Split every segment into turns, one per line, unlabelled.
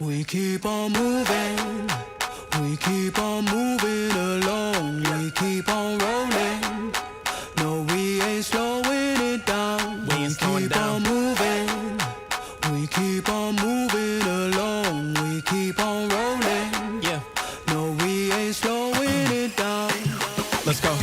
We keep on moving, we keep on moving along, we keep on rolling. No, we ain't slowing it down.
We ain't slowing
keep
down.
on moving, we keep on moving along, we keep on rolling.
Yeah,
No, we ain't slowing it down.
let's go.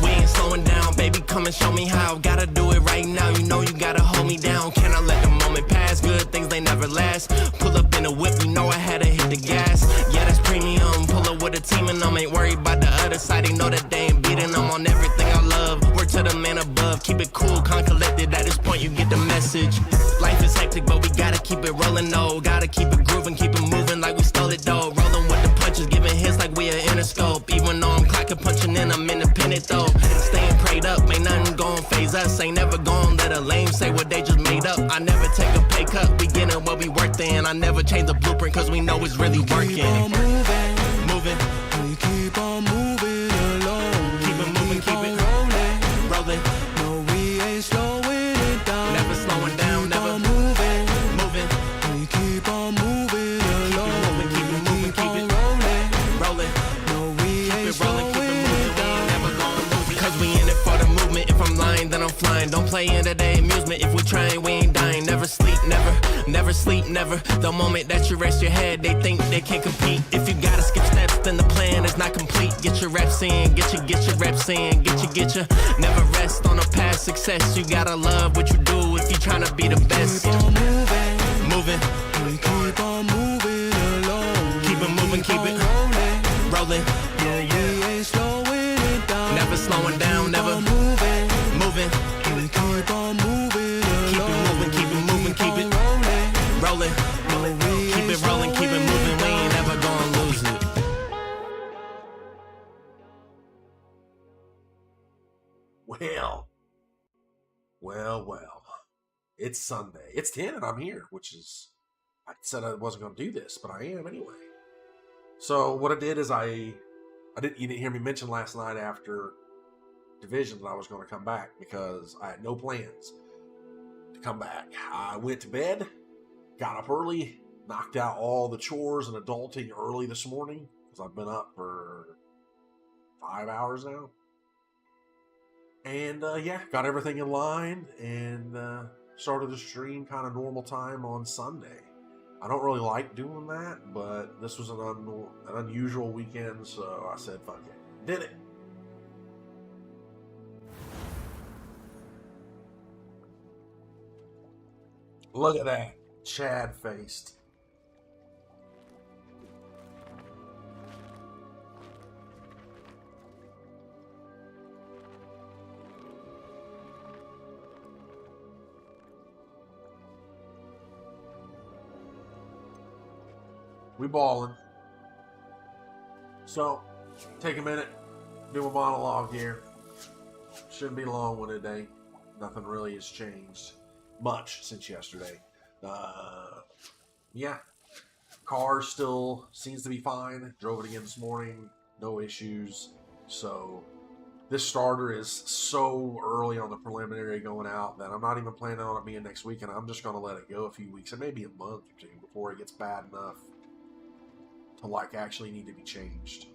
We ain't slowing down, baby, come and show me how. Gotta do it right now, you know you gotta hold me down. Can I let the moment pass? Good things, they never last. Pull up in a whip, you know I had to hit the gas. Yeah, that's premium, pull up with a team and ain't worried about the other side. They know that they ain't beating them on everything I love. Work to the man above, keep it cool, calm, collected. At this point, you get the message. Life is hectic, but we gotta keep it rolling, though. Gotta keep it grooving, keep it moving like we stole it, though. Rolling with the punches, giving hits like we are Interscope. Even though I'm clocking, punching in, I'm independent, though. Staying prayed up, ain't nothing gon' phase us. Ain't never gon' let a lame say what they just made up. I never take a pay cut, we getting what we worth in. I never change the blueprint, cause we know it's really working.
Keep on moving,
Moving,
we keep on moving along.
keep it moving, keep
on
it
rolling.
rolling.
No, we ain't slowing it down.
Never slowing down,
keep
never
on moving.
moving.
We keep on moving along.
moving, keep it moving, keep
on
it
rolling.
Rolling,
No, we ain't
keep it rolling, keep it
slowing
moving.
it
We
down.
ain't never gonna lose it. Cause we in it for the movement. If I'm lying, then I'm flying. Don't play into their amusement. If we trying, we ain't dying. Never sleep, never sleep, never. The moment that you rest your head, they think they can't compete. If you gotta skip steps, then the plan is not complete. Get your reps in, get your reps in, get your. Never rest on a past success. You gotta love what you do if you tryna be the best.
Keep on moving.
Moving,
We keep on moving along.
keep it moving, keep
on
it
rolling.
rolling.
We ain't slowing it down.
Never slowing down,
Keep
never
on moving.
moving.
We keep on moving
Keep it
along.
moving, keep it moving, keep
on
it
rolling.
rolling.
We
Keep
ain't
it rolling, keep it
slowing
moving. We
down.
ain't never gonna lose it.
Well. It's Sunday. It's 10 and I'm here, which is, I said I wasn't going to do this, but I am anyway. So what I did is you didn't hear me mention last night after Division that I was going to come back because I had no plans to come back. I went to bed, got up early, knocked out all the chores and adulting early this morning because I've been up for 5 hours now. And got everything in line and started the stream kind of normal time on Sunday. I don't really like doing that, but this was an unusual weekend, so I said, fuck it. Did it. Look at that. Chad-faced. We balling. So, take a minute, do a monologue here. Shouldn't be a long one today. Nothing really has changed much since yesterday. Car still seems to be fine. Drove it again this morning. No issues. So, this starter is so early on the preliminary going out that I'm not even planning on it being next week, and I'm just going to let it go a few weeks. It may be a month or two before it gets bad enough to actually need to be changed.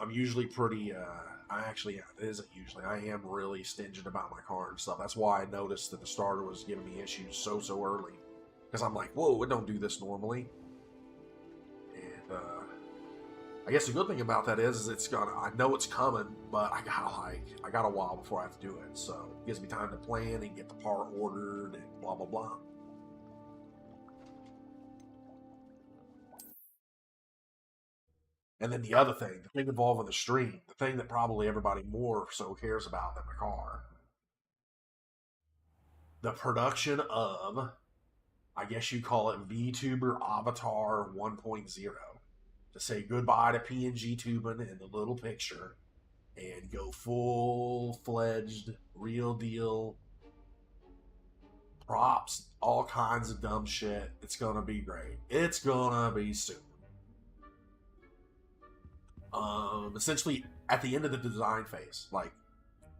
I'm usually pretty, it isn't usually, I am really stingent about my car and stuff. That's why I noticed that the starter was giving me issues so early. Because I'm like, whoa, it don't do this normally. And, I guess the good thing about that is I know it's coming, but I got a while before I have to do it. So it gives me time to plan and get the part ordered and blah, blah, blah. And then the other thing, the thing involving the stream, the thing that probably everybody more so cares about than the car, the production of, I guess you call it VTuber Avatar 1.0, to say goodbye to PNG tubing and the little picture, and go full-fledged, real deal, props, all kinds of dumb shit. It's gonna be great. It's gonna be soon. Essentially, at the end of the design phase,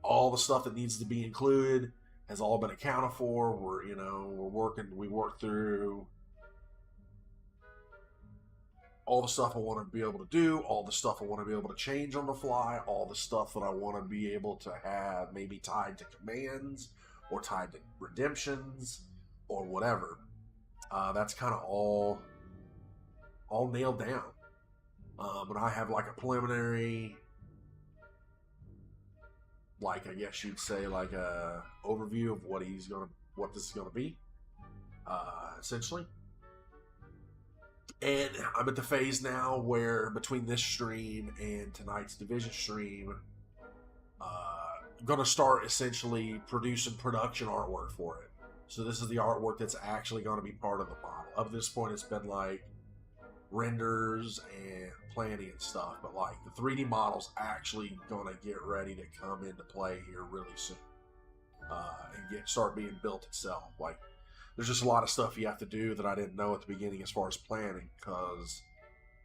all the stuff that needs to be included has all been accounted for. We worked through all the stuff I want to be able to do, all the stuff I want to be able to change on the fly, all the stuff that I want to be able to have maybe tied to commands or tied to redemptions or whatever. That's kind of all nailed down. But I have like a preliminary, like, I guess you'd say, like a overview of what this is gonna be, essentially. And I'm at the phase now where between this stream and tonight's Division stream, I'm gonna start essentially producing production artwork for it. So this is the artwork that's actually going to be part of the model. Up to this point, it's been like renders and planning and stuff, but like the 3D model's actually going to get ready to come into play here really soon, and start being built itself. Like, there's just a lot of stuff you have to do that I didn't know at the beginning as far as planning, because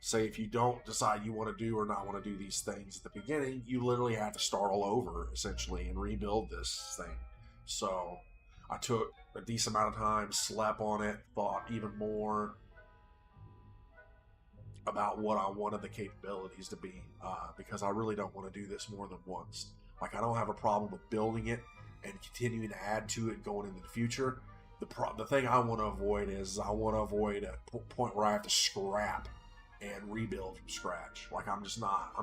say if you don't decide you want to do or not want to do these things at the beginning, you literally have to start all over essentially and rebuild this thing. So I took a decent amount of time, slept on it, thought even more about what I wanted the capabilities to be, because I really don't want to do this more than once. Like, I don't have a problem with building it and continuing to add to it going into the future. The thing I want to avoid is a point where I have to scrap and rebuild from scratch. Like, I'm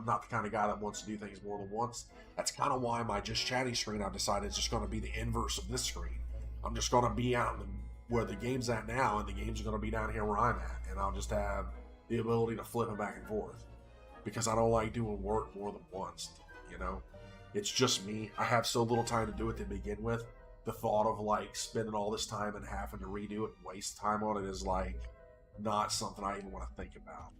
not the kind of guy that wants to do things more than once. That's kind of why my Just Chatty screen, I've decided, is just going to be the inverse of this screen. I'm just going to be out where the game's at now, and the game's going to be down here where I'm at, and I'll just have the ability to flip it back and forth, because I don't like doing work more than once, you know? It's just me. I have so little time to do it to begin with. The thought of like spending all this time and having to redo it and waste time on it is like not something I even want to think about.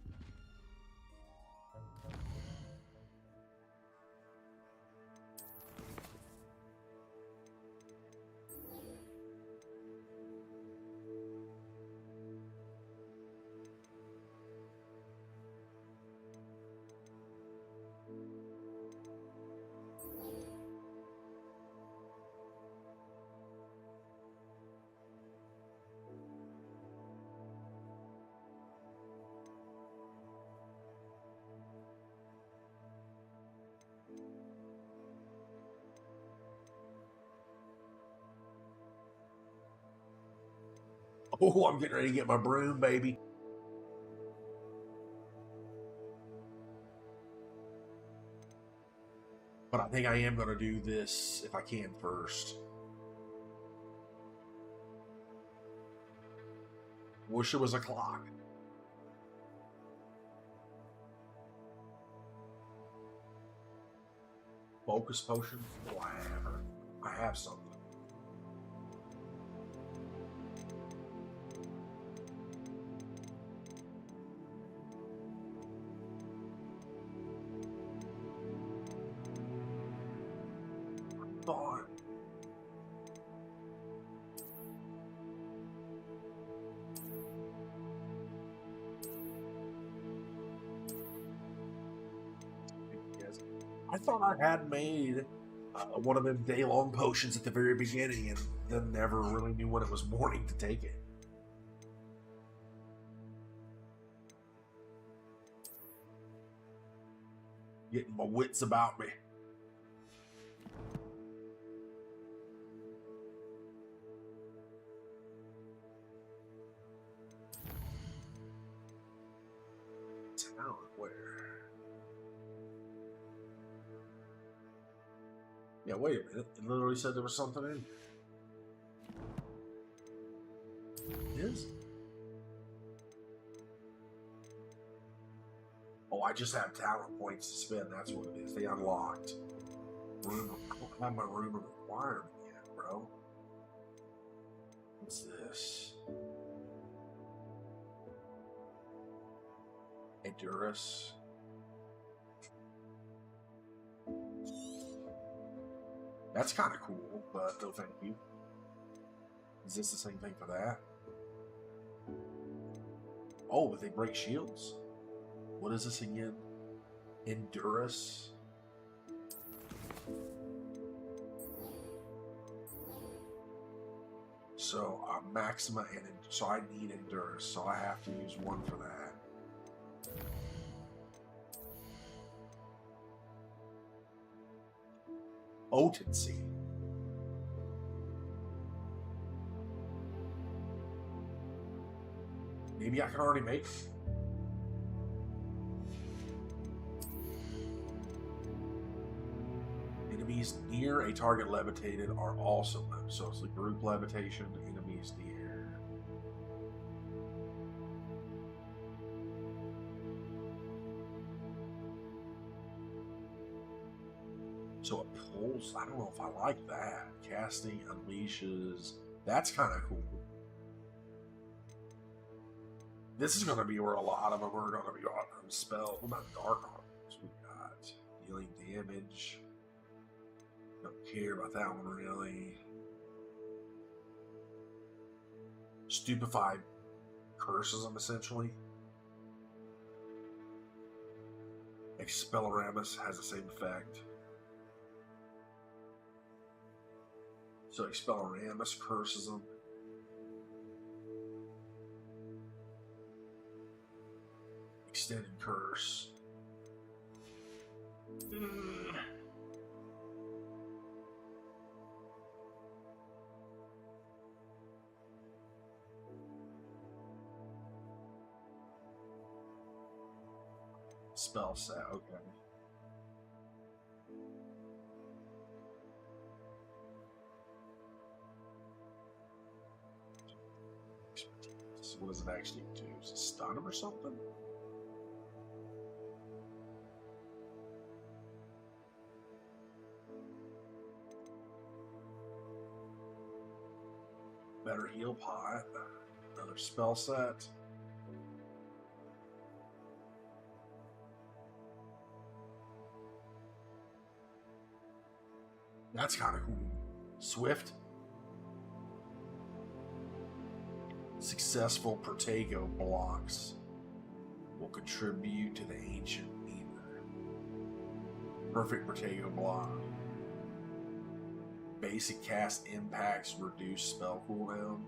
Oh, I'm getting ready to get my broom, baby. But I think I am going to do this, if I can, first. Wish it was a clock. Focus potion? Oh, I have something. Thought. I thought I had made one of them day-long potions at the very beginning, and then never really knew when it was morning to take it. Getting my wits about me. Where? Yeah, wait a minute. It literally said there was something in here. Is? Oh, I just have talent points to spend. That's what it is. They unlocked. Room. I don't have my room of requirement yet, bro. What's this? Endurance. That's kind of cool, but no thank you. Is this the same thing for that? Oh, but they break shields? What is this again? Endurance? So Maxima and so I need Endurance, so I have to use one for that. potency. Maybe I can already make. Enemies near a target levitated are also so it's like group levitation. Enemies near. So it pulls. I don't know if I like that. Casting unleashes. That's kind of cool. This is going to be where a lot of them are going to be on spell. What about dark arms? We got dealing damage. Don't care about that one really. Stupefied curses them essentially. Expelloramus has the same effect. So Expelloramus curses them. Extended curse. Spell set, okay. So what does it actually do? Is it stun him or something? Better heal pot. Another spell set. That's kind of cool. Swift. Successful Protego blocks will contribute to the ancient meter. Perfect Protego block. Basic cast impacts reduce spell cooldown.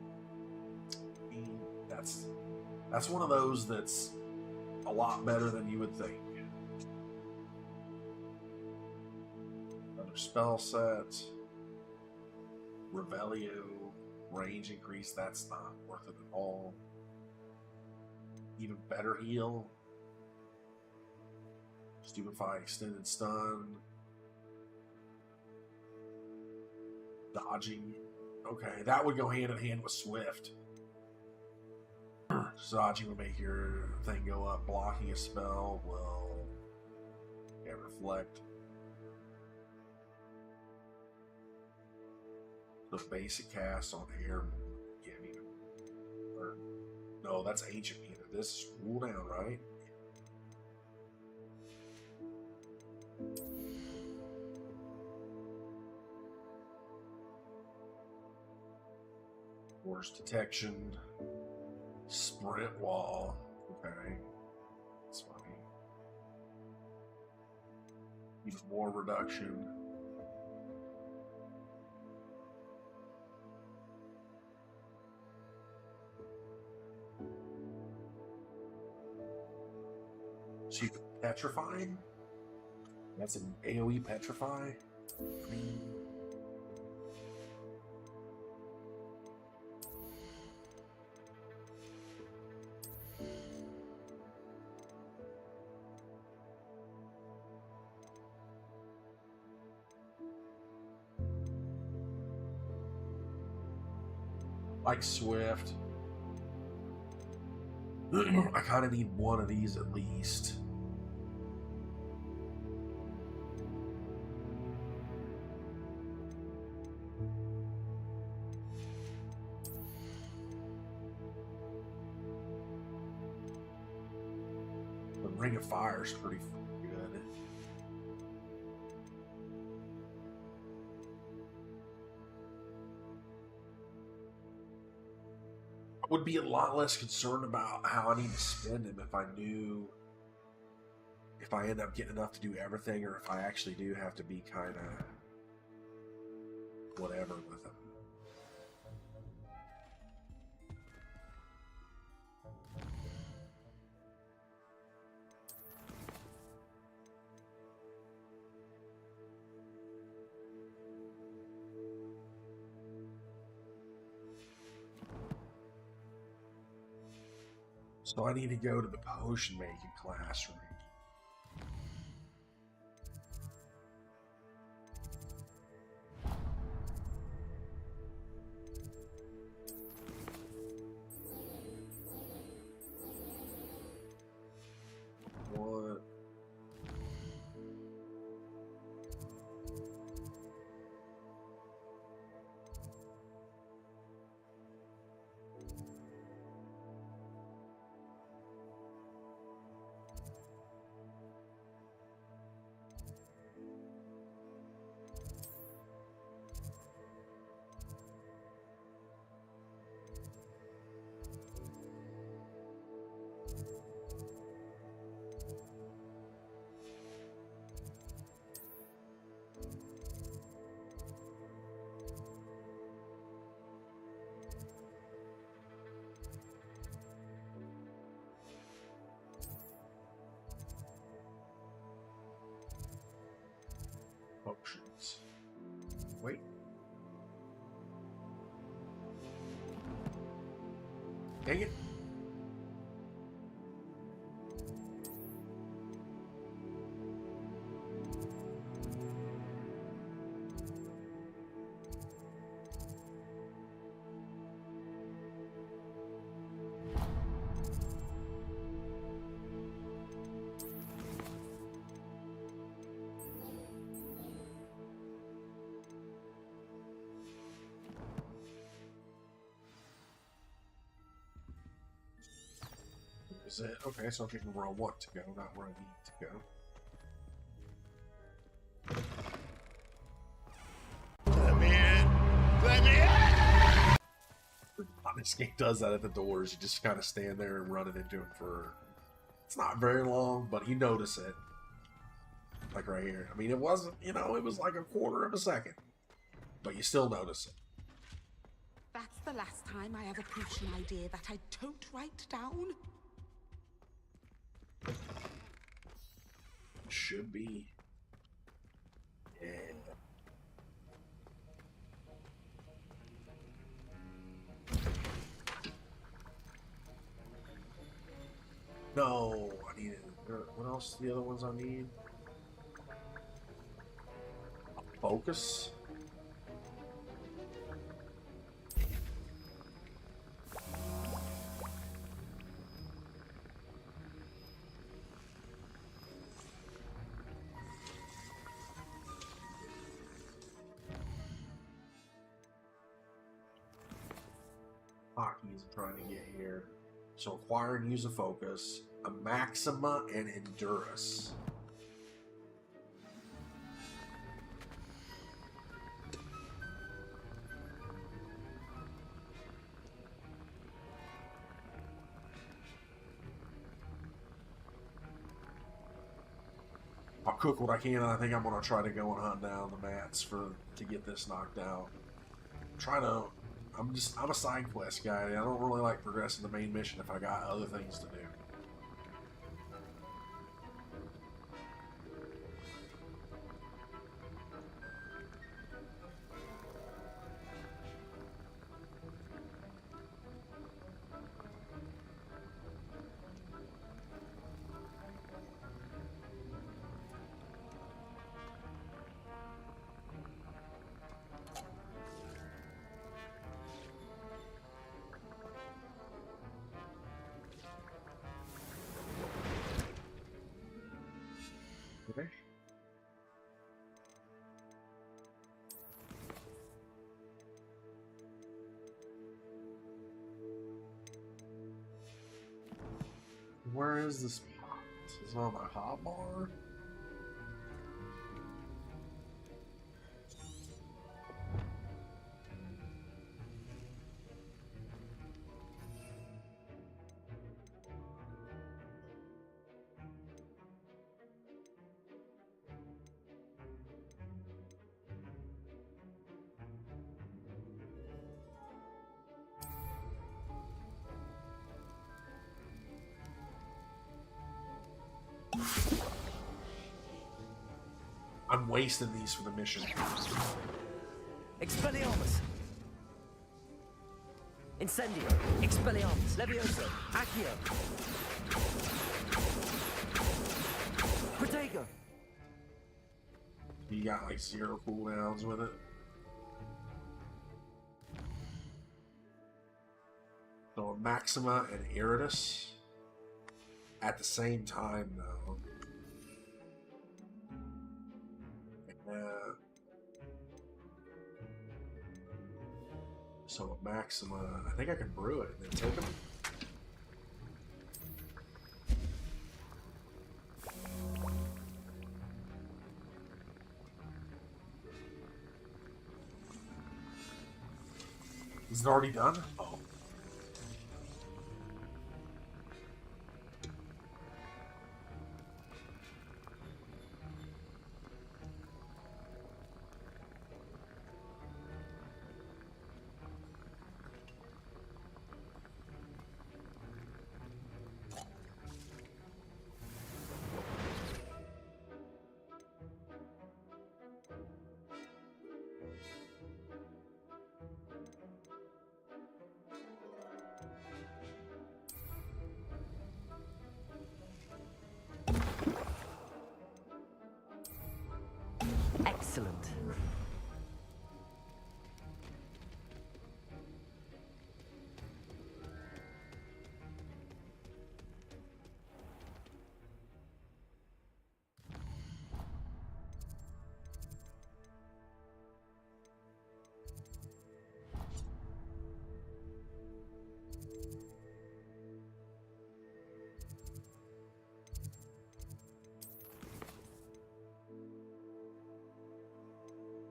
That's one of those that's a lot better than you would think. Another spell set. Revelio. Range increase, that's not worth it at all. Even better heal. Stupefy extended stun. Dodging. Okay, that would go hand in hand with Swift. Dodging will make your thing go up. Blocking a spell will reflect. The basic cast on air can't even. Or, no, that's ancient meter. This is cooldown, right? Force detection. Sprint wall. Okay. That's funny. Even more reduction. So you can petrify? That's an AoE petrify? Like Swift. I kind of need one of these at least. The Ring of Fire is pretty good. Would be a lot less concerned about how I need to spend him if I knew if I end up getting enough to do everything, or if I actually do have to be kind of whatever with him. So I need to go to the potion making classroom. What? Potions. Wait. Dang it. Is it? Okay, so I'm picking where I want to go, not where I need to go.
Let me in! Let me in!
This game does that at the doors. You just kind of stand there and run it into him for... It's not very long, but you notice it. Like right here. I mean, it wasn't, you know, it was like a quarter of a second. But you still notice it.
That's the last time I have a potion idea that I don't write down.
Should be. Yeah. No, I need it. What else? The other ones I need? Focus. Hockey is trying to get here. So acquire and use a focus, a Maxima, and Endurus. I'll cook what I can, and I think I'm gonna try to go and hunt down the mats to get this knocked out. I'm a side quest guy. I don't really like progressing the main mission if I got other things to do. Okay. Where is this pot? Is it on my hotbar? I'm wasting these for the mission.
Expelliarmus!
Incendio. Expelliarmus. Levioso. Accio. Protego.
You got like 0 cooldowns with it. So Maxima and Iritus at the same time, though. So a Maxima, I think I can brew it and then take them. Is it already done? Oh.
Excellent.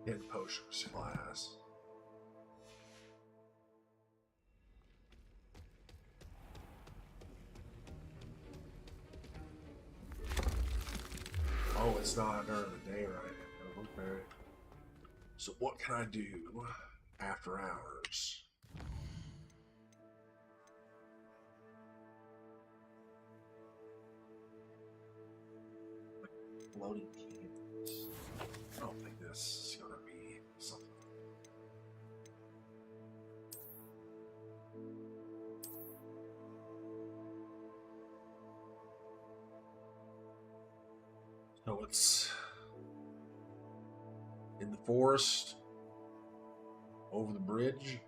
In potions class. Oh, it's not during the day right now. Okay. So what can I do after hours? Loading candles. I don't think this is gonna be something. So it's in the forest, over the bridge.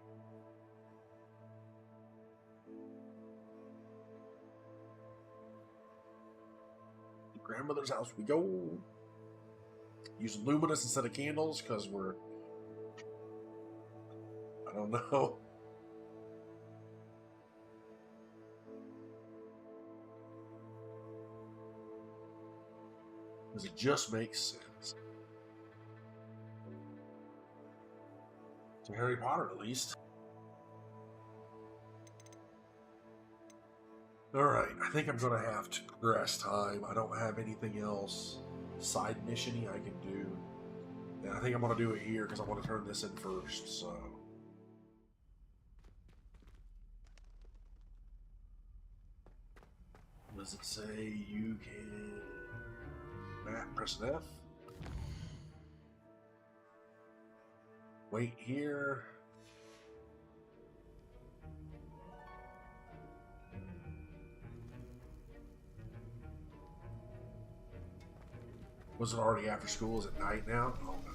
The grandmother's house we go. Use luminous instead of candles because we're, I don't know. Because it just makes sense. To Harry Potter, at least. Alright, I think I'm going to have to progress time. I don't have anything else side mission-y I can do. And I think I'm going to do it here because I want to turn this in first, so... Does it say you can... press an F? Wait here. Was it already after school? Is it night now? Oh, no.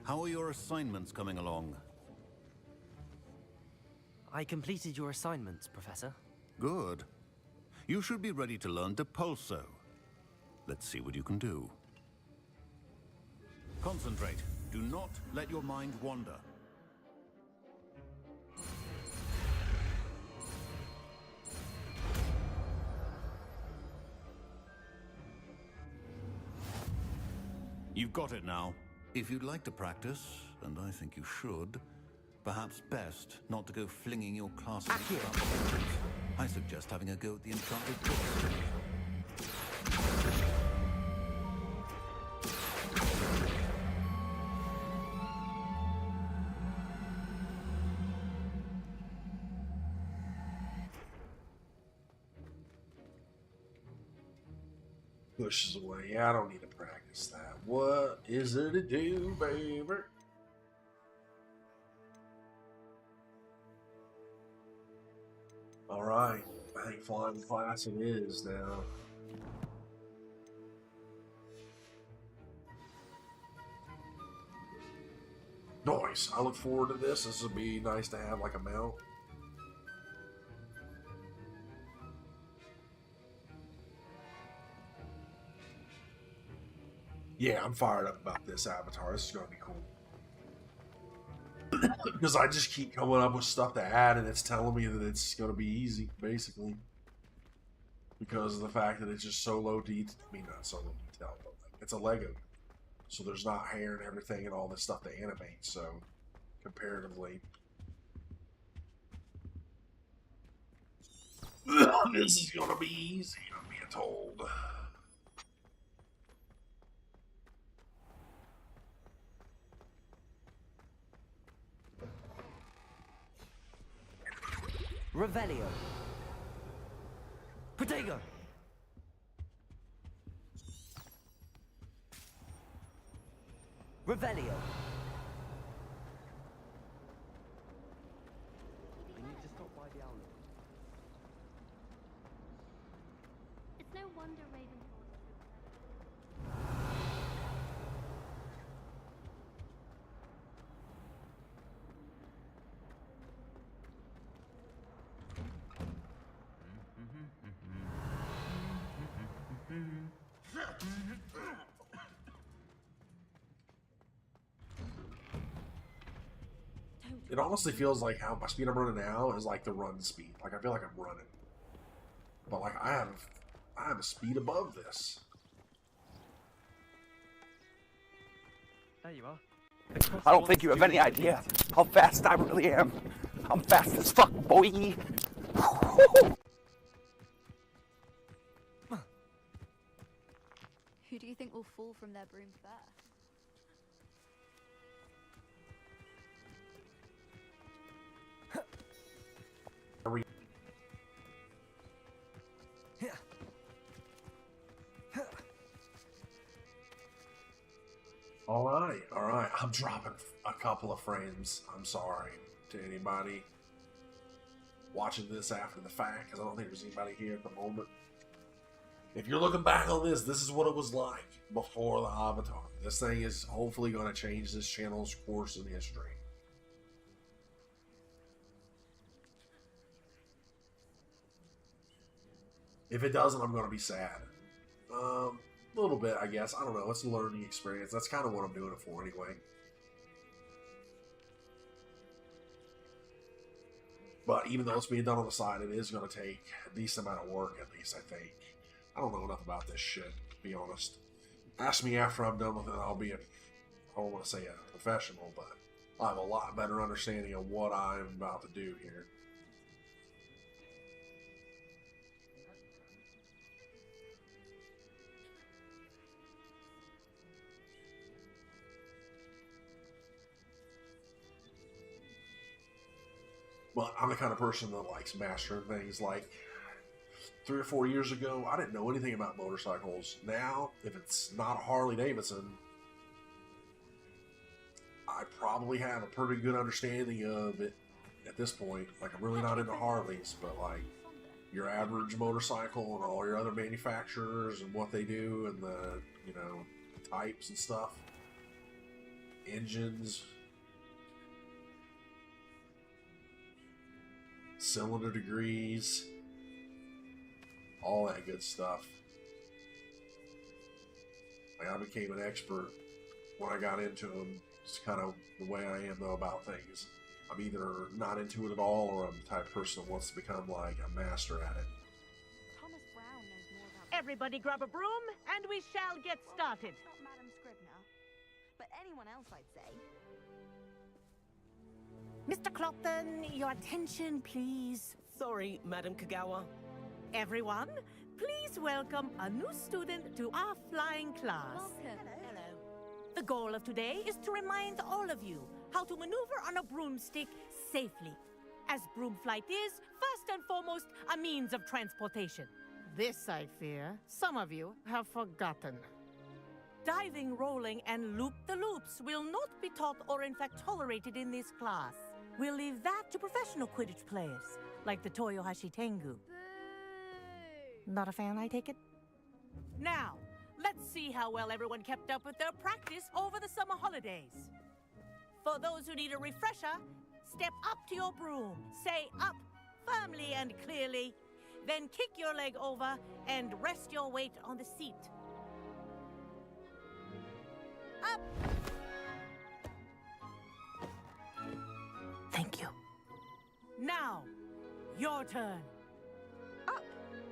How are your assignments coming along?
I completed your assignments, Professor.
Good. You should be ready to learn Depulso. Let's see what you can do. Concentrate. Do not let your mind wander. You've got it now. If you'd like to practice, and I think you should, perhaps best not to go flinging your class. I suggest having a go at the enchanted books.
Pushes away. Yeah, I don't need to practice that. What is there to do, baby? Alright. I think flying class it is now. Nice. I look forward to this. This would be nice to have like a mount. Yeah, I'm fired up about this avatar. This is going to be cool. Because I just keep coming up with stuff to add, and it's telling me that it's going to be easy, basically. Because of the fact that it's just so low detail. I mean, not so low detail, but like, it's a Lego. So there's not hair and everything and all this stuff to animate, so comparatively. This is going to be easy, I'm being told.
Revelio. Protego. Revelio. I need to stop by the outlet.
It's no wonder Ravenclaw is
It honestly feels like how my speed I'm running now is like the run speed. Like I feel like I'm running, but like I have a speed above this.
There you are.
I don't think you have any idea how fast I really am. I'm fast as fuck, boy.
Who do you think will fall from their broom first?
All right. I'm dropping a couple of frames. I'm sorry to anybody watching this after the fact, because I don't think there's anybody here at the moment. If you're looking back on this, this is what it was like before the Avatar. This thing is hopefully going to change this channel's course in history. If it doesn't, I'm going to be sad. A little bit, I guess. I don't know. It's a learning experience. That's kind of what I'm doing it for anyway. But even though it's being done on the side, it is going to take a decent amount of work, at least, I think. I don't know enough about this shit, to be honest. Ask me after I'm done with it, I'll be I don't want to say a professional, but I'll have a lot better understanding of what I'm about to do here. But I'm the kind of person that likes mastering things. Like 3 or 4 years ago, I didn't know anything about motorcycles. Now, if it's not a Harley Davidson, I probably have a pretty good understanding of it at this point. Like, I'm really not into Harleys, but like your average motorcycle and all your other manufacturers and what they do and the, you know, types and stuff, engines, cylinder degrees, all that good stuff. Like, I became an expert when I got into them. It's kind of the way I am though about things. I'm either not into it at all, or I'm the type of person that wants to become like a master at it.
Thomas Brown knows more about
Everybody grab a broom, and we shall get started.
Not Madam Scribner.
but anyone else, I'd say.
Mr. Clopton, your attention, please.
Sorry, Madam Kagawa.
Everyone, please welcome a new student to our flying class.
Welcome.
Hello. The goal of today is to remind all of you how to maneuver on a broomstick safely, as broom flight is, first and foremost, a means of transportation. This, I fear, some of you have forgotten. Diving, rolling, and loop-the-loops will not be taught or in fact tolerated in this class. We'll leave that to professional Quidditch players, like the Toyohashi Tengu. Not a fan, I take it? Now, let's see how well everyone kept up with their practice over the summer holidays. For those who need a refresher, step up to your broom, say up firmly and clearly, then kick your leg over and rest your weight on the seat. Up! Thank you. Now, your turn.
Up!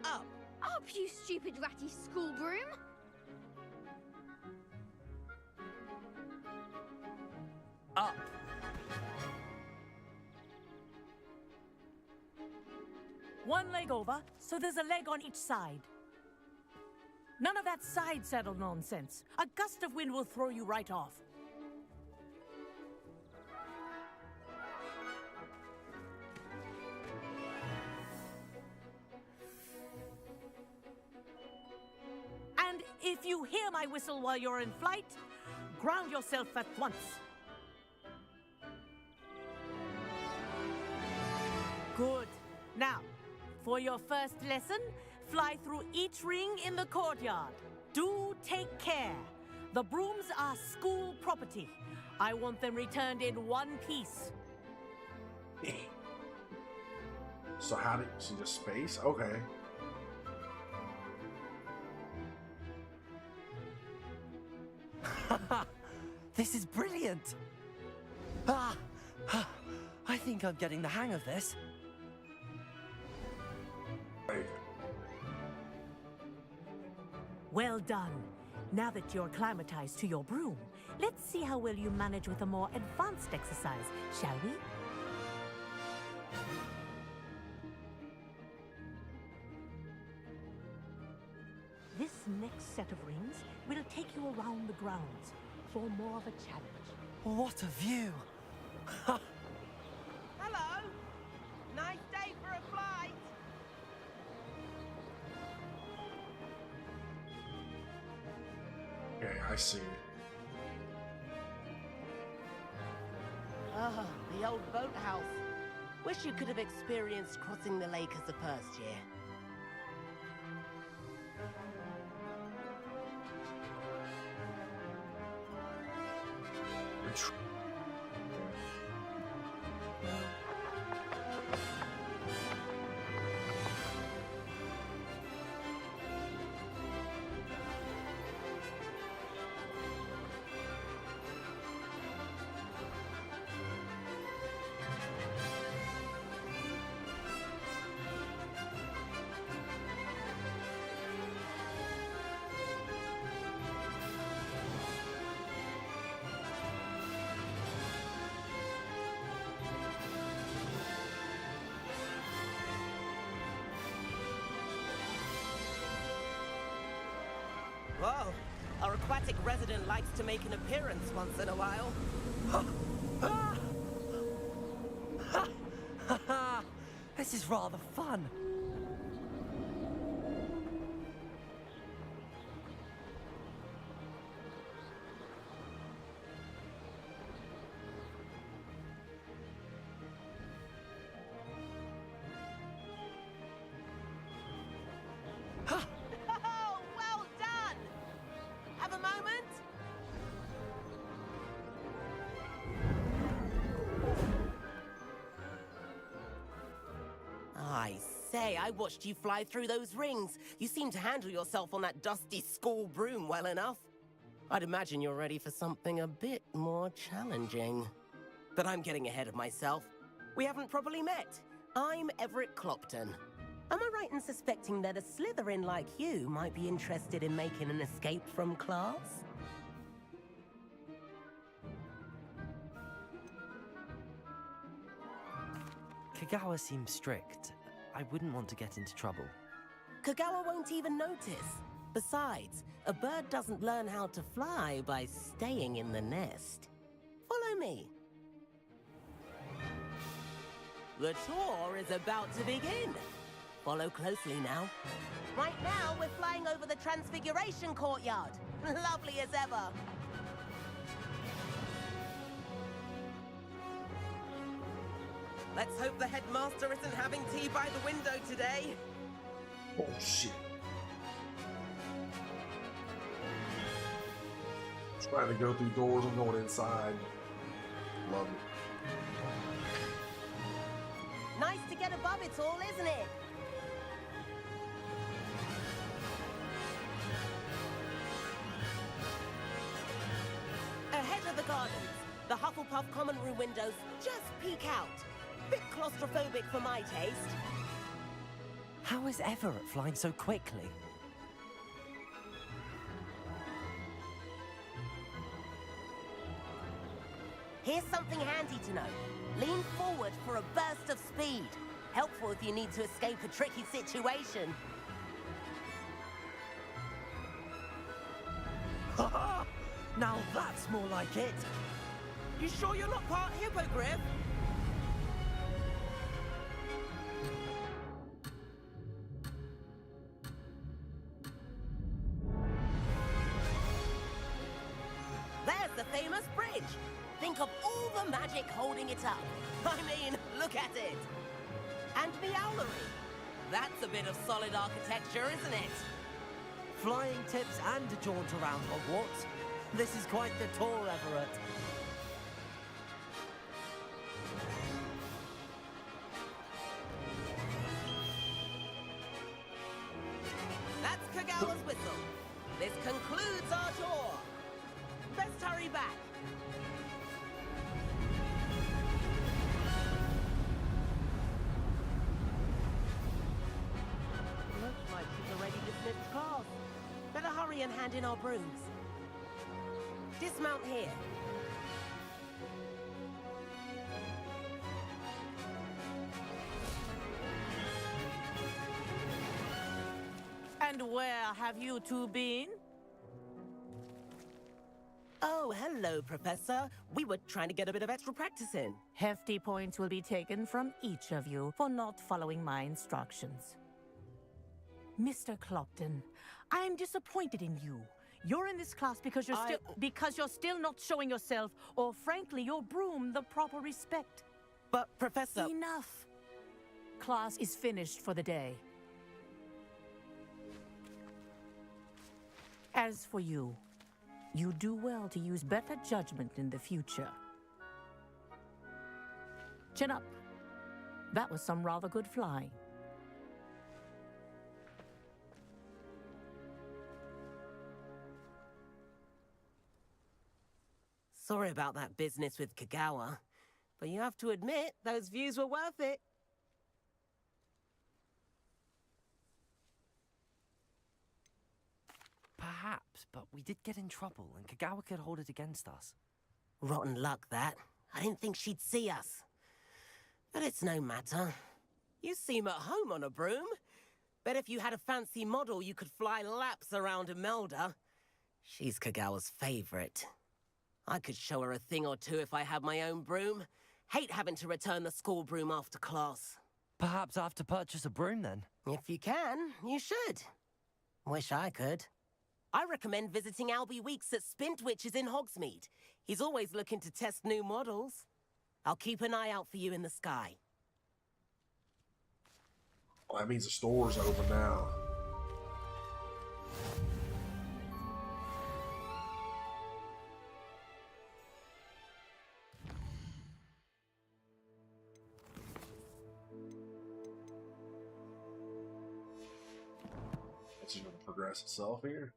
Up!
Up, you stupid ratty school broom!
Up.
One leg over, so there's a leg on each side. None of that side saddle nonsense. A gust of wind will throw you right off. And if you hear my whistle while you're in flight, ground yourself at once. Good. Now, for your first lesson, fly through each ring in the courtyard. Do take care. The brooms are school property. I want them returned in one piece.
So how do you see the space? Okay.
This is brilliant. I think I'm getting the hang of this.
Well done. Now that you're acclimatized to your broom, let's see how well you manage with a more advanced exercise, shall we? This next set of rings will take you around the grounds for more of a challenge.
What a view.
Hello. Nice day for a flight.
Okay, I see.
Ah, the old boathouse. Wish you could have experienced crossing the lake as the first year. Whoa, our aquatic resident likes to make an appearance once in a while.
This is rather fun.
Oh, well done! Have a moment? I say, I watched you fly through those rings. You seem to handle yourself on that dusty school broom well enough. I'd imagine you're ready for something a bit more challenging. But I'm getting ahead of myself. We haven't properly met. I'm Everett Clopton. Am I right in suspecting that a Slytherin like you might be interested in making an escape from class?
Kagawa seems strict. I wouldn't want to get into trouble.
Kagawa won't even notice. Besides, a bird doesn't learn how to fly by staying in the nest. Follow me. The tour is about to begin. Follow closely now. Right now, we're flying over the Transfiguration Courtyard. Lovely as ever. Let's hope the headmaster isn't having tea by the window today.
Oh, shit. Trying to go through doors and going inside. Love it.
Nice to get above it all, isn't it? Ahead of the gardens, the Hufflepuff common room windows just peek out. Bit claustrophobic for my taste.
How is Everett flying so quickly?
Here's something handy to know. Lean forward for a burst of speed. Helpful if you need to escape a tricky situation.
Now that's more like it.
You sure you're not part hippogriff? There's the famous bridge. Think of all the magic holding it up. I mean, look at it. And Meowlery. That's a bit of solid architecture, isn't it?
Flying tips and a jaunt around Hogwarts. This is quite the tour, Everett.
That's Kagawa's whistle. This concludes our tour. Best hurry back. Looks like she's already dismissed class. Better hurry and hand in our brooms. Dismount here.
And where have you two been?
Oh, hello, Professor. We were trying to get a bit of extra practice in.
Hefty points will be taken from each of you for not following my instructions. Mr. Clopton, I am disappointed in you. You're in this class because you're still not showing yourself, or frankly, your broom the proper respect.
But, Professor...
Enough. Class is finished for the day. As for you, you do well to use better judgment in the future. Chin up. That was some rather good flying.
Sorry about that business with Kagawa, but you have to admit, those views were worth it.
Perhaps, but we did get in trouble, and Kagawa could hold it against us.
Rotten luck, that. I didn't think she'd see us. But it's no matter. You seem at home on a broom. Bet if you had a fancy model, you could fly laps around Imelda. She's Kagawa's favorite. I could show her a thing or two if I had my own broom. Hate having to return the school broom after class.
Perhaps I have to purchase a broom then.
If you can, you should. Wish I could. I recommend visiting Albie Weeks at Spintwitches in Hogsmeade. He's always looking to test new models. I'll keep an eye out for you in the sky.
Well, that means the store's open now. It's just going to progress itself here.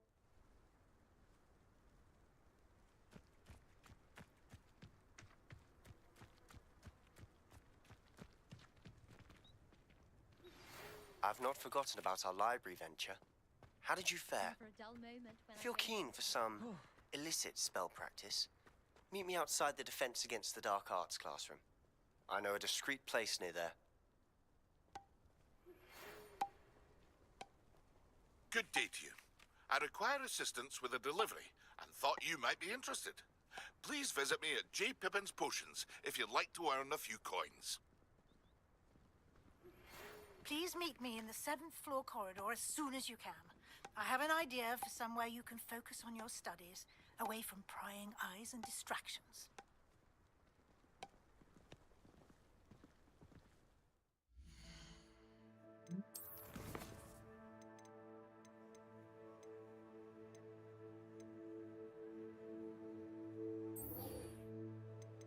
I've not forgotten about our library venture. How did you fare? If you're keen for some illicit spell practice, meet me outside the Defense Against the Dark Arts classroom. I know a discreet place near there.
Good day to you. I require assistance with a delivery and thought you might be interested. Please visit me at J. Pippin's Potions if you'd like to earn a few coins.
Please meet me in the 7th floor corridor as soon as you can. I have an idea for somewhere you can focus on your studies, away from prying eyes and distractions.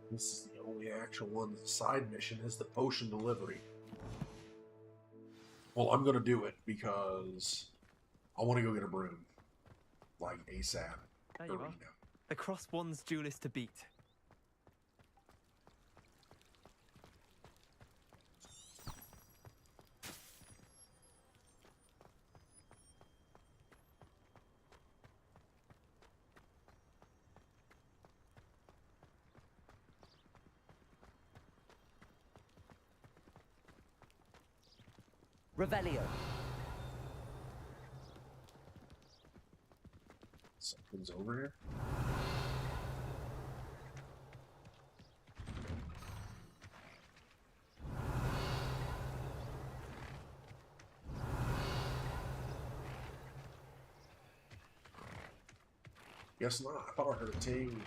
This is the only actual one that's a side mission, is the potion delivery. Well, I'm gonna do it because I want to go get a broom, like ASAP.
There you are. The Cross One's duelist to beat. Revelio.
Something's over here. Guess not. I thought I heard a ting.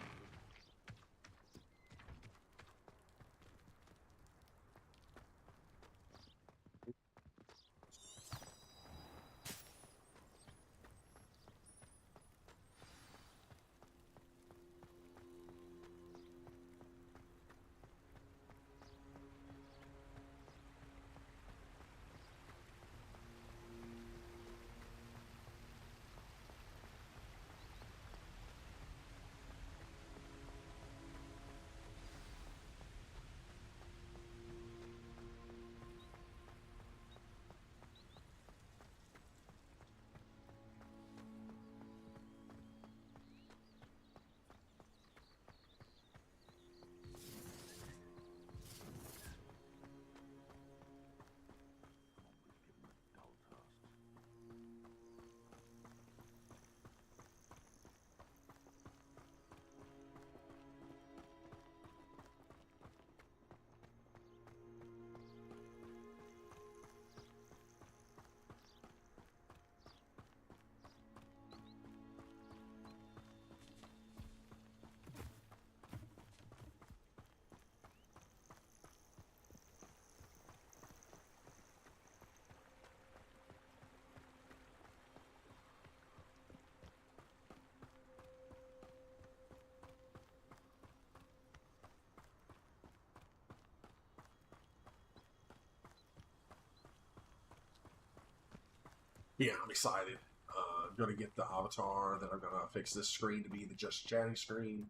Yeah, I'm excited. I'm going to get the avatar, then I'm going to fix this screen to be the just chatting screen.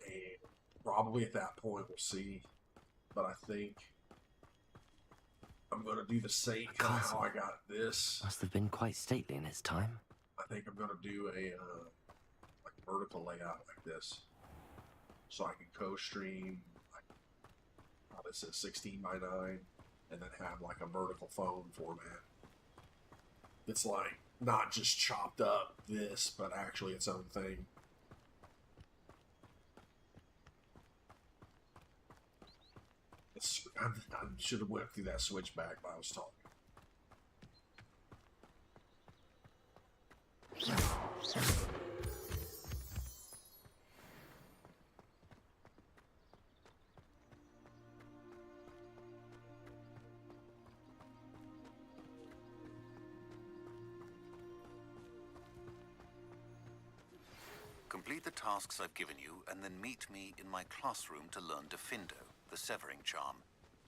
And probably at that point we'll see. But I think I'm going to do the same kind of how I got this.
Must have been quite stately in its time.
I think I'm going to do a like vertical layout like this. So I can co-stream, like, this is 16 by 9, and then have like a vertical phone format. It's like not just chopped up this, but actually its own thing. I should have went through that switchback while I was talking.
Complete the tasks I've given you, and then meet me in my classroom to learn Defindo, the severing charm.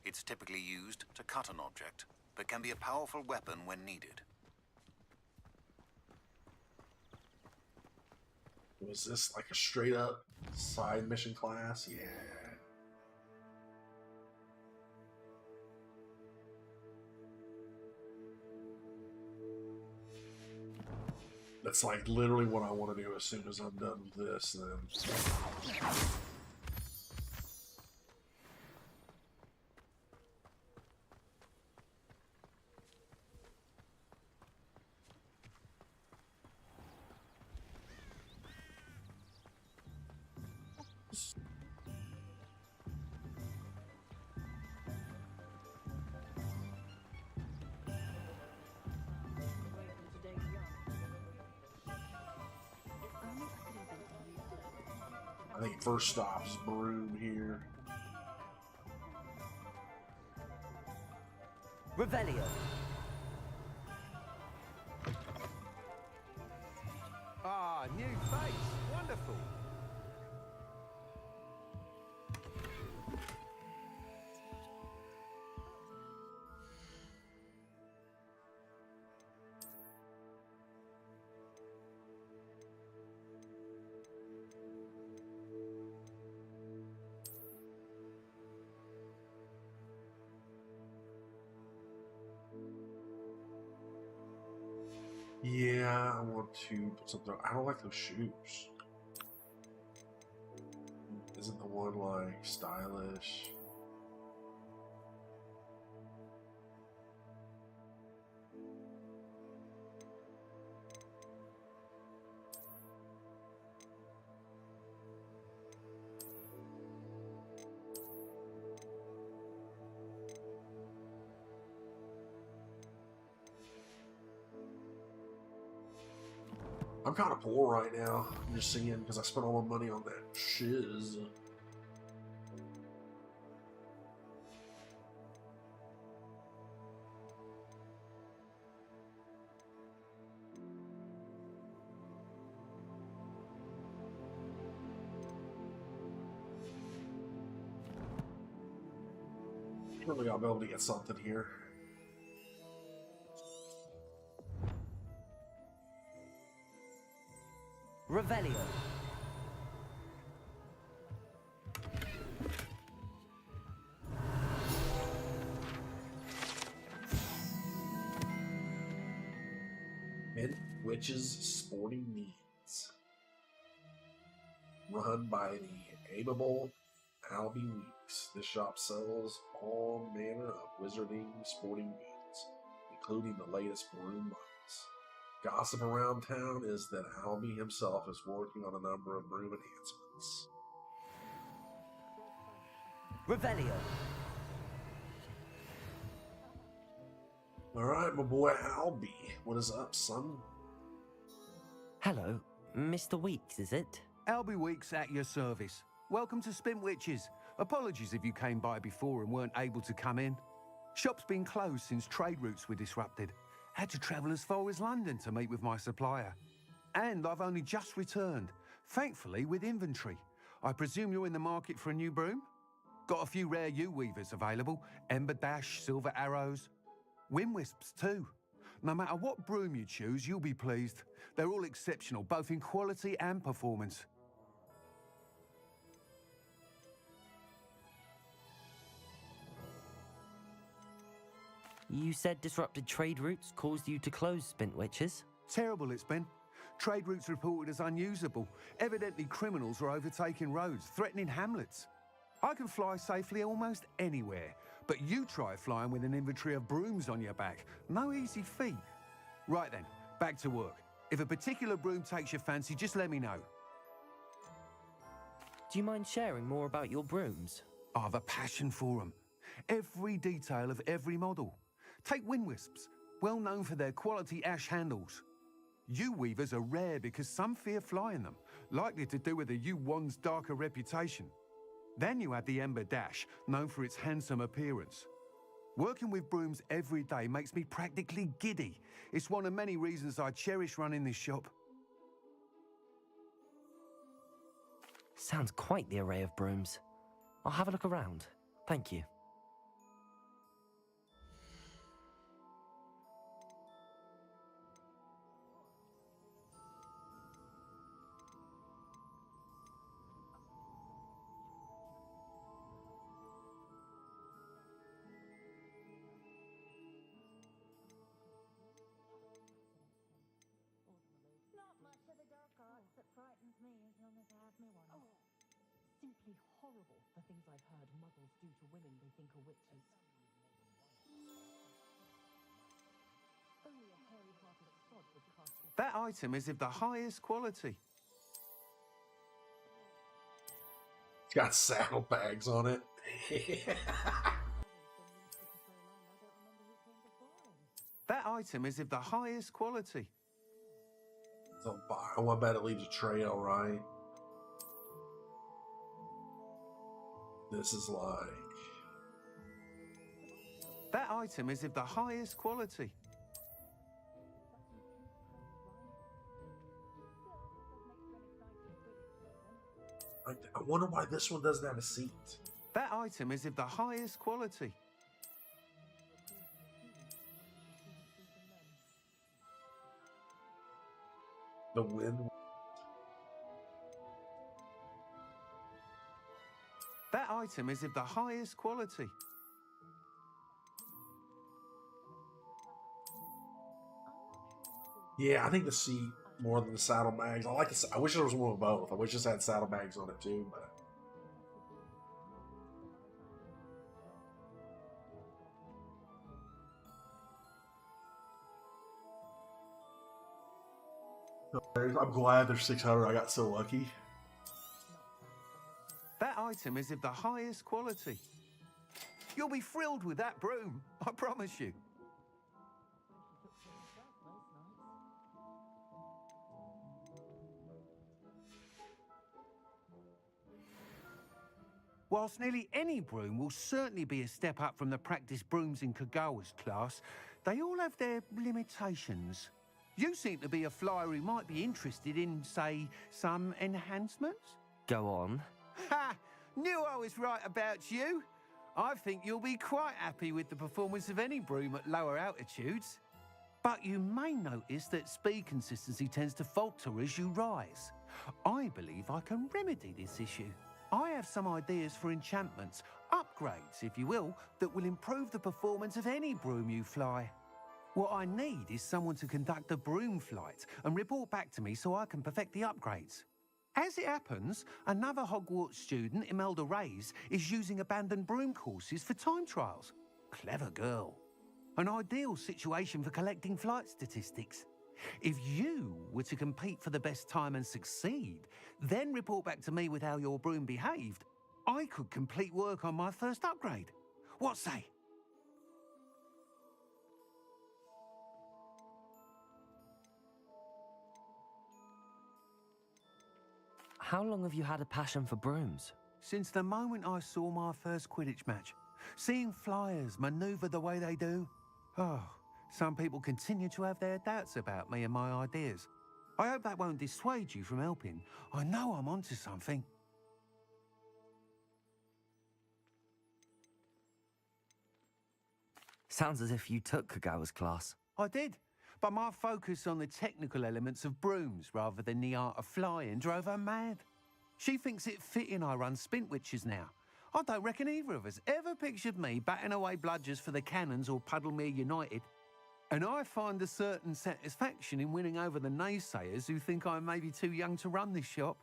It's typically used to cut an object, but can be a powerful weapon when needed.
Was this like a straight up side mission class? Yeah. That's like literally what I want to do as soon as I'm done with this, then. I think first stop is Broom here.
Revelio.
Ah, new face. Wonderful.
Yeah, I want to put something. I don't like those shoes. Isn't the one like stylish? I'm kind of poor right now. I'm just seeing because I spent all my money on that shiz. Surely I'll be able to get something here.
Revelio.
Mint Witch's Sporting Needs. Run by the amiable Albie Weeks. This shop sells all manner of wizarding sporting goods, including the latest broom models. Gossip around town is that Albie himself is working on a number of broom enhancements.
Revelio.
Alright, my boy Albie. What is up, son?
Hello, Mr. Weeks, is it?
Albie Weeks at your service. Welcome to Spint Witches. Apologies if you came by before and weren't able to come in. Shop's been closed since trade routes were disrupted. Had to travel as far as London to meet with my supplier. And I've only just returned, thankfully with inventory. I presume you're in the market for a new broom? Got a few rare U-weavers available. Ember Dash, Silver Arrows. Wind Wisps too. No matter what broom you choose, you'll be pleased. They're all exceptional, both in quality and performance.
You said disrupted trade routes caused you to close Spint Witches?
Terrible it's been. Trade routes reported as unusable. Evidently criminals are overtaking roads, threatening hamlets. I can fly safely almost anywhere, but you try flying with an inventory of brooms on your back. No easy feat. Right then, back to work. If a particular broom takes your fancy, just let me know.
Do you mind sharing more about your brooms?
I have a passion for them. Every detail of every model. Take Wind Wisps, well known for their quality ash handles. U-weavers are rare because some fear flying them, likely to do with the U-wand's darker reputation. Then you have the Ember Dash, known for its handsome appearance. Working with brooms every day makes me practically giddy. It's one of many reasons I cherish running this shop.
Sounds quite the array of brooms. I'll have a look around. Thank you.
Simply horrible, the things I've heard muggles do to women they think are witches. Only a hairy-hearted sod would cast this.
That item is of the highest quality.
It's got saddlebags on it.
That item is of the highest quality.
So, I bet it leaves a trail, right? This is like...
That item is of the highest quality.
I wonder why this one doesn't have a seat.
That item is of the highest quality.
The wind.
That item is of the highest quality.
Yeah, I think the seat more than the saddlebags. I like. I wish there was one of both. I wish this had saddlebags on it too, but. I'm glad there's 600. I got so lucky.
That item is of the highest quality. You'll be thrilled with that broom, I promise you. Whilst nearly any broom will certainly be a step up from the practice brooms in Kagawa's class, they all have their limitations. You seem to be a flyer who might be interested in, say, some enhancements?
Go on.
Ha! Knew I was right about you. I think you'll be quite happy with the performance of any broom at lower altitudes. But you may notice that speed consistency tends to falter as you rise. I believe I can remedy this issue. I have some ideas for enchantments, upgrades, if you will, that will improve the performance of any broom you fly. What I need is someone to conduct a broom flight and report back to me so I can perfect the upgrades. As it happens, another Hogwarts student, Imelda Reyes, is using abandoned broom courses for time trials. Clever girl. An ideal situation for collecting flight statistics. If you were to compete for the best time and succeed, then report back to me with how your broom behaved, I could complete work on my first upgrade. What say?
How long have you had a passion for brooms?
Since the moment I saw my first Quidditch match. Seeing flyers manoeuvre the way they do. Oh, some people continue to have their doubts about me and my ideas. I hope that won't dissuade you from helping. I know I'm onto something.
Sounds as if you took Kagawa's class.
I did, but my focus on the technical elements of brooms rather than the art of flying drove her mad. She thinks it fitting I run Spintwitches now. I don't reckon either of us ever pictured me batting away bludgers for the Cannons or Puddlemere United. And I find a certain satisfaction in winning over the naysayers who think I may be too young to run this shop.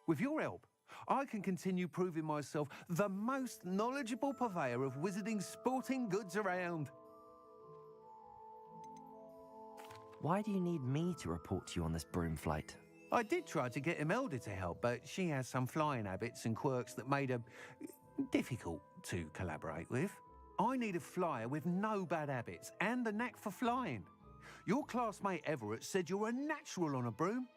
With your help, I can continue proving myself the most knowledgeable purveyor of wizarding sporting goods around.
Why do you need me to report to you on this broom flight?
I did try to get Imelda to help, but she has some flying habits and quirks that made her difficult to collaborate with. I need a flyer with no bad habits and the knack for flying. Your classmate Everett said you're a natural on a broom.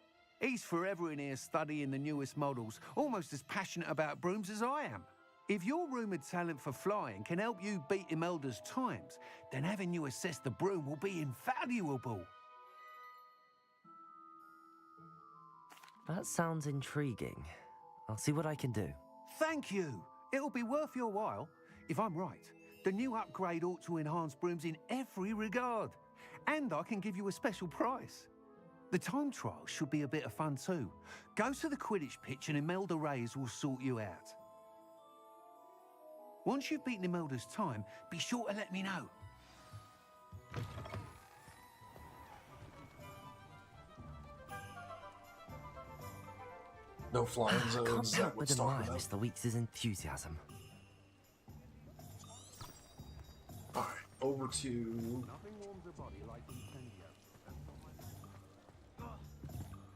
He's forever in here studying the newest models, almost as passionate about brooms as I am. If your rumoured talent for flying can help you beat Imelda's times, then having you assess the broom will be invaluable.
That sounds intriguing. I'll see what I can do.
Thank you. It'll be worth your while. If I'm right, the new upgrade ought to enhance brooms in every regard. And I can give you a special price. The time trial should be a bit of fun too. Go to the Quidditch pitch and Imelda Reyes will sort you out. Once you've beaten Imelda's time, be sure to let me know.
No flying
I
zones.
can't help but admire Mr. Weeks' enthusiasm.
Alright, over to...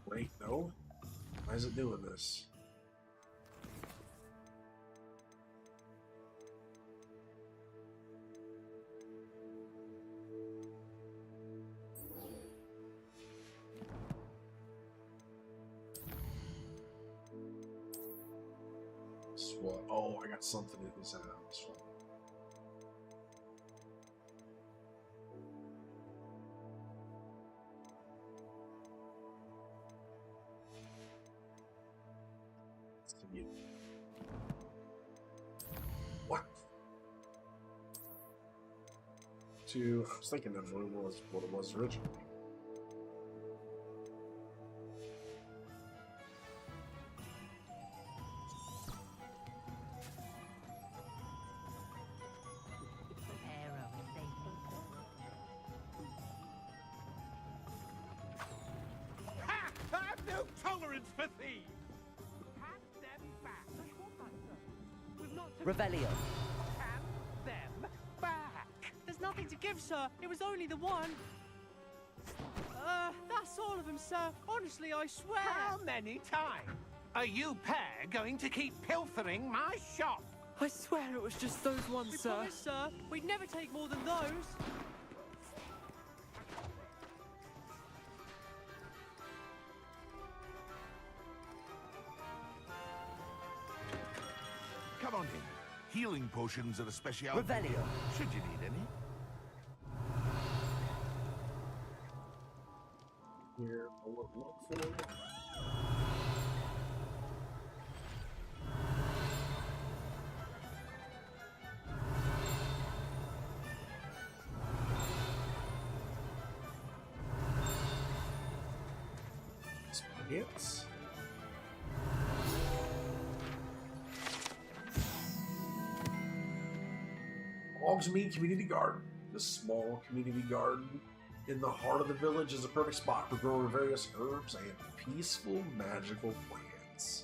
Wait, no? Why is it doing this? house. What? Oh, I got something in his house. What? I was thinking that was what it was originally.
Ha! I have no tolerance for thieves! Hand them back!
Revelio.
Hand them back!
There's nothing to give, sir. It was only the one. That's all of them, sir. Honestly, I swear.
How many times are you pair going to keep pilfering my shop?
I swear it was just those ones, sir. We promise, sir. We'd never take more than those.
Come on in. Healing potions are a specialty.
Revelio.
Should you need any?
Here, I'll look for it. Hits. Hogsmeade Community Garden. This small community garden in the heart of the village is a perfect spot for growing various herbs and peaceful magical plants.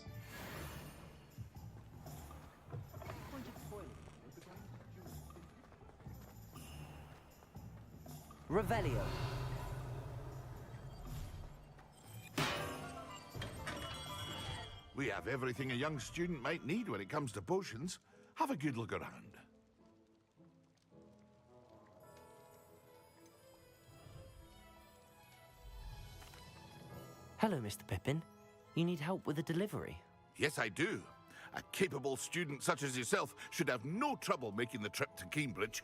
Revelio.
We have everything a young student might need when it comes to potions. Have a good look around.
Hello, Mr. Pippin. You need help with a delivery?
Yes, I do. A capable student such as yourself should have no trouble making the trip to Cambridge.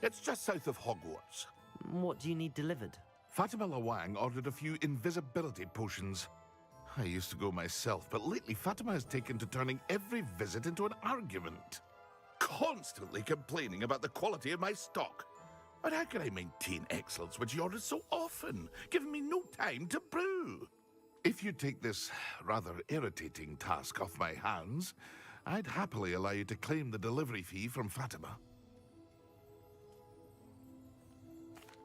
It's just south of Hogwarts.
What do you need delivered?
Fatima Lawang ordered a few invisibility potions. I used to go myself, but lately Fatima has taken to turning every visit into an argument. Constantly complaining about the quality of my stock. But how can I maintain excellence when she orders so often, giving me no time to brew? If you take this rather irritating task off my hands, I'd happily allow you to claim the delivery fee from Fatima.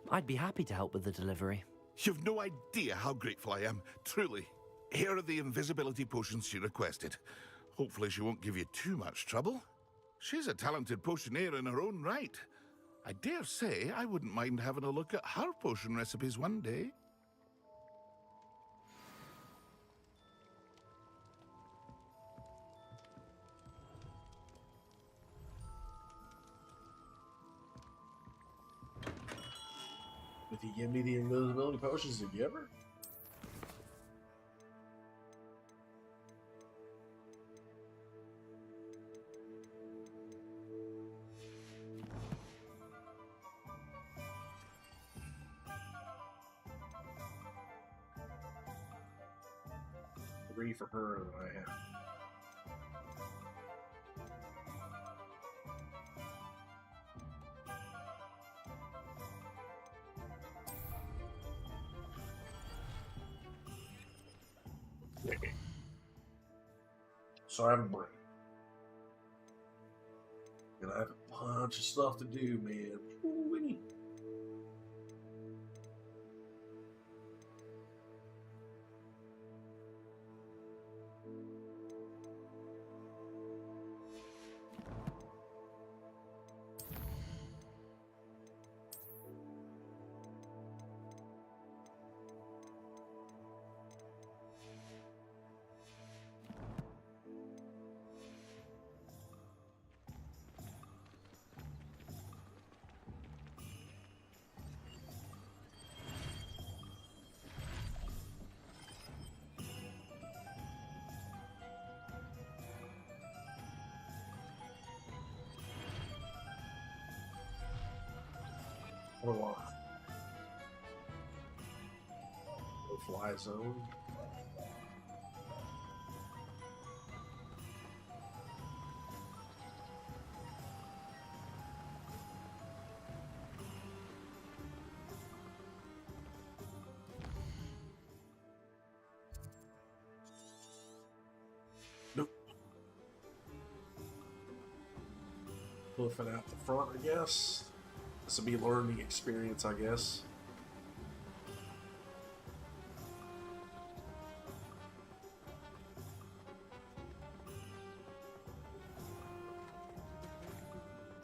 I'd be happy to help with the delivery.
You've no idea how grateful I am, truly. Here are the invisibility potions she requested. Hopefully she won't give you too much trouble. She's a talented potioneer in her own right. I dare say I wouldn't mind having a look at her potion recipes one day.
If you give me the invisibility potions, did you ever? Three for her that I have. So I have a break. And I have a bunch of stuff to do, man. Ooh-wee. Or what? No fly zone. Nope. Hoofing out the front, I guess. This will be a learning experience, I guess.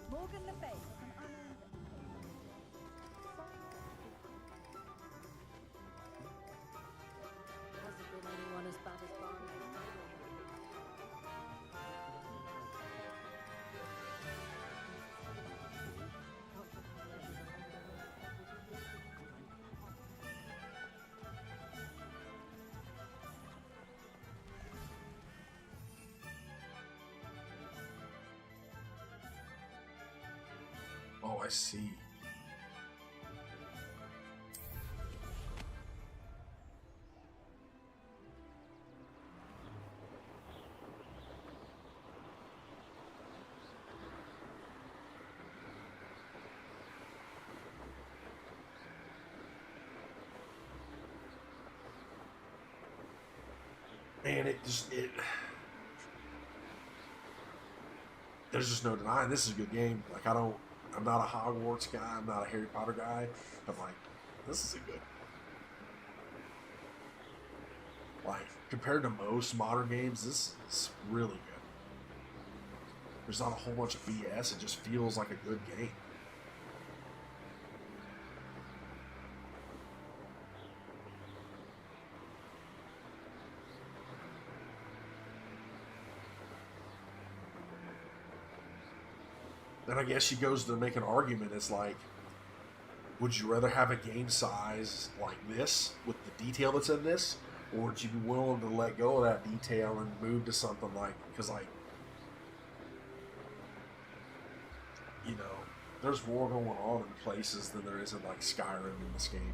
Morgan Le Fay was an unowned...
Hasn't been anyone as bad as Barney.
Oh, I see. Man, there's just no denying this is a good game. Like, I'm not a Hogwarts guy, I'm not a Harry Potter guy. I'm like, this is a good. Like, compared to most modern games, this is really good. There's not a whole bunch of BS, it just feels like a good game. And I guess she goes to make an argument. It's like, would you rather have a game size like this with the detail that's in this, or would you be willing to let go of that detail and move to something like, because like, you know, there's more going on in places than there is in like Skyrim in this game.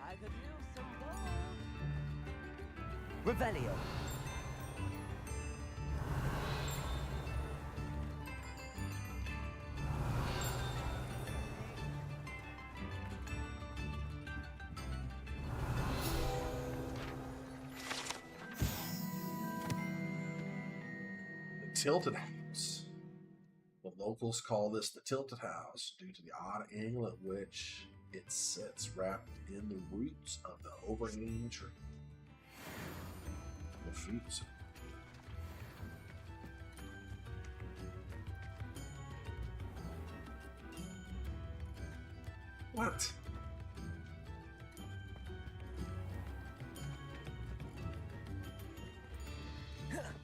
I could use some gold. Revelio.
The Tilted House. The locals call this the Tilted House due to the odd angle at which it sits, wrapped in the roots of the overhanging tree. The fruits. What?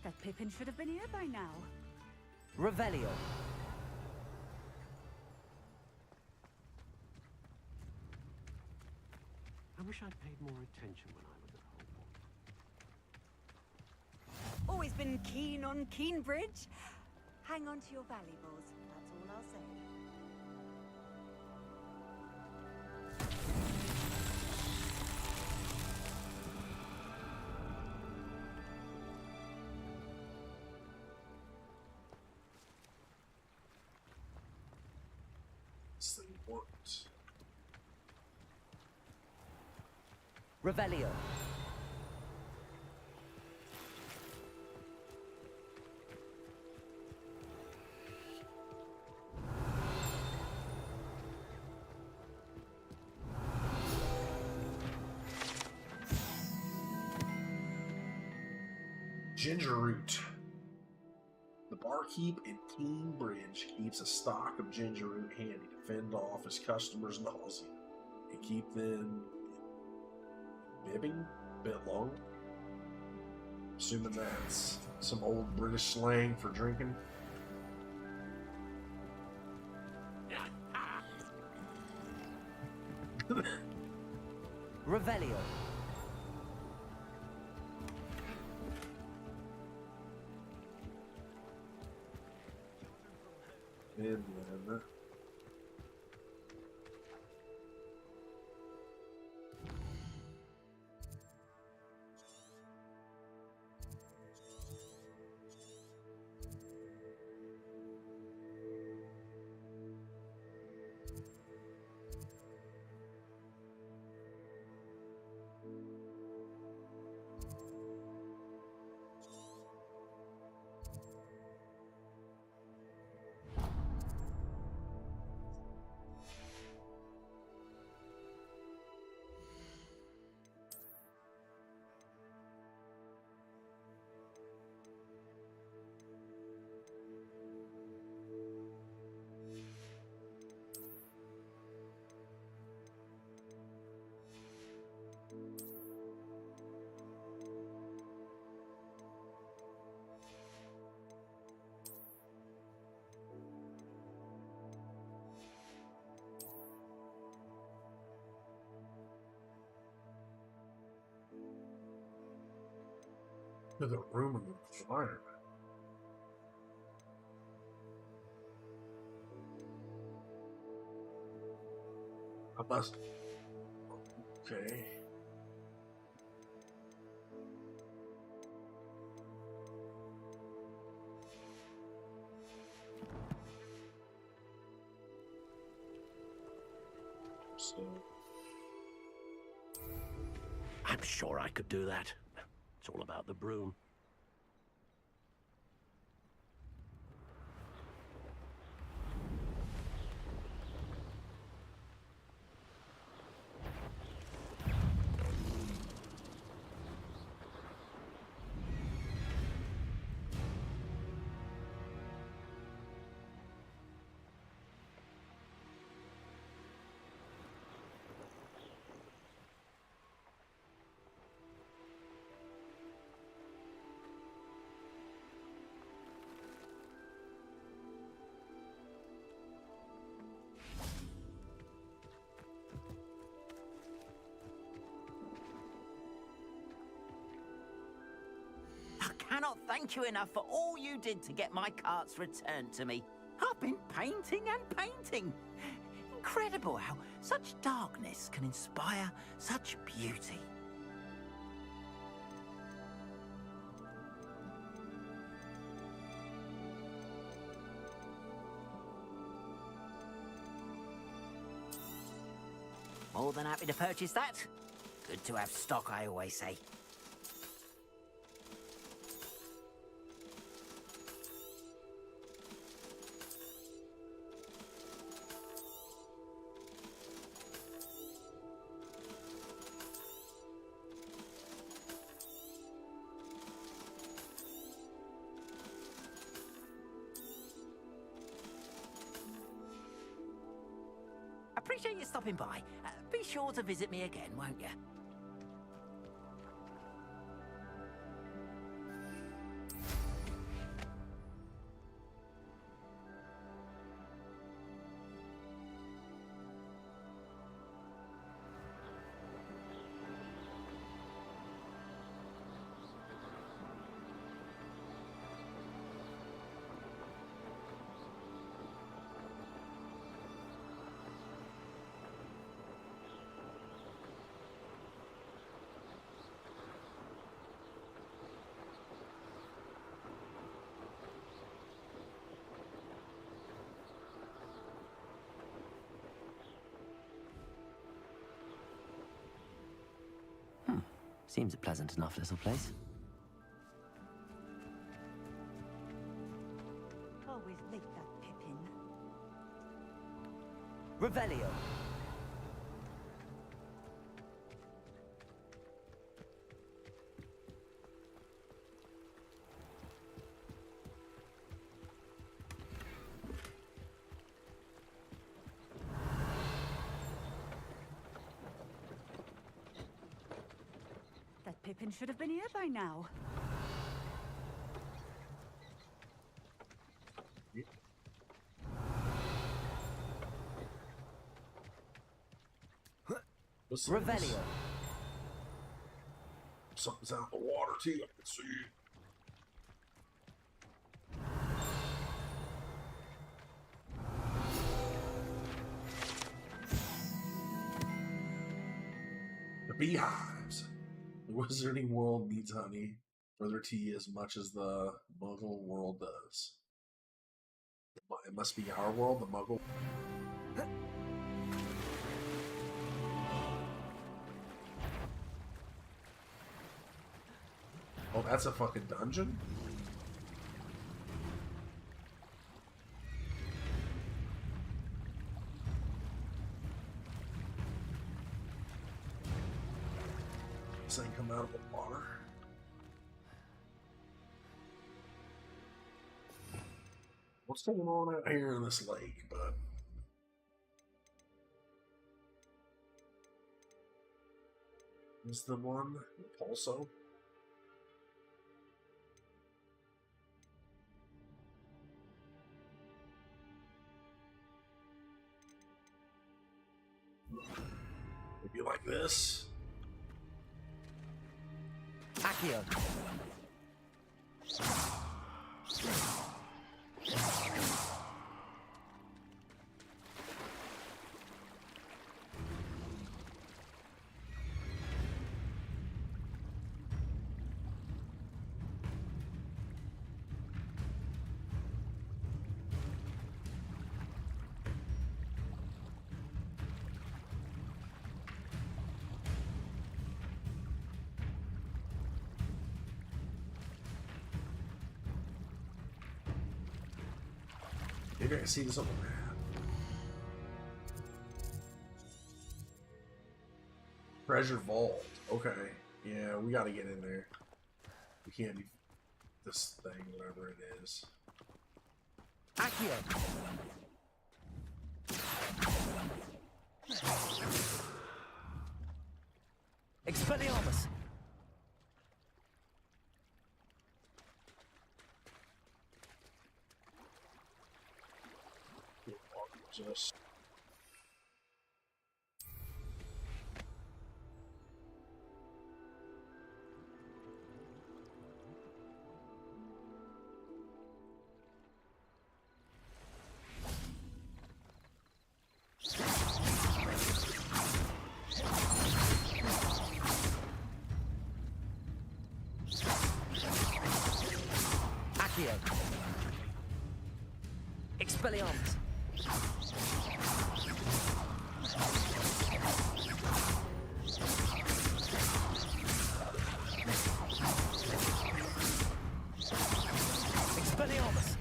That Pippin should have been here by now.
Revelio.
I wish I'd paid more attention when I was at Hogwarts.
Always been keen on Keenbridge. Hang on to your valuables, that's all I'll say.
What?
Revelio.
Ginger root. The barkeep in King Bridge keeps a stock of ginger root handy to fend off his customers' nausea and keep them bibbing a bit longer. Assuming that's some old British slang for drinking.
Revelio.
Midland. There's a room in the fire. I must. Okay. So.
I'm sure I could do that. It's all about the broom.
I cannot thank you enough for all you did to get my carts returned to me. I've been painting and painting. Incredible how such darkness can inspire such beauty. More than happy to purchase that. Good to have stock, I always say. Appreciate you stopping by. Be sure to visit me again, won't you?
Seems a pleasant enough little place.
Always make that Pippin.
Revelio.
That Pippin should have been here by now.
Revelio.
Something's out in the water too, I can see. The beehives. The wizarding world needs honey for their tea as much as the muggle world does. It must be our world, the muggle. Oh, that's a fucking dungeon? This thing come out of the water. What's going on out here in this lake, bud? Is the one the Pulso? Maybe like this.
Accio.
Maybe I can see this on the map. Treasure Vault. Okay. Yeah, we gotta get in there. We can't be this thing, whatever it is.
Accio. Expelliarmus.
Just
Accio. Expelliarmus. Expelliarmus.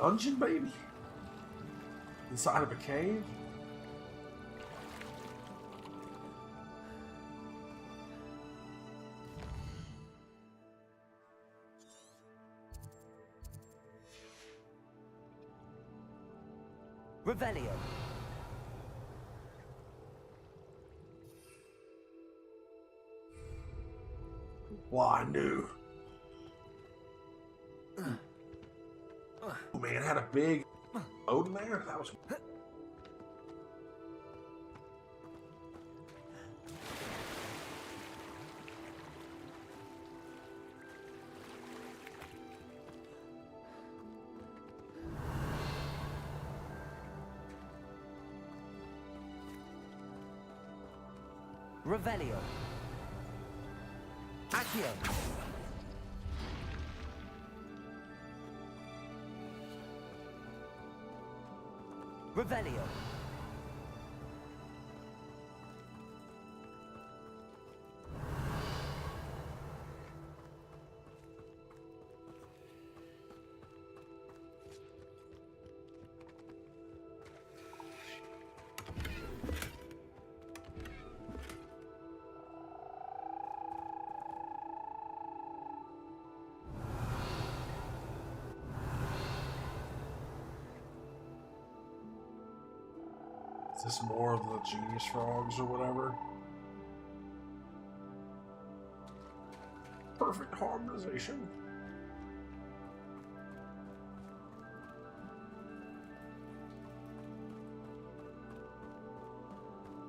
dungeon, baby? Inside of a cave?
Revelio.
Well, I knew. Oh man, it had a big boat in there. That was.
Revelio. Accio. Revelio.
Is this more of the genius frogs or whatever? Perfect harmonization.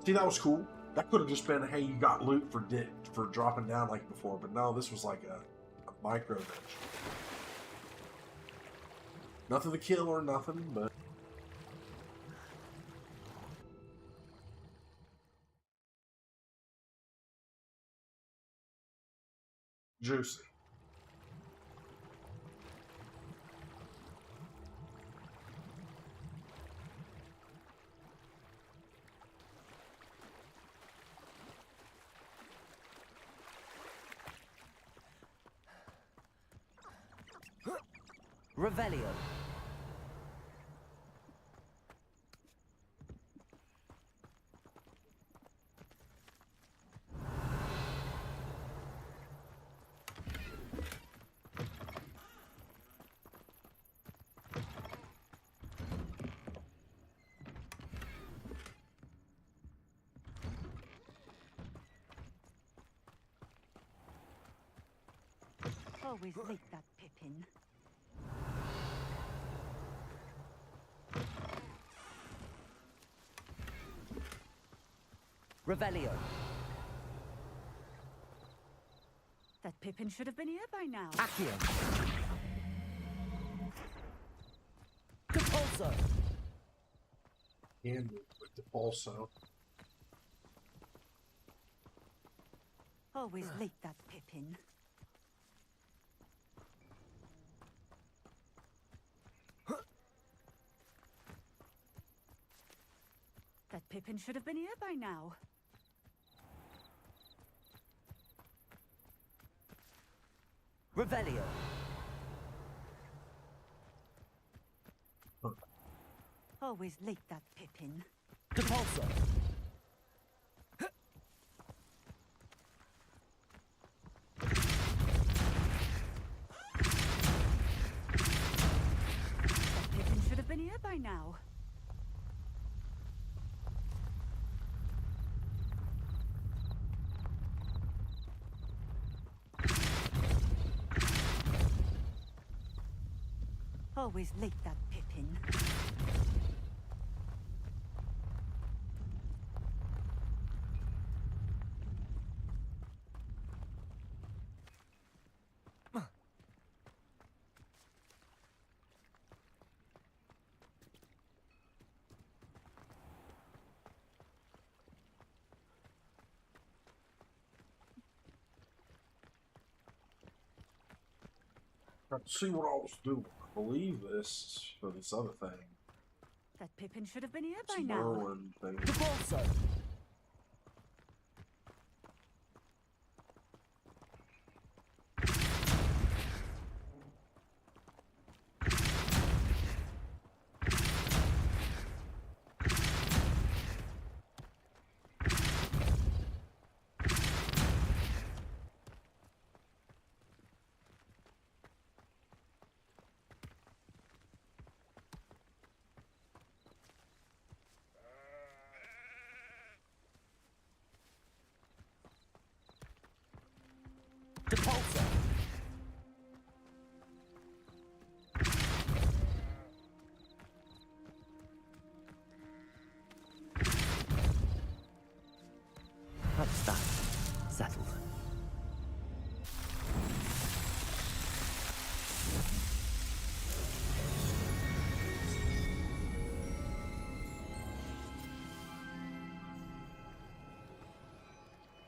See, that was cool. That could have just been, hey, you got loot for dropping down like before, but no, this was like a micro dungeon. Nothing to kill or nothing, but juicy.
Revelio.
Always like that Pippin.
Revelio.
That Pippin should have been here by now.
Accio. Depulso.
And with the also.
Always like that Pippin. That Pippin should have been here by now.
Revelio.
Always like that Pippin.
Depulso.
That Pippin should have been here by now. Always like that Pippin.
Let's see what I was doing. I believe this for this other thing.
That Pippin should have been here by
This
now.
Merlin thing.
Depulso. Depulso. That's that. Settled.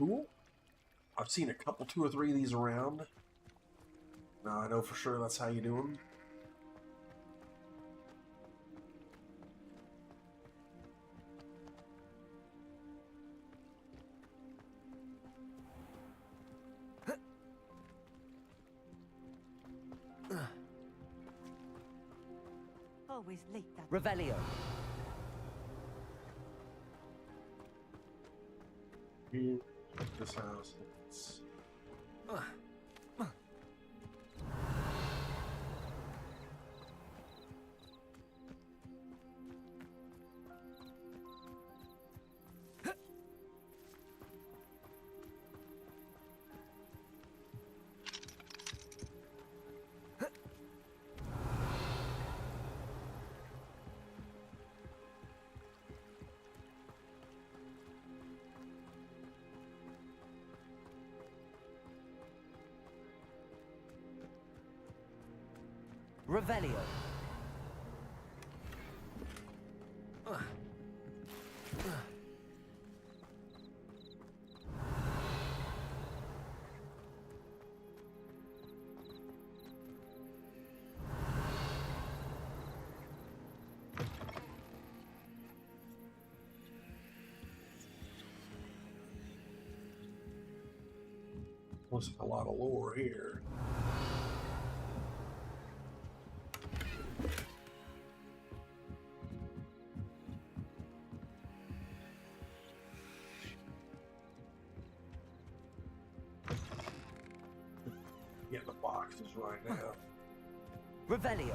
Cool. I've seen a couple, 2 or 3 of these around. Now I know for sure that's how you do them.
Always late that
Revelio.
Here, this house. It's...
Revelio.
Looks like a lot of lore here. Get the boxes right now.
Revelio.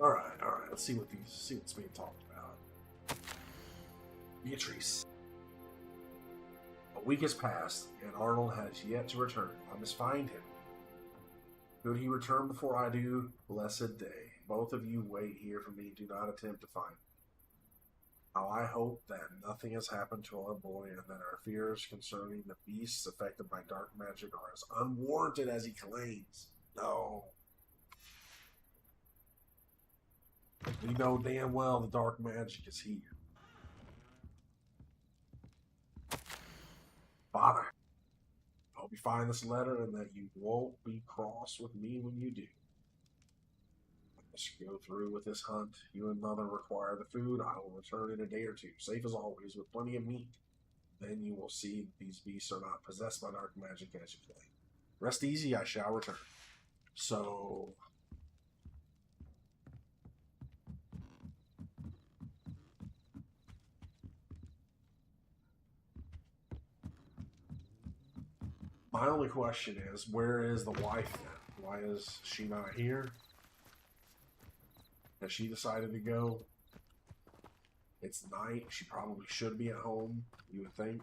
All right. Let's see what's being talked about. Beatrice. A week has passed, and Arnold has yet to return. I must find him. Could he return before I do? Blessed day. Both of you wait here for me. Do not attempt to find me. Now I hope that nothing has happened to our boy, and that our fears concerning the beasts affected by dark magic are as unwarranted as he claims. No. We know damn well the dark magic is here. Father, I hope you find this letter and that you won't be cross with me when you do. Let's go through with this hunt. You and Mother require the food. I will return in a day or 2, safe as always, with plenty of meat. Then you will see that these beasts are not possessed by dark magic as you claim. Rest easy, I shall return. So... my only question is, where is the wife then? Why is she not here? Has she decided to go? It's night. She probably should be at home, you would think.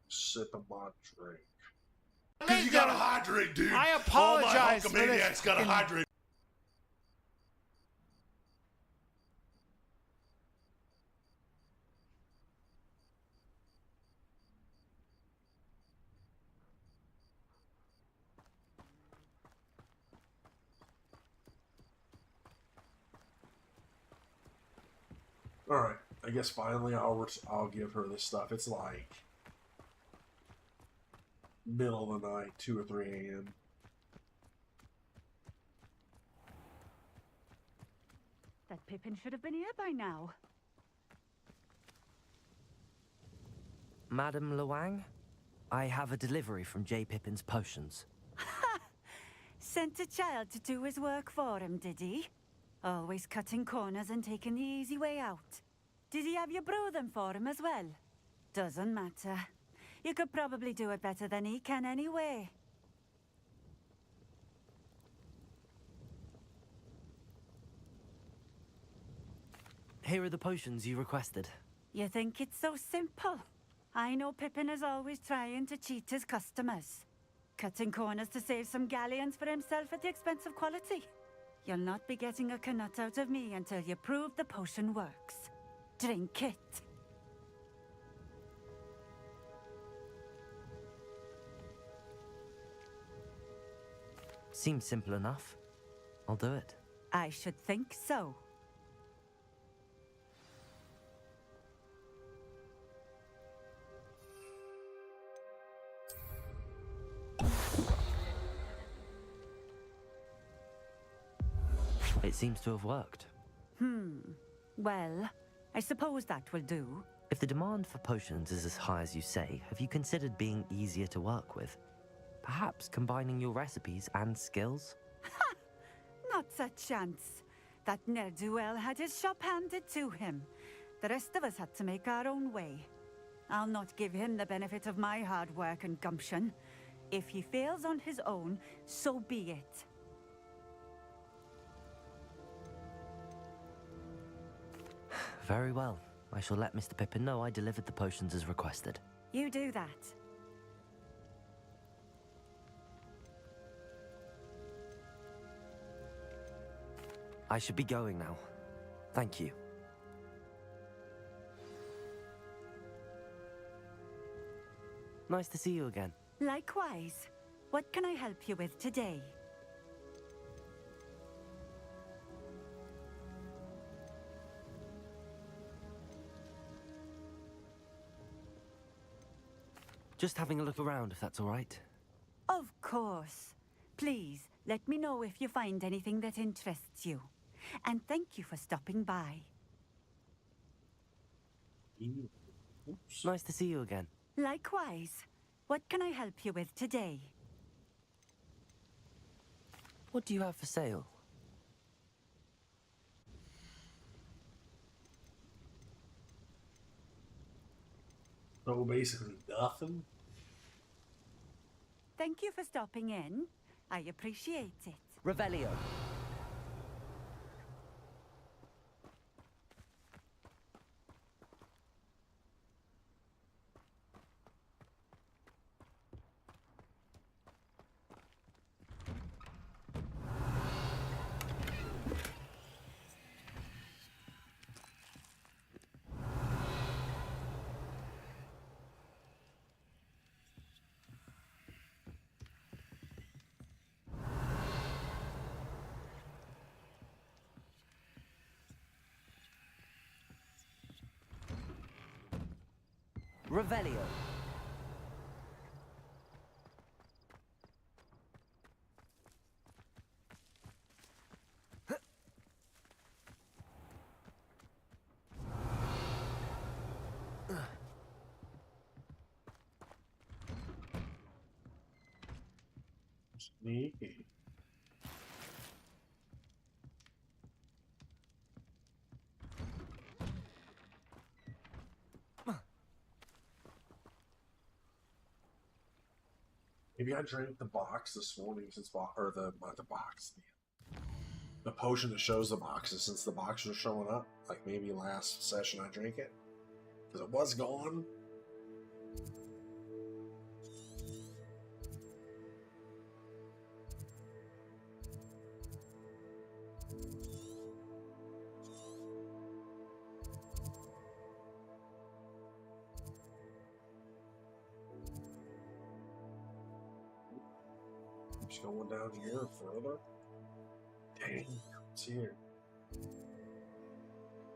Sip of my drink.
Because you gotta hydrate, dude.
I apologize
All my Hulkamaniacs gotta hydrate.
Alright, I guess finally I'll give her this stuff. It's like middle of the night, 2 or 3 a.m.
That Pippin should have been here by now.
Madame Luang, I have a delivery from J. Pippin's potions.
Sent a child to do his work for him, did he? Always cutting corners and taking the easy way out. Did he have you brew them for him as well? Doesn't matter. You could probably do it better than he can anyway.
Here are the potions you requested.
You think it's so simple? I know Pippin is always trying to cheat his customers. Cutting corners to save some galleons for himself at the expense of quality. You'll not be getting a canut out of me until you prove the potion works. Drink it.
Seems simple enough. I'll do it.
I should think so.
It seems to have worked.
Well, I suppose that will do.
If the demand for potions is as high as you say, have you considered being easier to work with? Perhaps combining your recipes and skills?
Not a chance. That ne'er-do-well had his shop handed to him. The rest of us had to make our own way. I'll not give him the benefit of my hard work and gumption. If he fails on his own, so be it.
Very well. I shall let Mr. Pippin know I delivered the potions as requested.
You do that.
I should be going now. Thank you. Nice to see you again.
Likewise. What can I help you with today?
Just having a look around, if that's all right.
Of course. Please, let me know if you find anything that interests you. And thank you for stopping by.
Nice to see you again.
Likewise. What can I help you with today?
What do you have for sale?
So basically nothing.
Thank you for stopping in. I appreciate it.
Revelio. Revelio.
Sneaky. Maybe I drank the box this morning since or not the box, the potion that shows the boxes since the boxes are showing up. Like maybe last session I drank it because it was gone. Just going down here further. Dang, it's here.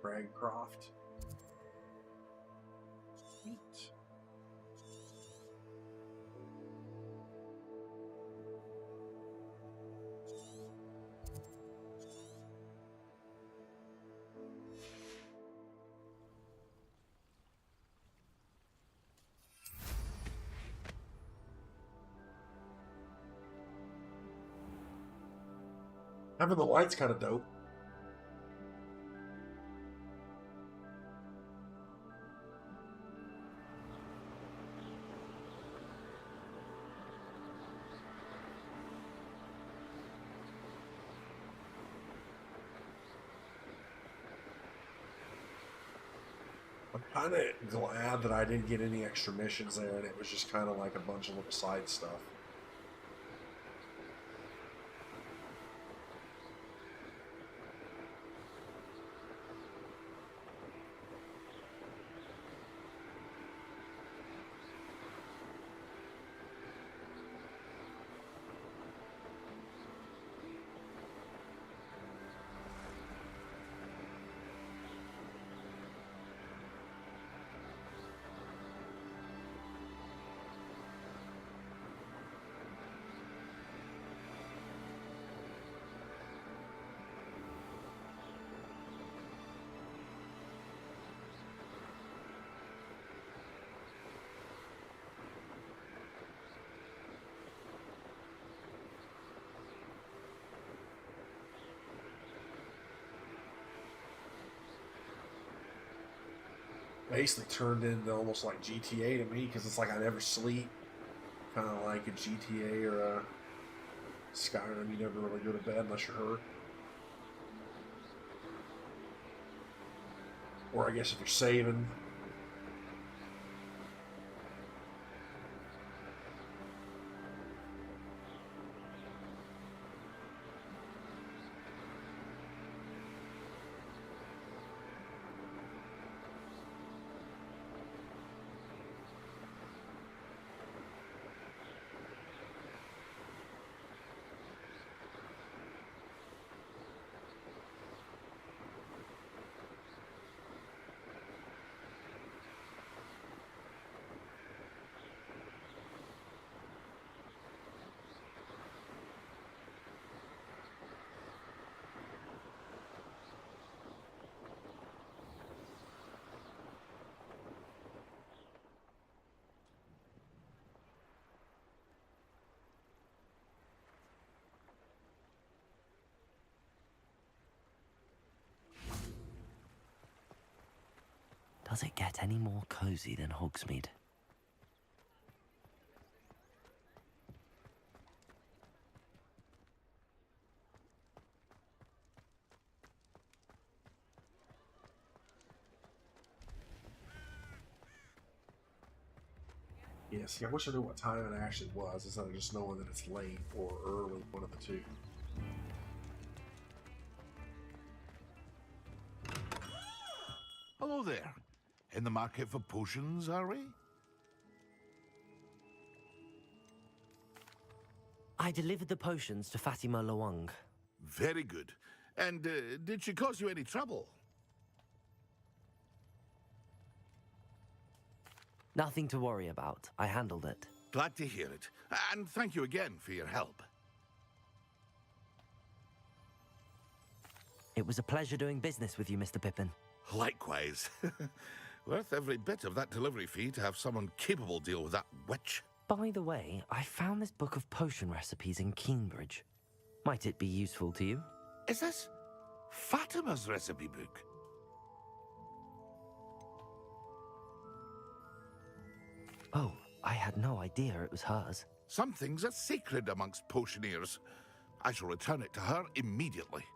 Bragcroft. Sweet. Having the light's kind of dope. I'm kind of glad that I didn't get any extra missions there, and it was just kind of like a bunch of little side stuff. basically turned into almost like GTA to me, because it's like I never sleep. Kind of like a GTA or a Skyrim, you never really go to bed unless you're hurt. Or I guess if you're saving.
Does it get any more cozy than Hogsmeade?
Yeah, see, I wish I knew what time it actually was, instead of just knowing that it's late or early, one of the two.
Hello there. In the market for potions, are we?
I delivered the potions to Fatima Lawang.
Very good. And did she cause you any trouble?
Nothing to worry about. I handled it.
Glad to hear it. And thank you again for your help.
It was a pleasure doing business with you, Mr. Pippin.
Likewise. Worth every bit of that delivery fee to have someone capable deal with that witch.
By the way, I found this book of potion recipes in Cambridge. Might it be useful to you?
Is this Fatima's recipe book?
Oh, I had no idea it was hers.
Some things are sacred amongst potioneers. I shall return it to her immediately.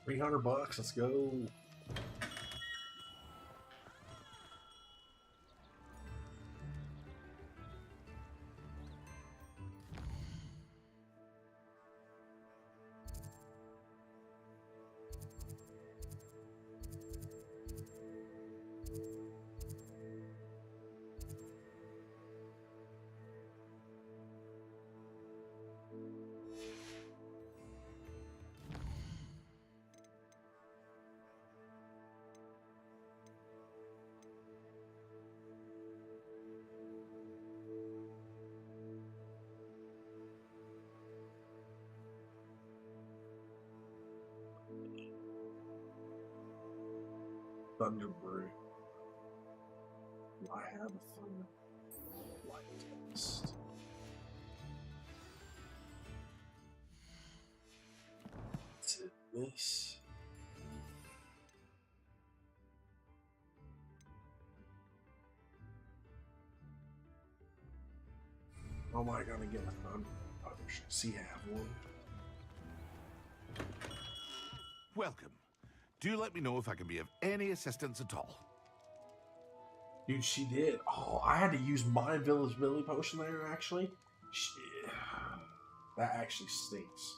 $300, let's go. Thunder Brew. I have a thunder light taste. Is it this? How am I gonna get a thunder potion? See, have one.
Welcome. Do let me know if I can be of any assistance at all.
Dude, she did. Oh, I had to use my invisibility potion there, actually. Shit. That actually stinks.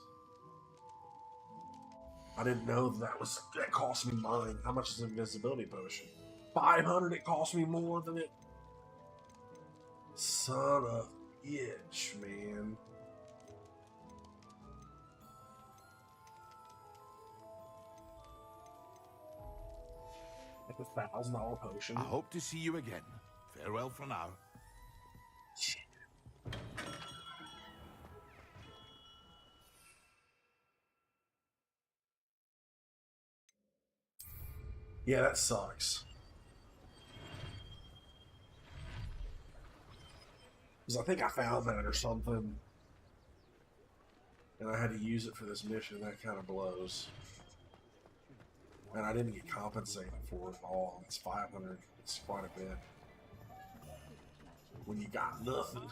I didn't know that cost me mine. How much is an invisibility potion? 500. It cost me more than it. Son of a bitch, man. Like a $1,000 potion.
I hope to see you again. Farewell for now.
Yeah, that sucks. Because I think I found that or something. And I had to use it for this mission. That kind of blows. And I didn't get compensated for it at all. It's 500. It's quite a bit. When you got nothing.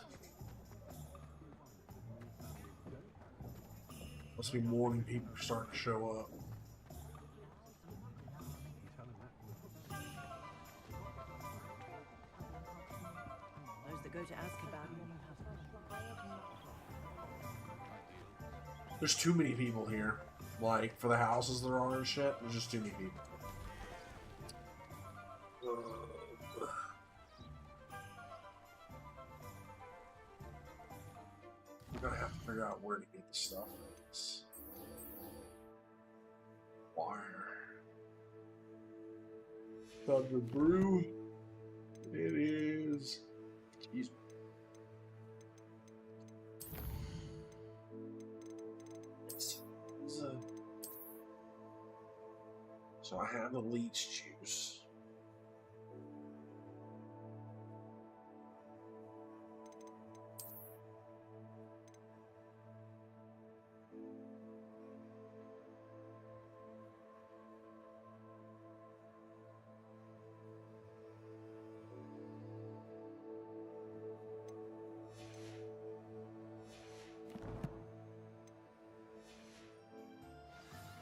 Must be more than people are starting to show up.
Those that go to Azkaban.
There's too many people here. Like, for the houses that are on and shit, there's just too many people. I'm gonna have to figure out where to get the stuff. Wire. Thunder Brew. It is. Excuse me. So I have the leech juice.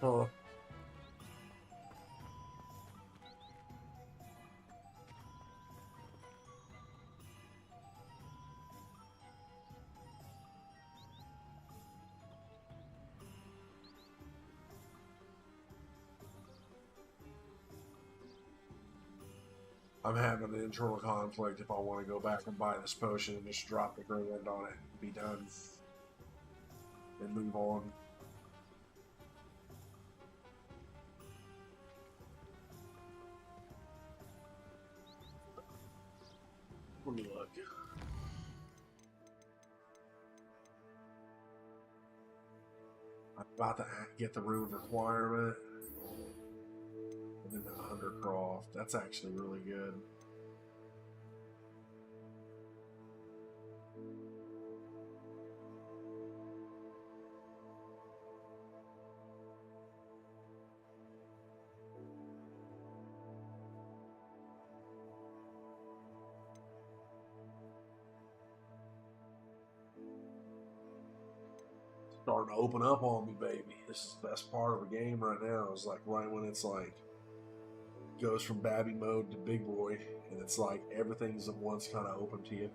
Huh. I'm having an internal conflict if I want to go back and buy this potion and just drop the grand on it and be done. And move on. Let me look. I'm about to get the room requirement. And then the Undercroft. That's actually really good. Starting to open up on me, baby. This is the best part of the game right now. It's like right when it's like goes from babby mode to big boy, and it's like everything's at once kind of open to you.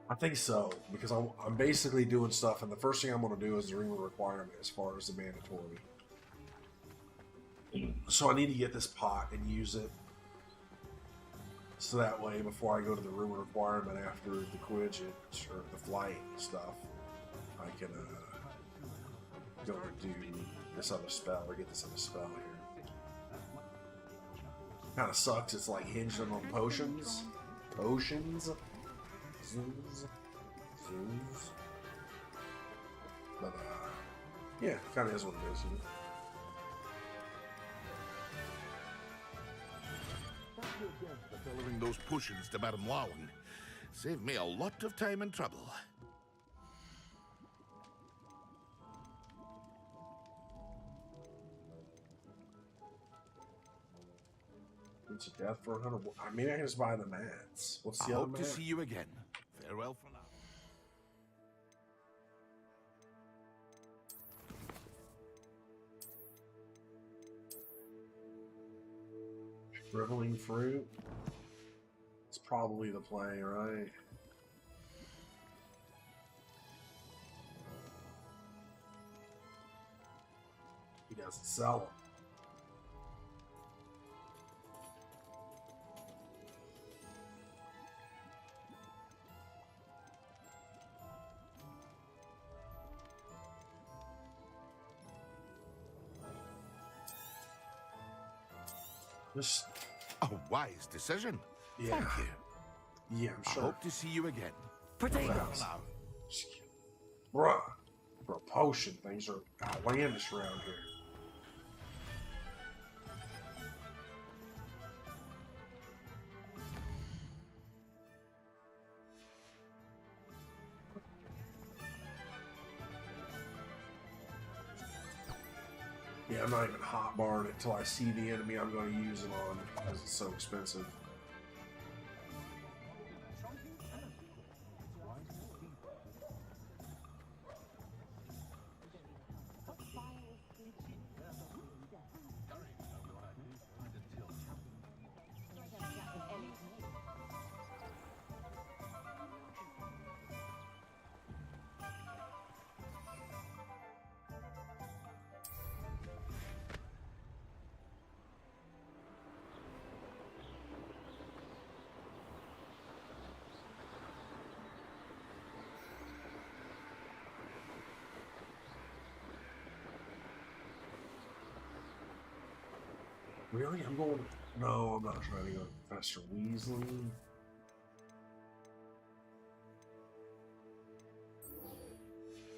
I think so, because I'm basically doing stuff, and the first thing I'm going to do is the ring requirement as far as the mandatory. So I need to get this pot and use it. So that way, before I go to the room requirement after the Quidditch or the flight and stuff, I can go and do this other spell or get this other spell here. Kind of sucks. It's like hinged on potions, potions. Zoos. Zoos. But, yeah, kind of is what it is. You know?
Thank you again for delivering those potions to Madame Lawing. Saved me a lot of time and trouble.
It's a death for 100. I mean, I can just buy the mats. What's the
I
other
hope to
mat?
see you again. Farewell for now.
Shriveling fruit. It's probably the play, right? He doesn't sell them. Just
a wise decision.
Yeah.
Thank you.
Yeah, I'm sure.
I hope to see you again.
Potatoes. Bruh. Bro, potion things are outlandish around here. Yeah, I'm not even hotbarring it until I see the enemy I'm going to use it on because it's so expensive. Really? I'm going... No, I'm not trying to go to Professor Weasley. I'm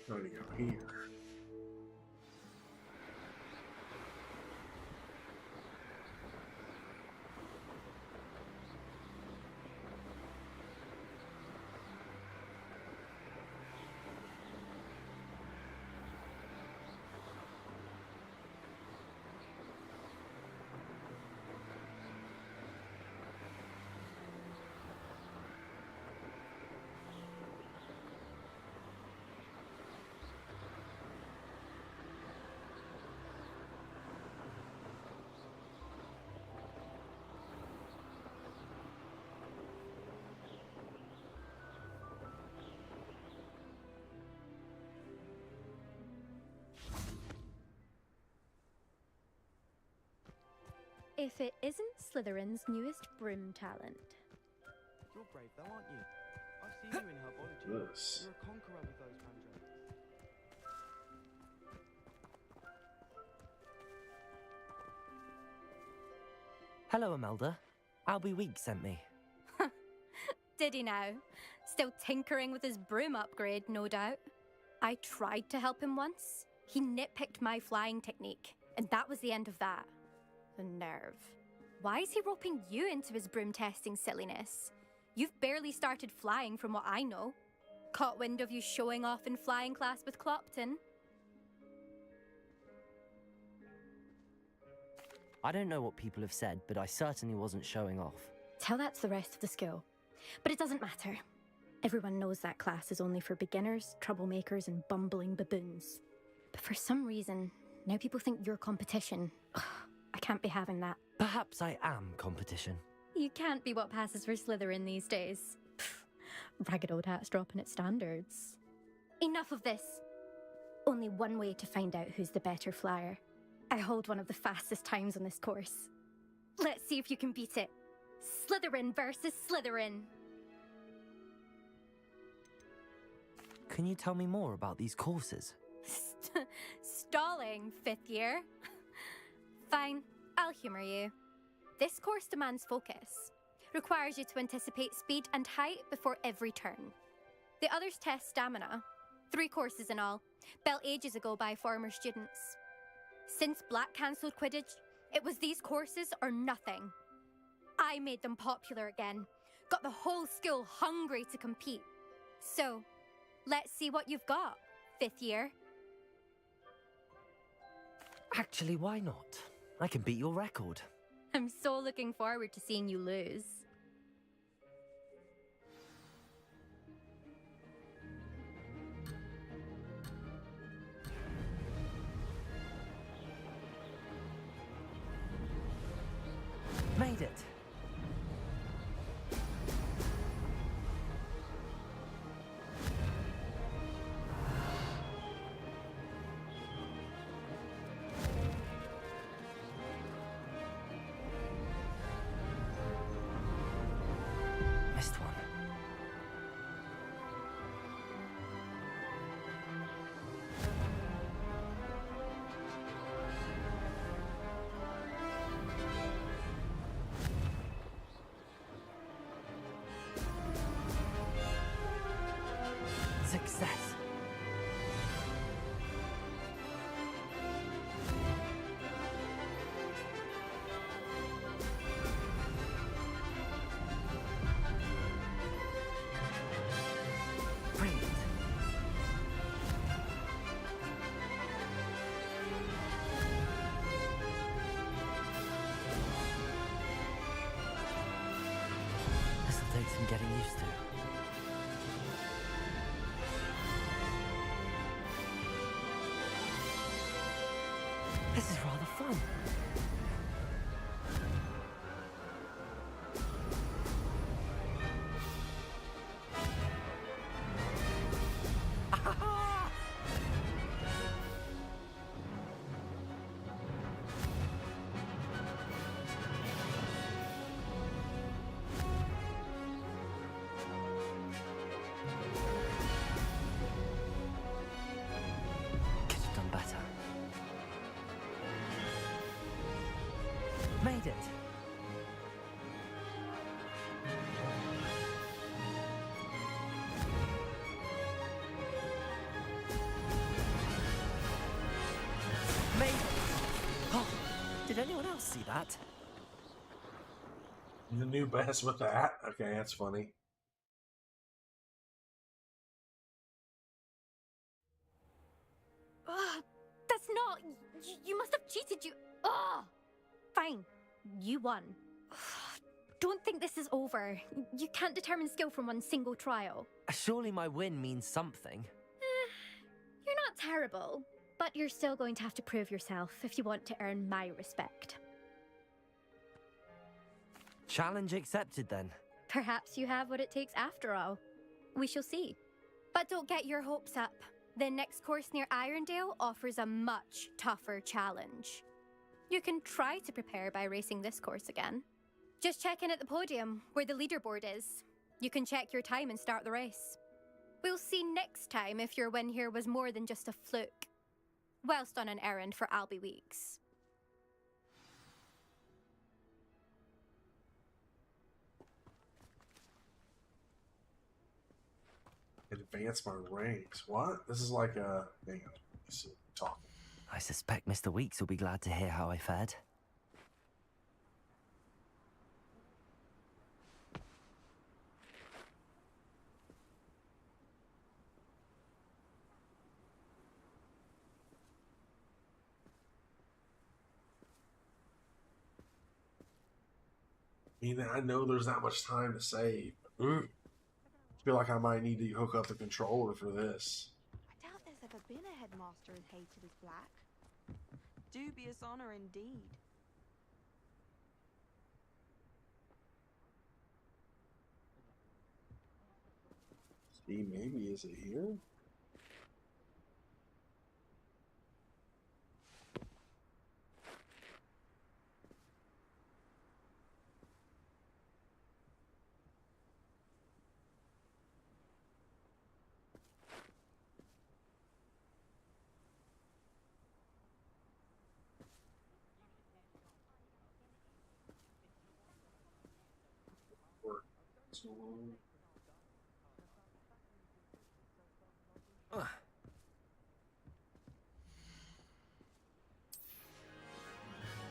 trying to go here.
If it isn't Slytherin's newest broom talent.
You're brave though, aren't you? I've seen you in herbology.
Yes.
You're a conqueror with those mandrakes.
Hello, Imelda. Albie Week sent me.
Did he now? Still tinkering with his broom upgrade, no doubt. I tried to help him once. He nitpicked my flying technique, and that was the end of that. The nerve. Why is he roping you into his broom testing silliness? You've barely started flying from what I know. Caught wind of you showing off in flying class with Clopton.
I don't know what people have said, but I certainly wasn't showing off.
Tell that to the rest of the school. But it doesn't matter. Everyone knows that class is only for beginners, troublemakers, and bumbling baboons. But for some reason, now people think you're competition. Ugh, I can't be having that.
Perhaps I am competition.
You can't be what passes for Slytherin these days. Pfft, ragged old hat's dropping its standards. Enough of this. Only one way to find out who's the better flyer. I hold one of the fastest times on this course. Let's see if you can beat it. Slytherin versus Slytherin.
Can you tell me more about these courses?
Stalling, 5th year. Fine, I'll humour you. This course demands focus. Requires you to anticipate speed and height before every turn. The others test stamina. 3 courses in all, built ages ago by former students. Since Black cancelled Quidditch, it was these courses or nothing. I made them popular again, got the whole school hungry to compete. So, let's see what you've got, 5th year.
Actually, why not? I can beat your record.
I'm so looking forward to seeing you lose.
Made it. Missed one. Success. Brilliant. This'll take some getting used to. This is rather fun. Could have done better. Made it. Made it. Oh, did anyone else see that?
The new best with that? Okay, that's funny.
That's not... You must have cheated, you... Ugh! Fine. You won. Don't think this is over. You can't determine skill from one single trial.
Surely my win means something.
You're not terrible, but you're still going to have to prove yourself if you want to earn my respect.
Challenge accepted then.
Perhaps you have what it takes after all. We shall see. But don't get your hopes up. The next course near Irondale offers a much tougher challenge. You can try to prepare by racing this course again. Just check in at the podium, where the leaderboard is. You can check your time and start the race. We'll see next time if your win here was more than just a fluke. Whilst on an errand for Albie Weeks.
Advance my ranks. What? This is like a... Hang on. Let's see. Talk.
I suspect Mr. Weeks will be glad to hear how I fared.
I mean, I know there's not much time to save. I feel like I might need to hook up the controller for this.
I doubt there's ever been a headmaster as hated as Black. Dubious honor indeed.
See, maybe is it here?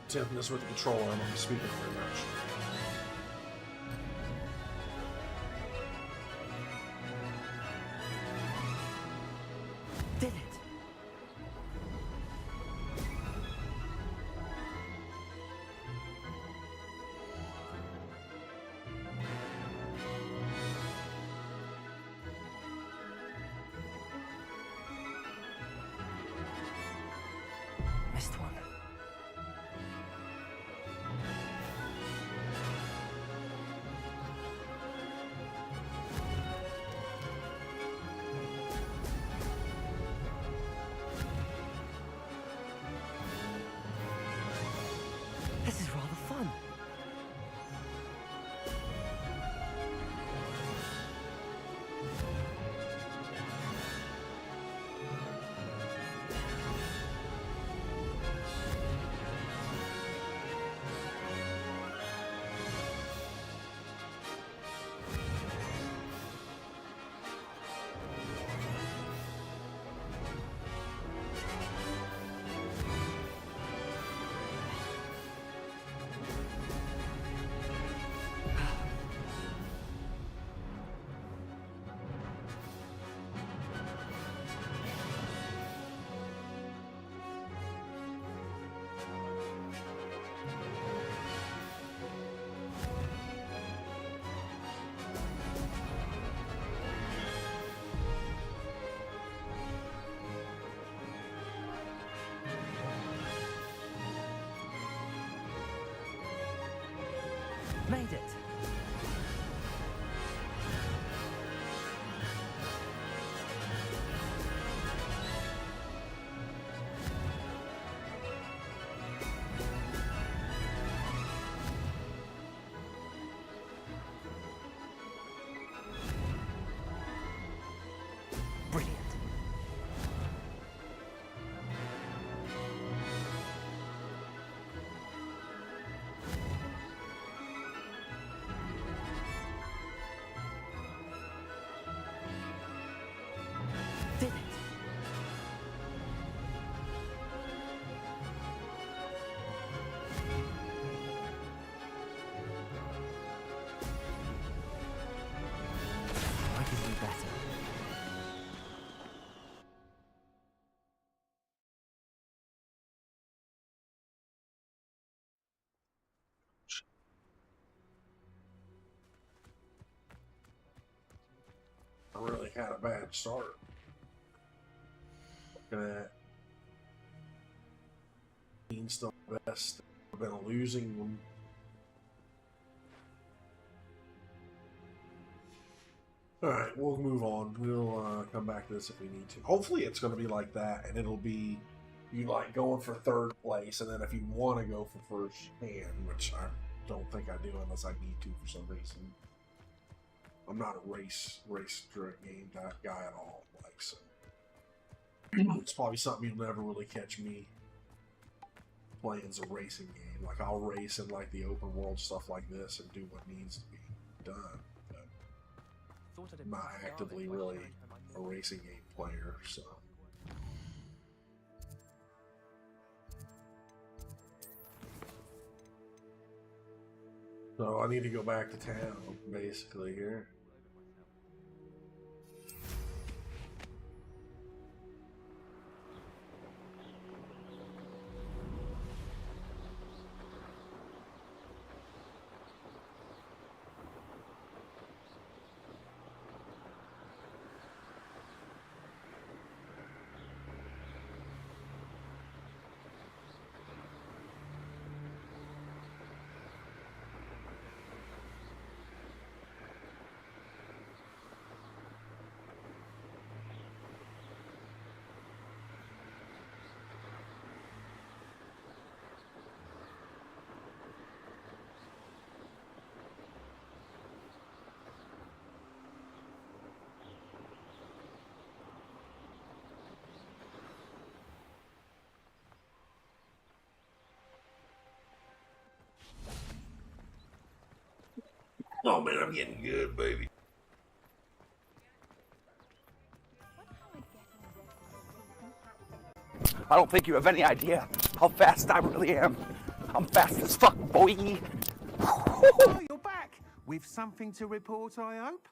Attempting this with the controller, I'm on the speaker very much.
Did it? Missed one. This is rather fun. Made it. Brilliant. Did it? I can do better.
I really had a bad start. Looking at being still the best. I've been a losing one. Alright, we'll move on. We'll come back to this if we need to. Hopefully it's going to be like that, and it'll be you like going for third place, and then if you want to go for first hand, which I don't think I do unless I need to for some reason. I'm not a race game type guy at all. Like, so it's probably something you'll never really catch me playing as a racing game. Like, I'll race in like the open world stuff like this and do what needs to be done. But I'm not actively really a racing game player, so. So I need to go back to town, basically, here. Oh man, I'm getting good, baby.
I don't think you have any idea how fast I really am. I'm fast as fuck, boy.
Oh, you're back. With something to report, I hope?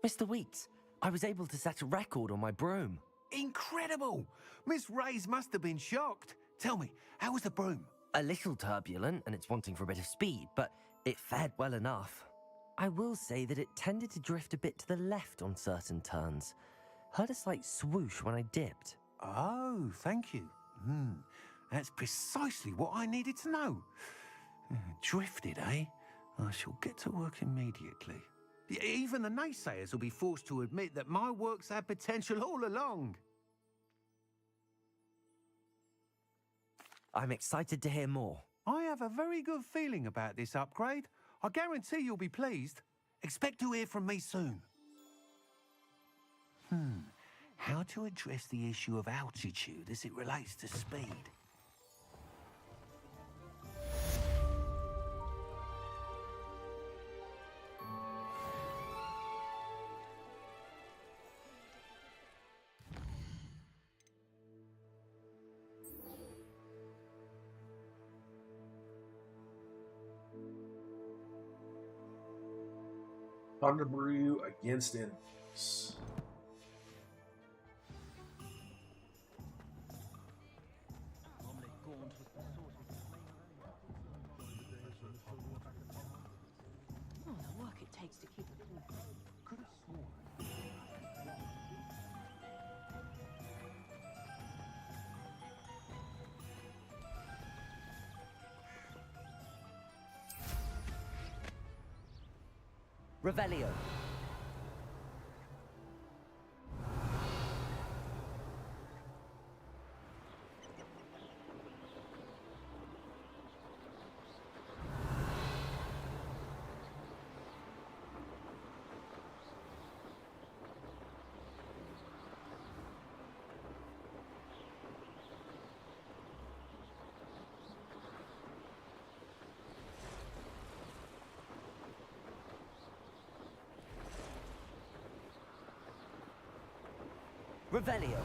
Mr. Weeks, I was able to set a record on my broom.
Incredible! Miss Reyes must have been shocked. Tell me, how was the broom?
A little turbulent and it's wanting for a bit of speed, but it fared well enough. I will say that it tended to drift a bit to the left on certain turns. Heard a slight swoosh when I dipped.
Oh, thank you. That's precisely what I needed to know. Drifted, eh? I shall get to work immediately. Even the naysayers will be forced to admit that my work's had potential all along.
I'm excited to hear more.
I have a very good feeling about this upgrade. I guarantee you'll be pleased. Expect to hear from me soon. How to address the issue of altitude as it relates to speed?
Thunder Brew against enemies.
Oh, the work it takes to keep it clean. Could have sworn.
Revelio. Revelio.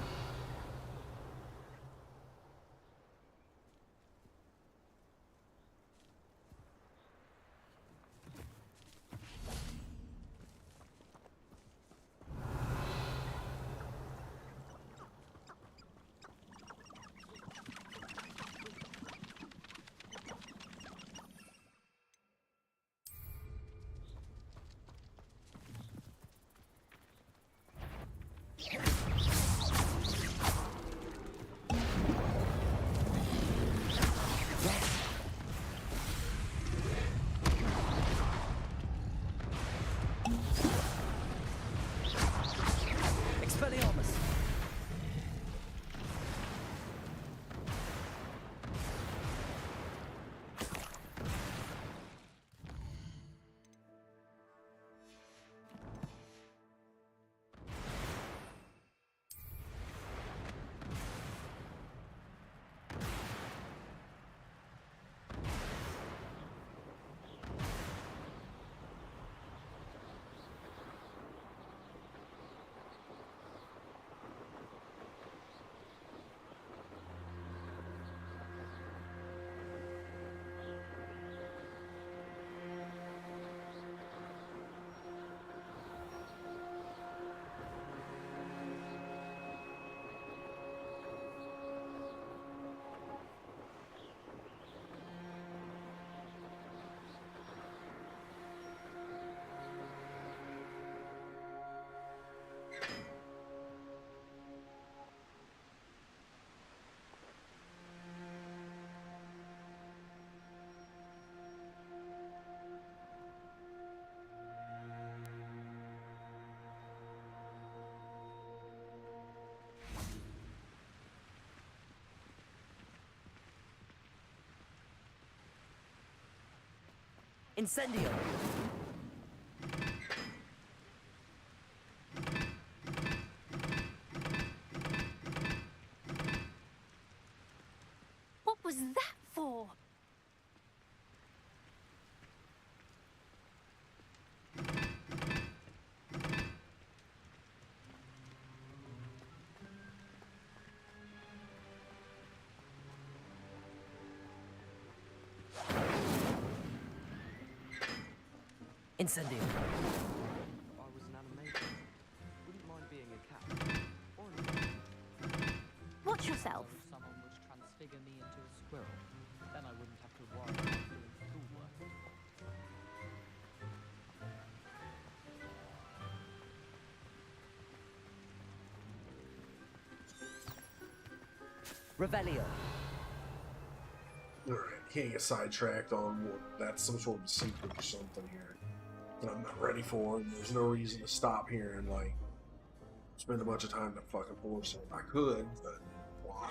Expelliarmus. Incendio.
was that for?
Incendio.
If I was an animator, wouldn't mind being a cat. Or an
Watch yourself.
If someone would transfigure me into a squirrel, then I wouldn't have to worry about doing schoolwork.
Revelio.
Alright, can't get sidetracked on what, that's some sort of secret or something here that I'm not ready for, and there's no reason to stop here and, like, spend a bunch of time to fucking force it. I could, but why?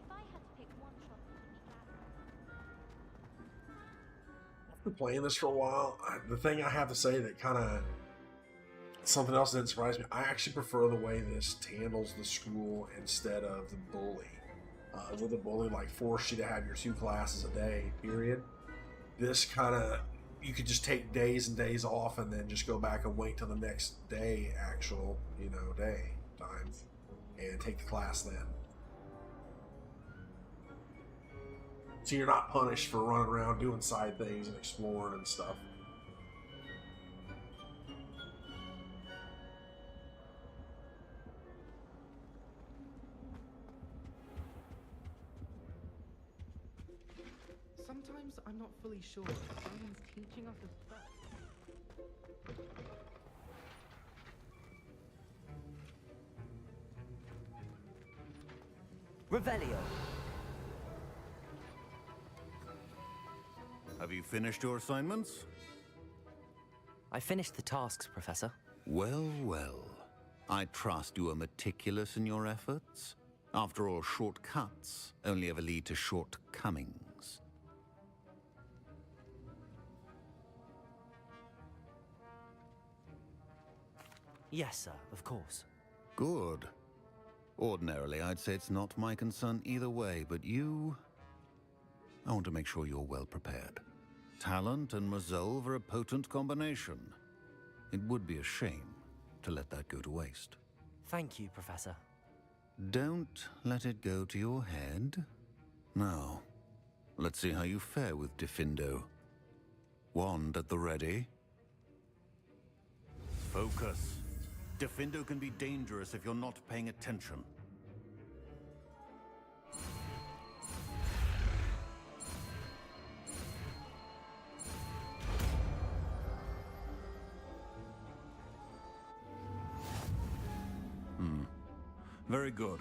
If I had to pick one shop to keep me gathering.
After playing this for a while, the thing I have to say that kind of something else that didn't surprise me, I actually prefer the way this handles the school instead of the bully. With the bully, like, force you to have your 2 classes a day, period. This kind of, you could just take days and days off and then just go back and wait till the next day, actual, day time, and take the class then. So you're not punished for running around doing side things and exploring and stuff.
Sometimes I'm not fully sure if someone's teaching us as well.
Revelio.
Have you finished your assignments?
I finished the tasks, Professor.
Well, well. I trust you are meticulous in your efforts. After all, shortcuts only ever lead to shortcomings.
Yes, sir, of course.
Good. Ordinarily, I'd say it's not my concern either way, but you... I want to make sure you're well prepared. Talent and resolve are a potent combination. It would be a shame to let that go to waste.
Thank you, Professor.
Don't let it go to your head. Now, let's see how you fare with Diffindo. Wand at the ready. Focus. Diffindo can be dangerous if you're not paying attention. Very good.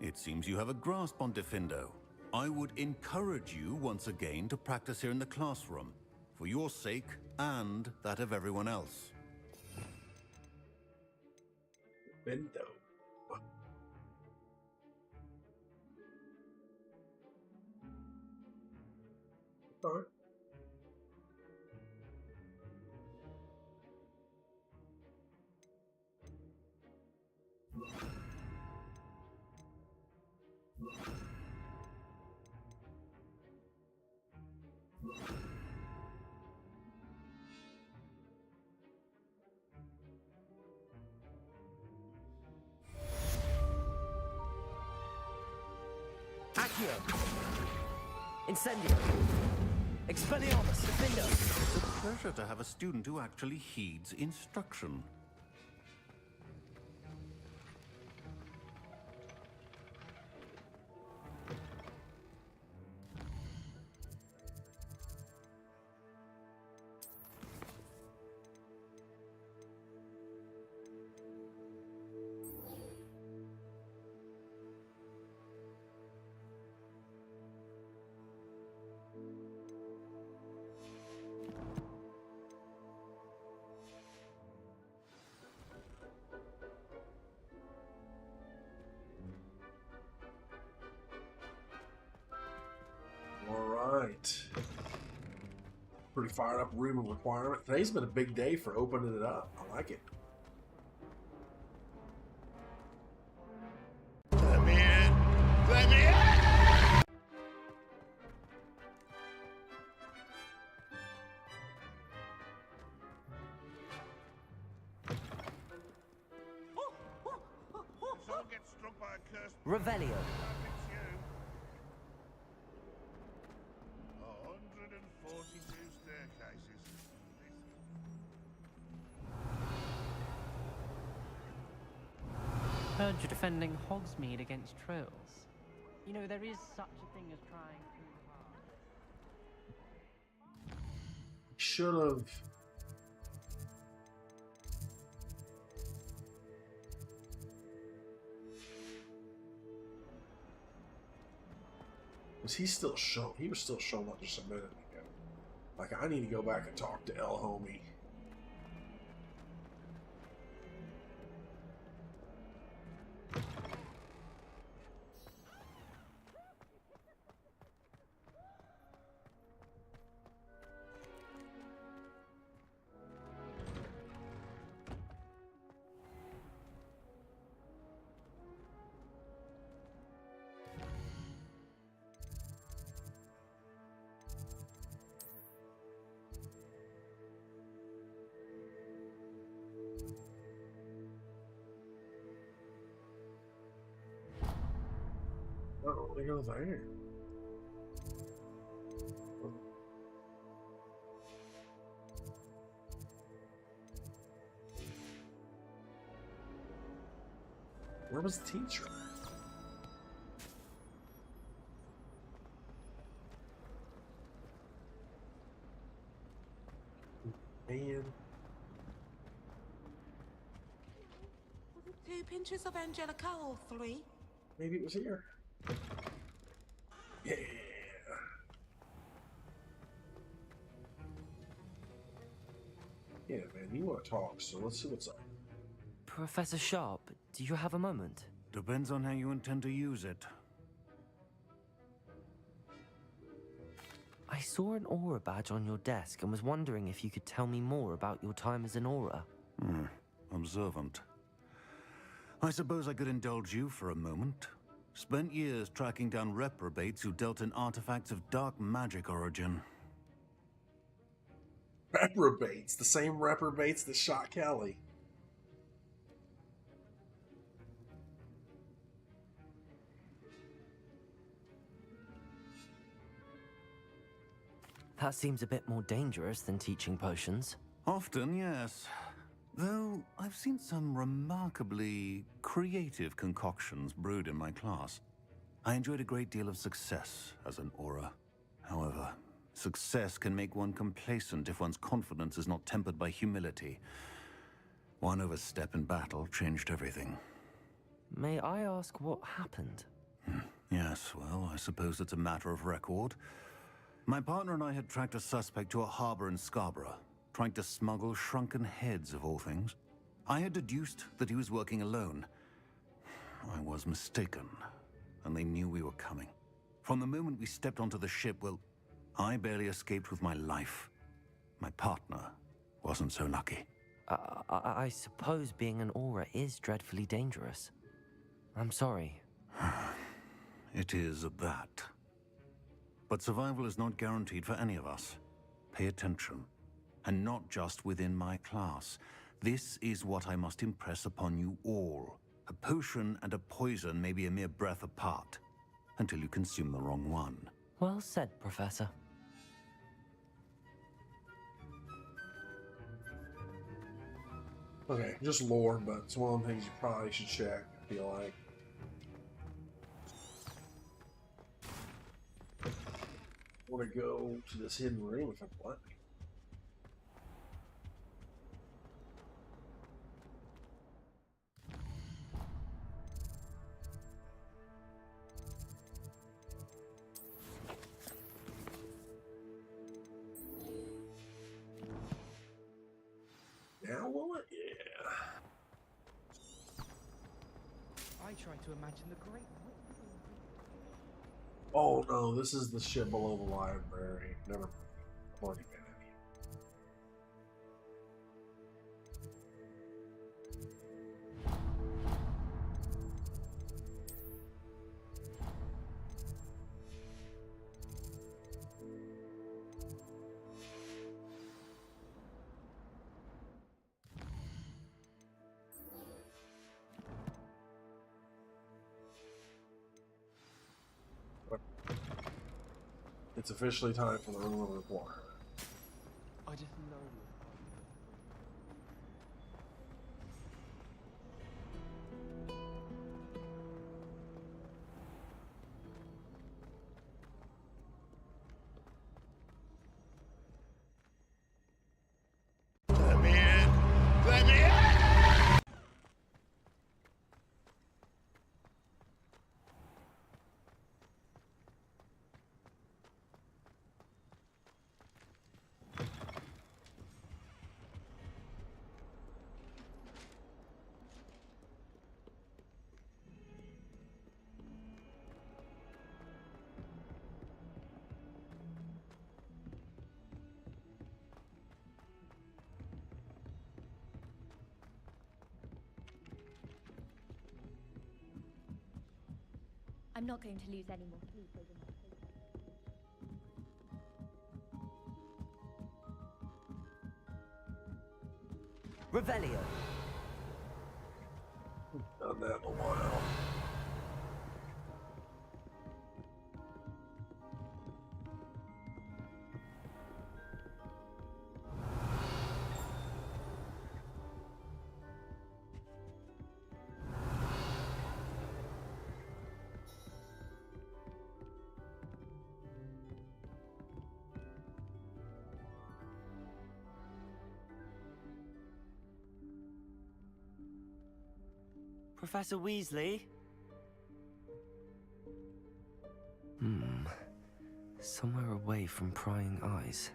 It seems you have a grasp on Diffindo. I would encourage you once again to practice here in the classroom, for your sake and that of everyone else.
Diffindo. Alright.
Accio. Incendio. Expelliarmus. Diffindo.
It's a pleasure to have a student who actually heeds instruction.
Alright. Pretty fired up room of requirement. Today's been a big day for opening it up. I like it.
Let me in! Let me in! Someone gets struck by a curse.
Revelio.
142 staircases.
Heard you're defending Hogsmeade against trolls. You know, there is such a thing as trying too hard.
Should have. Was he still showing? He was still showing up just a minute ago. Like, I need to go back and talk to El Homie. Oh, they go there. Where was the teacher? Man.
2 pinches of Angelica or 3?
Maybe it was here. Yeah. Yeah, man, you want to talk, so let's see what's up.
Professor Sharp, do you have a moment?
Depends on how you intend to use it.
I saw an aura badge on your desk and was wondering if you could tell me more about your time as an aura.
Observant. I suppose I could indulge you for a moment. Spent years tracking down reprobates who dealt in artifacts of dark magic origin.
Reprobates? The same reprobates that shot Kelly.
That seems a bit more dangerous than teaching potions.
Often, yes. Though I've seen some remarkably creative concoctions brewed in my class. I enjoyed a great deal of success as an aura. However, success can make one complacent if one's confidence is not tempered by humility. One overstep in battle changed everything.
May I ask what happened?
Yes, well, I suppose it's a matter of record. My partner and I had tracked a suspect to a harbor in Scarborough, trying to smuggle shrunken heads of all things. I had deduced that he was working alone. I was mistaken, and they knew we were coming. From the moment we stepped onto the ship, well, I barely escaped with my life. My partner wasn't so lucky.
I suppose being an aura is dreadfully dangerous. I'm sorry.
It is at that. But survival is not guaranteed for any of us. Pay attention. And not just within my class. This is what I must impress upon you all. A potion and a poison may be a mere breath apart, until you consume the wrong one.
Well said, Professor.
Okay, just lore, but it's one of the things you probably should check, I feel like. I want to go to this hidden room if I'm let me. Now will it? Yeah.
I try to imagine the great.
Oh no, this is the ship below the library. Never mind. I've already been in here. It's officially time for the room of requirement.
I didn't know.
Let me in! Let me in!
I'm not going to lose any more sleep over my
Revelio.
Done that in a while.
Professor Weasley? Somewhere away from prying eyes.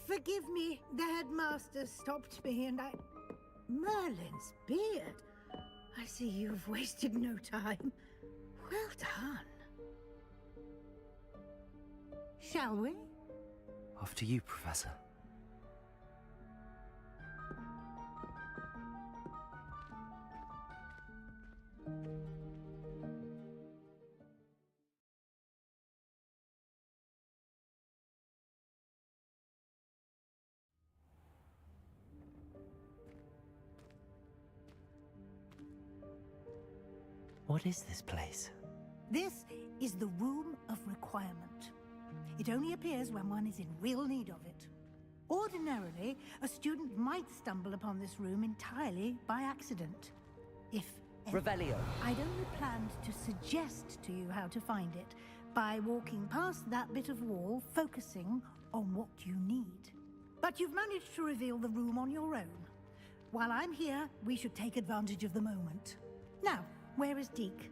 Forgive me, the headmaster stopped me and I... Merlin's beard. I see you've wasted no time. Well done. Shall we?
After you, Professor. What is this place?
This is the Room of Requirement. It only appears when one is in real need of it. Ordinarily, a student might stumble upon this room entirely by accident. If ever.
Revelio.
I'd only planned to suggest to you how to find it by walking past that bit of wall, focusing on what you need. But you've managed to reveal the room on your own. While I'm here, we should take advantage of the moment. Now, where is Deke?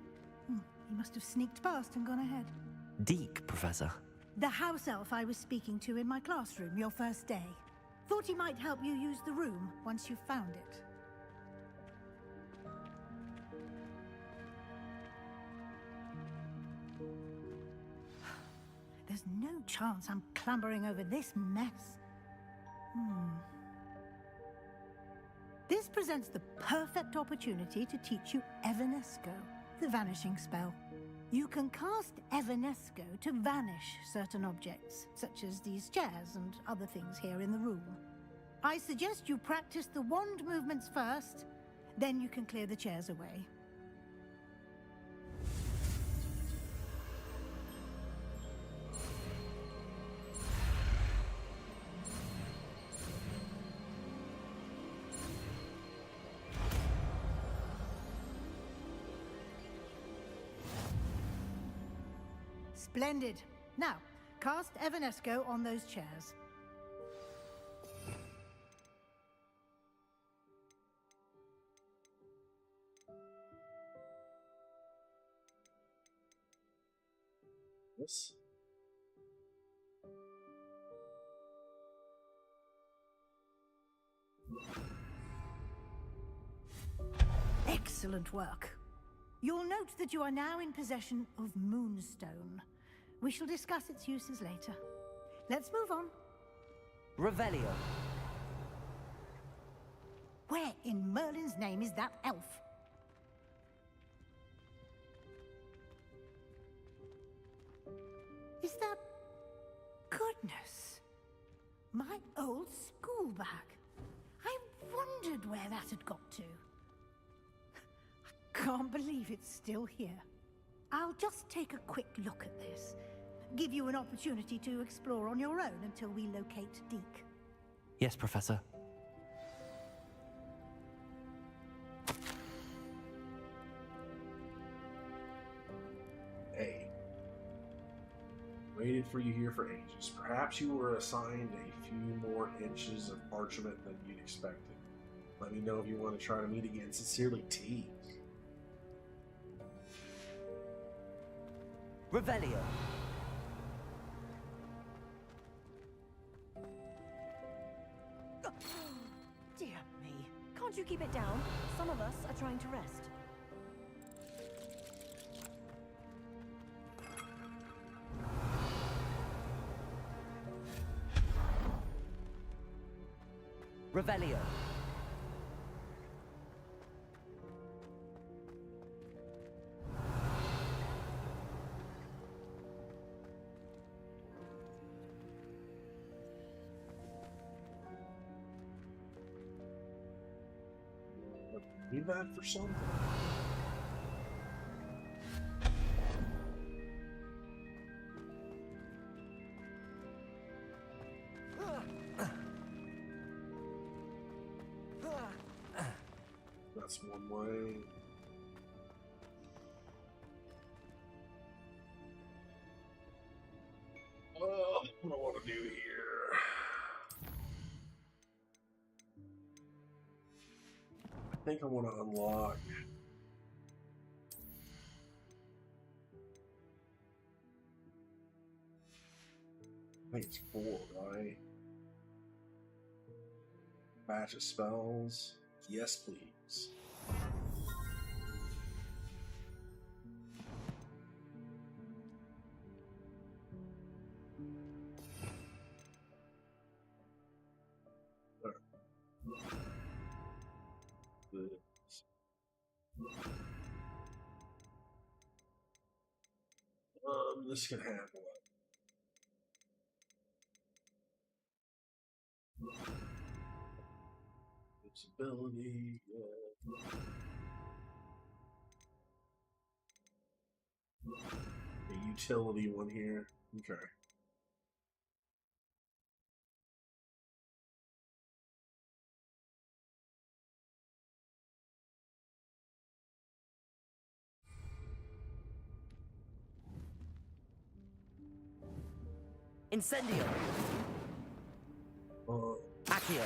He must have sneaked past and gone ahead.
Deke, Professor.
The house elf I was speaking to in my classroom your first day. Thought he might help you use the room once you've found it. There's no chance I'm clambering over this mess. This presents the perfect opportunity to teach you Evanesco, the vanishing spell. You can cast Evanesco to vanish certain objects, such as these chairs and other things here in the room. I suggest you practice the wand movements first, then you can clear the chairs away. Splendid. Now, cast Evanesco on those chairs.
Yes.
Excellent work. You'll note that you are now in possession of Moonstone. We shall discuss its uses later. Let's move on.
Revelio.
Where in Merlin's name is that elf? My old school bag. I wondered where that had got to. I can't believe it's still here. I'll just take a quick look at this. Give you an opportunity to explore on your own until we locate Deke.
Yes, Professor.
Hey. Waited for you here for ages. Perhaps you were assigned a few more inches of parchment than you'd expected. Let me know if you want to try to meet again. Sincerely, T.
Revelio.
Dear me. Can't you keep it down? Some of us are trying to rest.
Revelio.
Need that for something. That's one way. Oh, what do I want to do here? I think I want to unlock. I think it's 4, right? Batch of spells. Yes, please. This can handle it. Ability, yeah. A utility one here. Okay.
Incendio. Accio.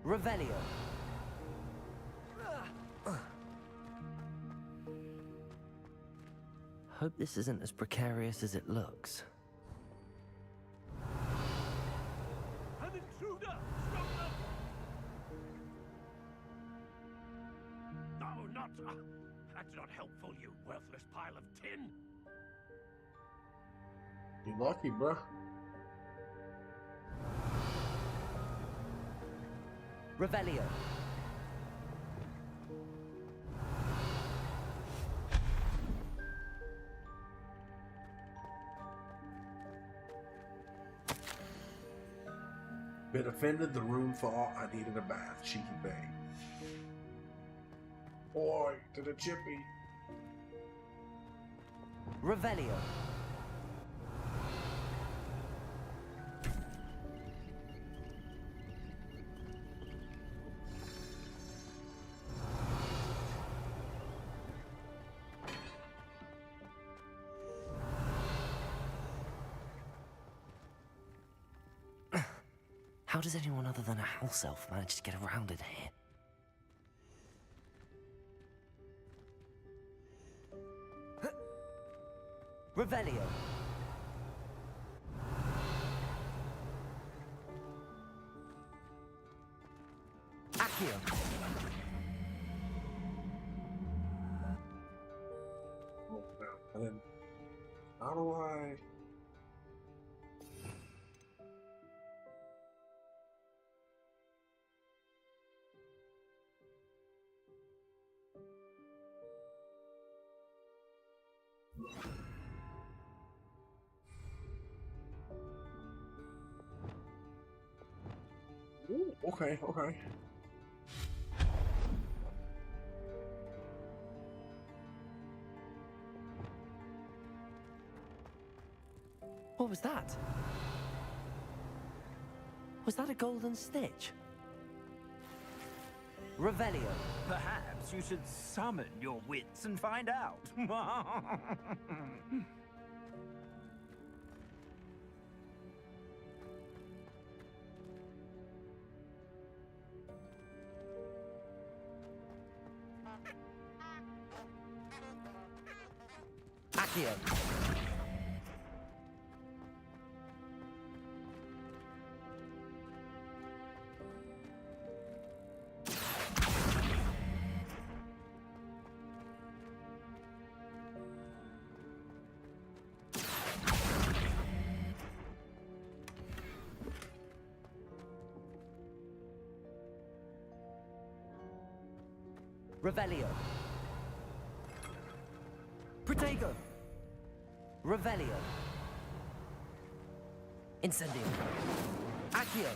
Revelio. Hope this isn't as precarious as it looks.
An intruder! Stop them! No, not... that's not helpful, you worthless pile of tin!
You lucky, bruh.
Revelio.
Been offended, the room thought I needed a bath. Cheeky bang. Boy, to the chippy.
Revelio. How does anyone other than a house elf manage to get around in here? Revelio. Accio.
Oh, no. And then, how do I... Ooh, okay, okay.
What was that? Was that a golden stitch? Revelio.
Perhaps you should summon your wits and find out.
Accio. Revelio. Protego. Revelio. Incendio. Accio.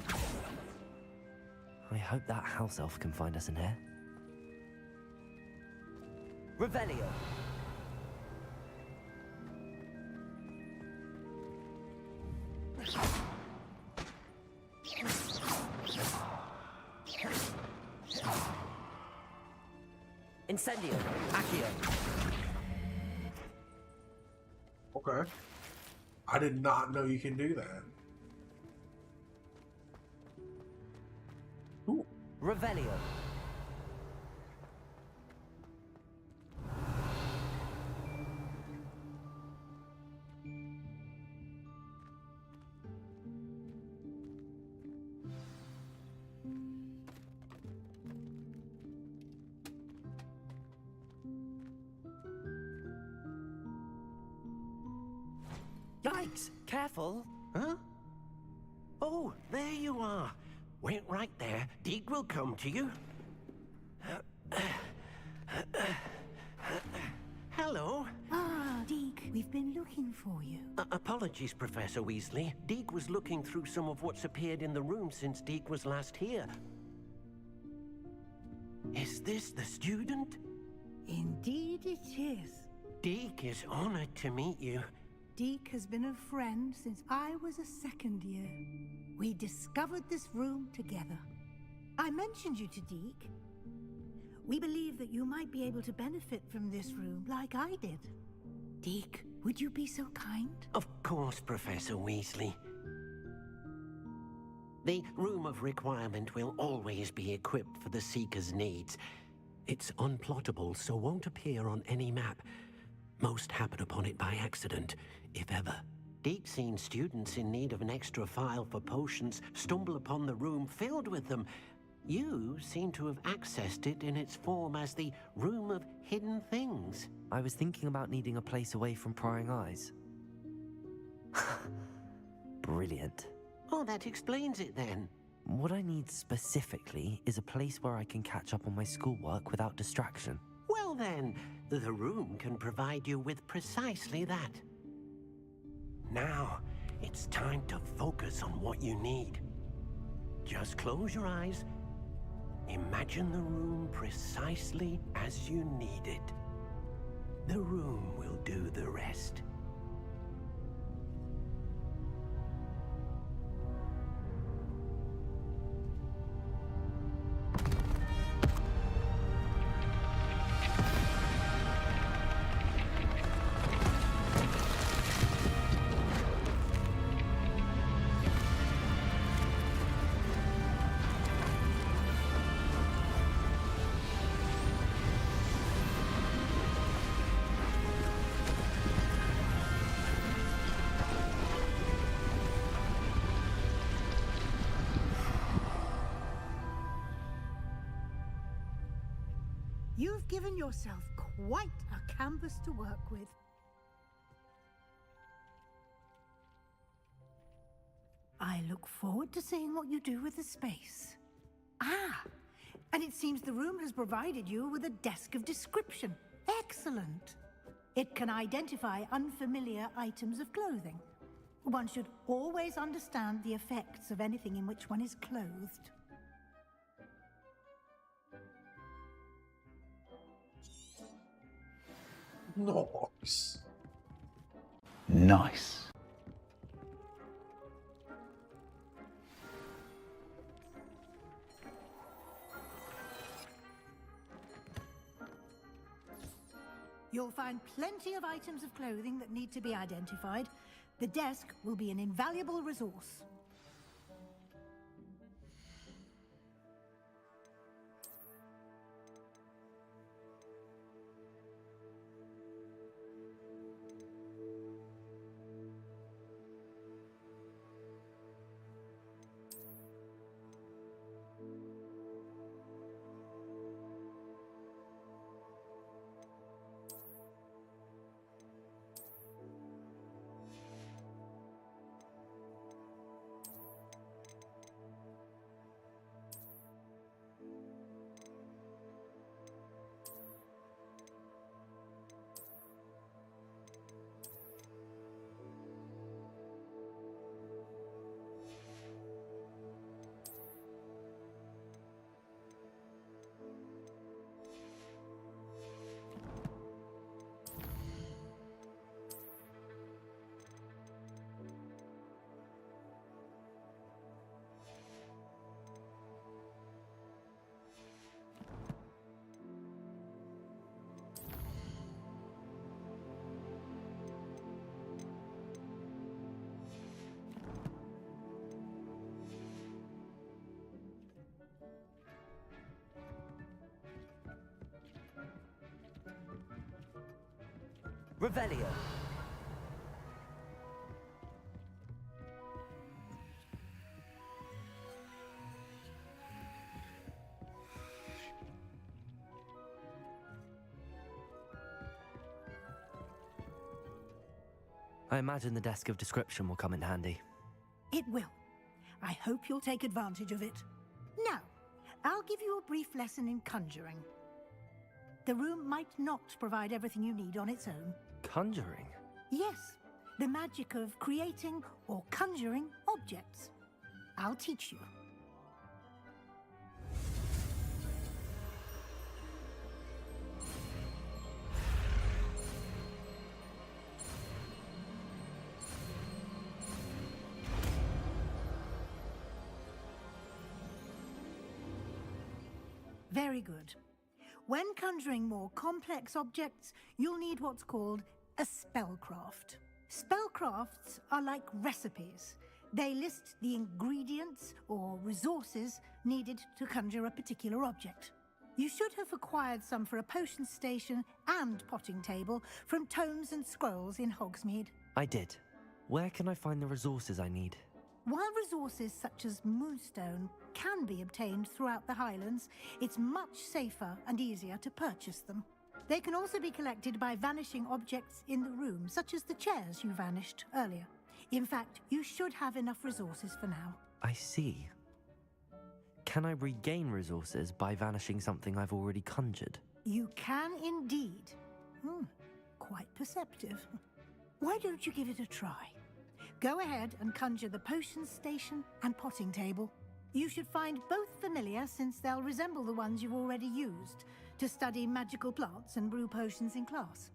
I hope that house elf can find us in here. Revelio. Incendio. Accio.
Okay. I did not know you can do that. Ooh.
Revelio.
Yikes! Careful! Huh? Oh, there you are. Wait right there. Deek will come to you. Hello.
Ah, Deek, we've been looking for you.
Apologies, Professor Weasley. Deek was looking through some of what's appeared in the room since Deek was last here. Is this the student?
Indeed it is.
Deek is honored to meet you.
Deek has been a friend since I was a second year. We discovered this room together. I mentioned you to Deek. We believe that you might be able to benefit from this room like I did. Deek, would you be so kind?
Of course, Professor Weasley. The Room of Requirement will always be equipped for the Seeker's needs. It's unplottable, so won't appear on any map. Most happen upon it by accident, if ever. Deek's seen students in need of an extra file for potions stumble upon the room filled with them. You seem to have accessed it in its form as the Room of Hidden Things.
I was thinking about needing a place away from prying eyes. Brilliant.
Oh, that explains it then.
What I need specifically is a place where I can catch up on my schoolwork without distraction.
Well then, the room can provide you with precisely that. Now, it's time to focus on what you need. Just close your eyes. Imagine the room precisely as you need it. The room will do the rest.
You've given yourself quite a canvas to work with. I look forward to seeing what you do with the space. Ah, and it seems the room has provided you with a desk of description. Excellent. It can identify unfamiliar items of clothing. One should always understand the effects of anything in which one is clothed.
Nice.
Nice.
You'll find plenty of items of clothing that need to be identified. The desk will be an invaluable resource.
Revelio. I imagine the desk of description will come in handy.
It will. I hope you'll take advantage of it. Now, I'll give you a brief lesson in conjuring. The room might not provide everything you need on its own.
Conjuring?
Yes, the magic of creating or conjuring objects. I'll teach you. Very good. When conjuring more complex objects, you'll need what's called a spellcraft. Spellcrafts are like recipes. They list the ingredients or resources needed to conjure a particular object. You should have acquired some for a potion station and potting table from tomes and scrolls in Hogsmeade.
I did. Where can I find the resources I need?
While resources such as moonstone can be obtained throughout the Highlands, it's much safer and easier to purchase them. They can also be collected by vanishing objects in the room, such as the chairs you vanished earlier. In fact, you should have enough resources for now.
I see. Can I regain resources by vanishing something I've already conjured?
You can indeed. Quite perceptive. Why don't you give it a try? Go ahead and conjure the potion station and potting table. You should find both familiar, since they'll resemble the ones you've already used to study magical plants and brew potions in class.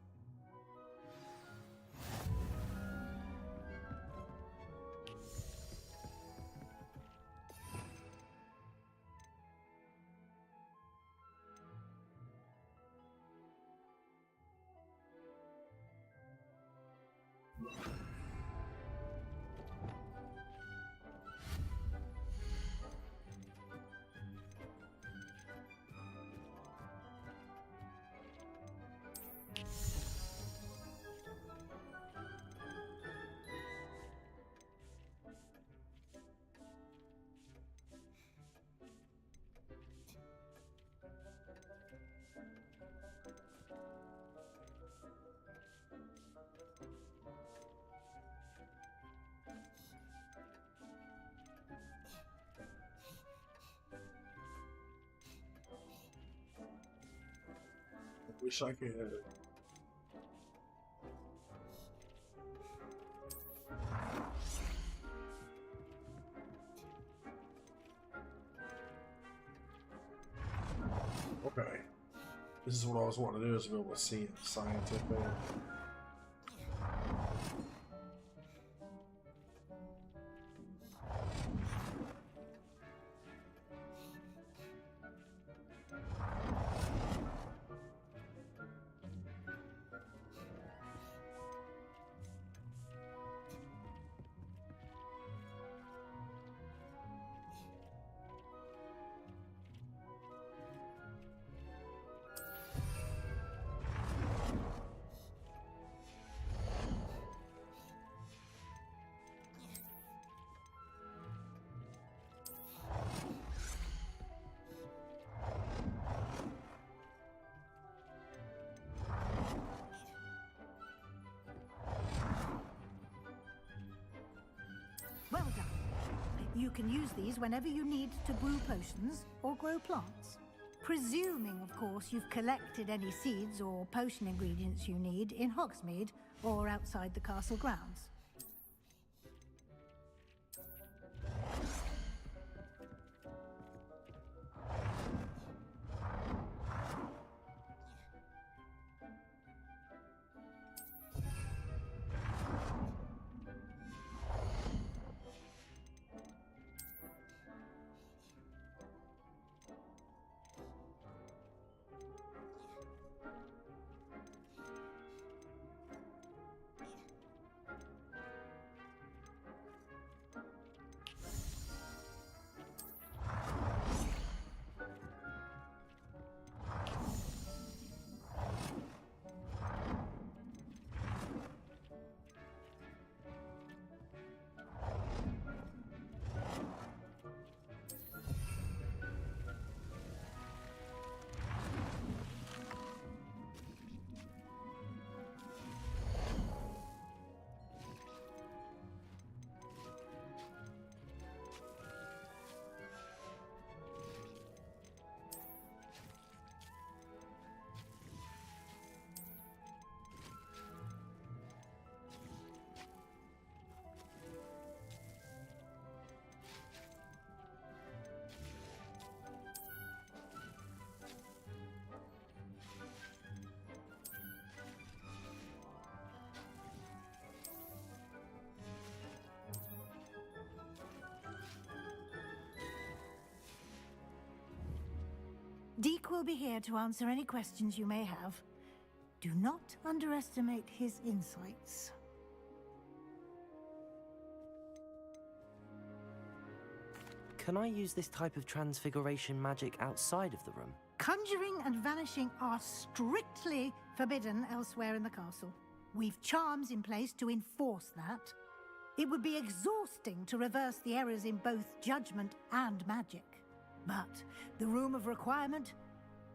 Wish I could. Okay. This is what I always want to do, is be able to see it scientific.
Well done. You can use these whenever you need to brew potions or grow plants. Presuming, of course, you've collected any seeds or potion ingredients you need in Hogsmeade or outside the castle grounds. Deke will be here to answer any questions you may have. Do not underestimate his insights.
Can I use this type of transfiguration magic outside of the room?
Conjuring and vanishing are strictly forbidden elsewhere in the castle. We've charms in place to enforce that. It would be exhausting to reverse the errors in both judgment and magic. But the Room of Requirement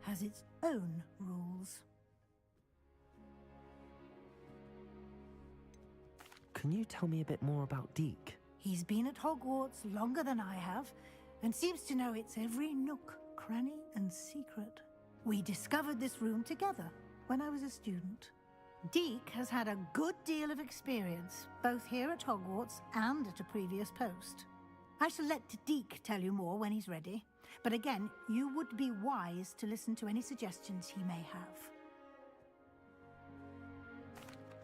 has its own rules.
Can you tell me a bit more about Deke?
He's been at Hogwarts longer than I have, and seems to know its every nook, cranny, and secret. We discovered this room together when I was a student. Deke has had a good deal of experience, both here at Hogwarts and at a previous post. I shall let Deke tell you more when he's ready, but again, you would be wise to listen to any suggestions he may have.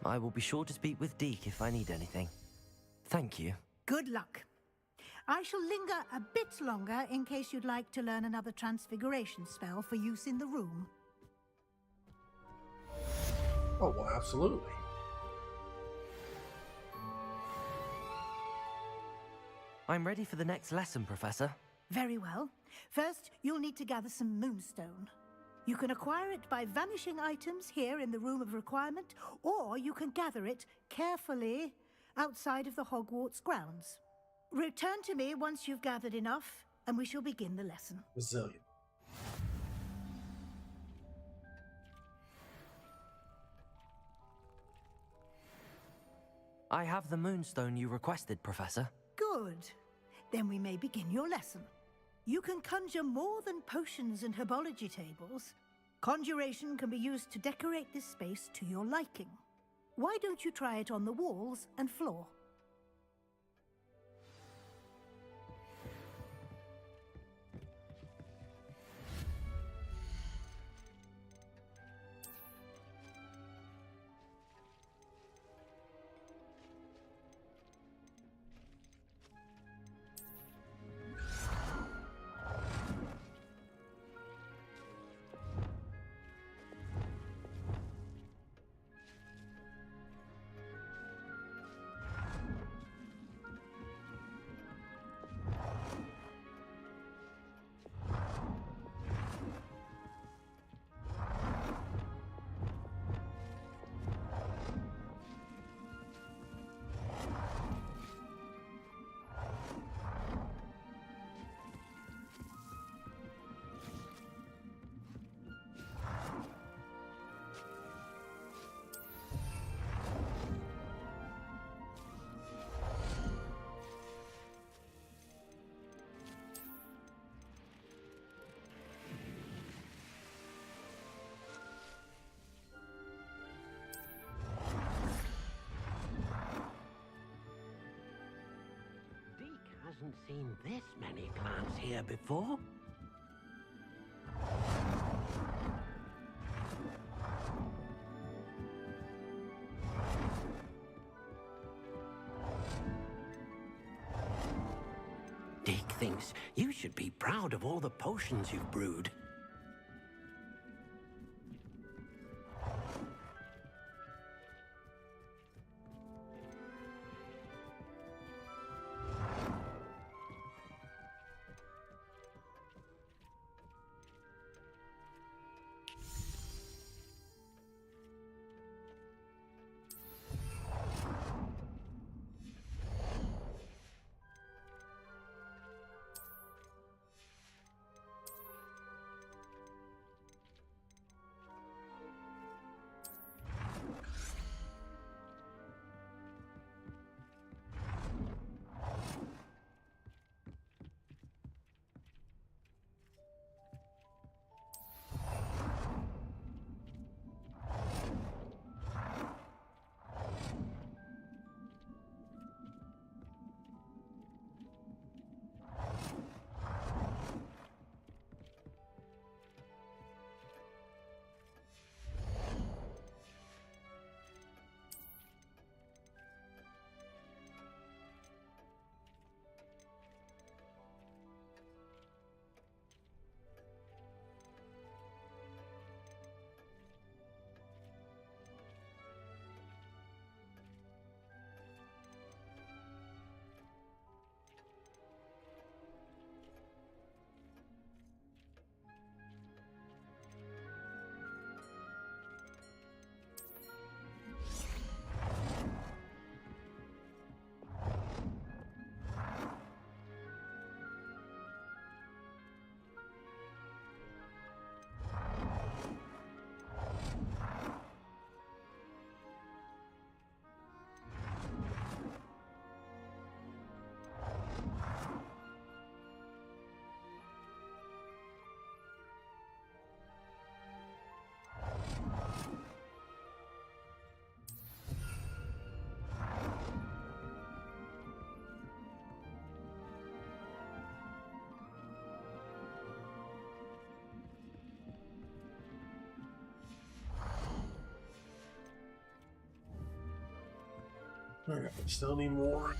I will be sure to speak with Deke if I need anything. Thank you.
Good luck. I shall linger a bit longer in case you'd like to learn another transfiguration spell for use in the room.
Oh, well, absolutely.
I'm ready for the next lesson, Professor.
Very well. First, you'll need to gather some moonstone. You can acquire it by vanishing items here in the Room of Requirement, or you can gather it carefully outside of the Hogwarts grounds. Return to me once you've gathered enough, and we shall begin the lesson.
Resilient.
I have the moonstone you requested, Professor.
Good. Then we may begin your lesson. You can conjure more than potions and herbology tables. Conjuration can be used to decorate this space to your liking. Why don't you try it on the walls and floor?
haven't seen this many plants here before. Dick thinks you should be proud of all the potions you've brewed.
Alright, still need more.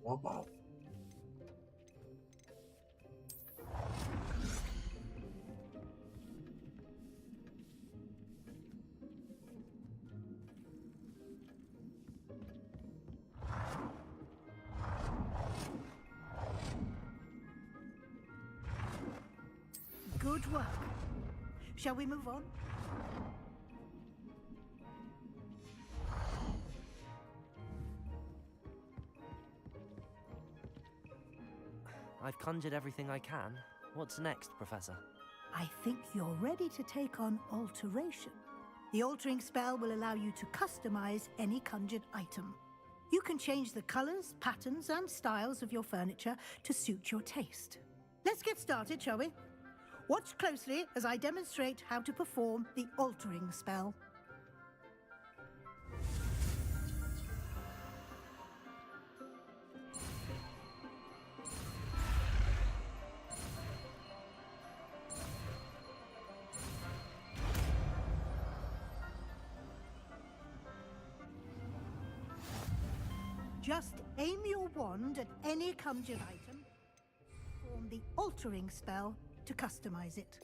One ball.
Good work. Shall we move on?
I've conjured everything I can. What's next, Professor?
I think you're ready to take on alteration. The altering spell will allow you to customize any conjured item. You can change the colors, patterns, and styles of your furniture to suit your taste. Let's get started, shall we? Watch closely as I demonstrate how to perform the altering spell. Just aim your wand at any conjured item, perform the altering spell to customize it.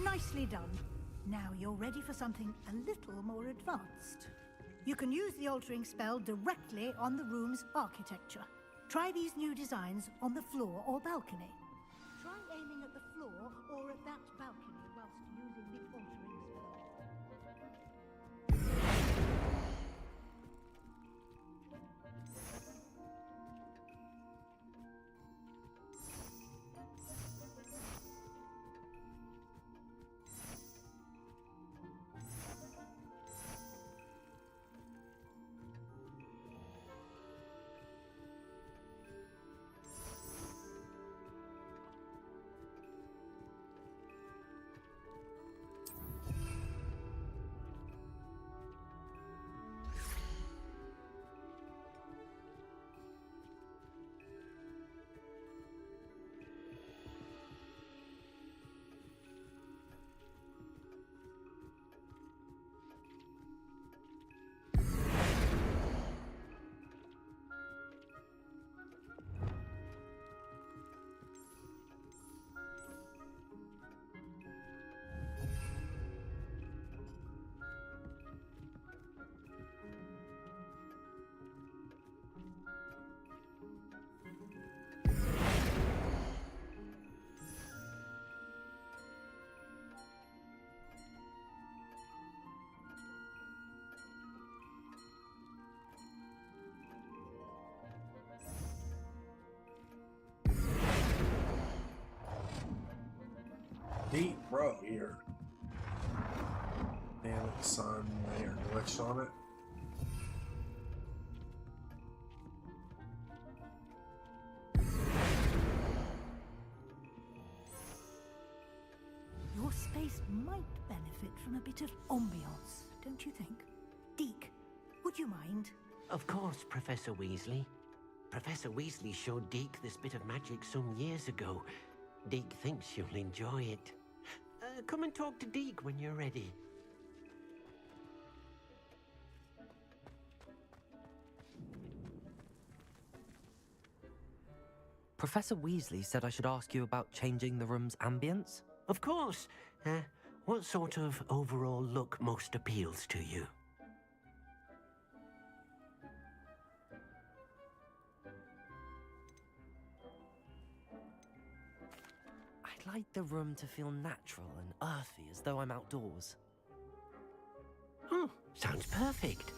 Nicely done. Now you're ready for something a little more advanced. You can use the altering spell directly on the room's architecture. Try these new designs on the floor or balcony. Try aiming at the floor or at that balcony whilst using the altering spell.
Deep, bro, here. Damn it, son. They are glitched on it.
Your space might benefit from a bit of ambiance, don't you think? Deke, would you mind?
Of course, Professor Weasley. Professor Weasley showed Deke this bit of magic some years ago. Deke thinks you'll enjoy it. Come and talk to Deke when you're ready.
Professor Weasley said I should ask you about changing the room's ambience?
Of course. What sort of overall look most appeals to you?
I'd like the room to feel natural and earthy, as though I'm outdoors.
Oh, sounds perfect.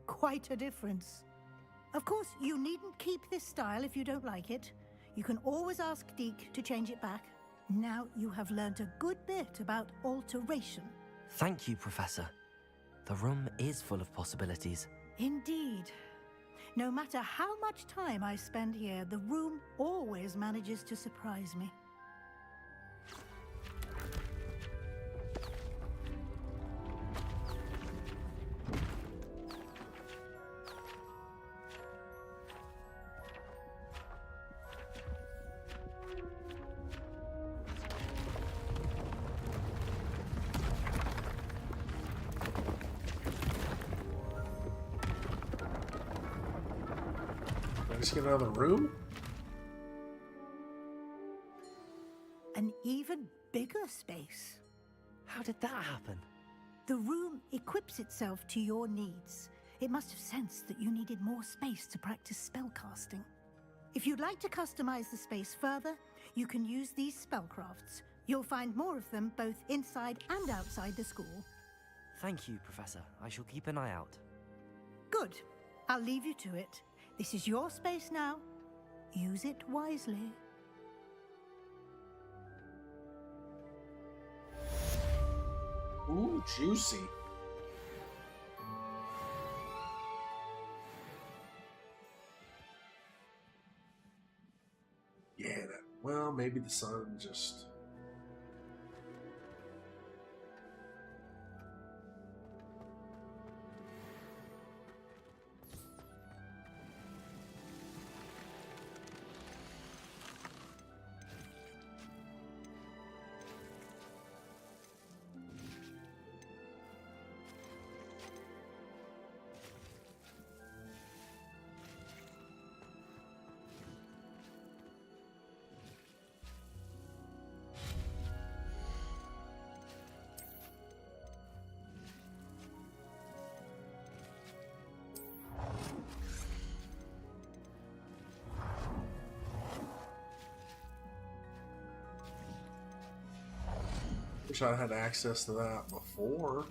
Quite a difference. Of course, you needn't keep this style if you don't like it. You can always ask Deke to change it back. Now you have learnt a good bit about alteration.
Thank you, Professor. The room is full of possibilities.
Indeed. No matter how much time I spend here, the room always manages to surprise me.
Just get another room?
An even bigger space.
How did that happen?
The room equips itself to your needs. It must have sensed that you needed more space to practice spellcasting. If you'd like to customize the space further, you can use these spellcrafts. You'll find more of them both inside and outside the school.
Thank you, Professor. I shall keep an eye out.
Good. I'll leave you to it. This is your space now. Use it wisely.
Ooh, juicy. Yeah, well, maybe the sun just... Wish I had access to that before.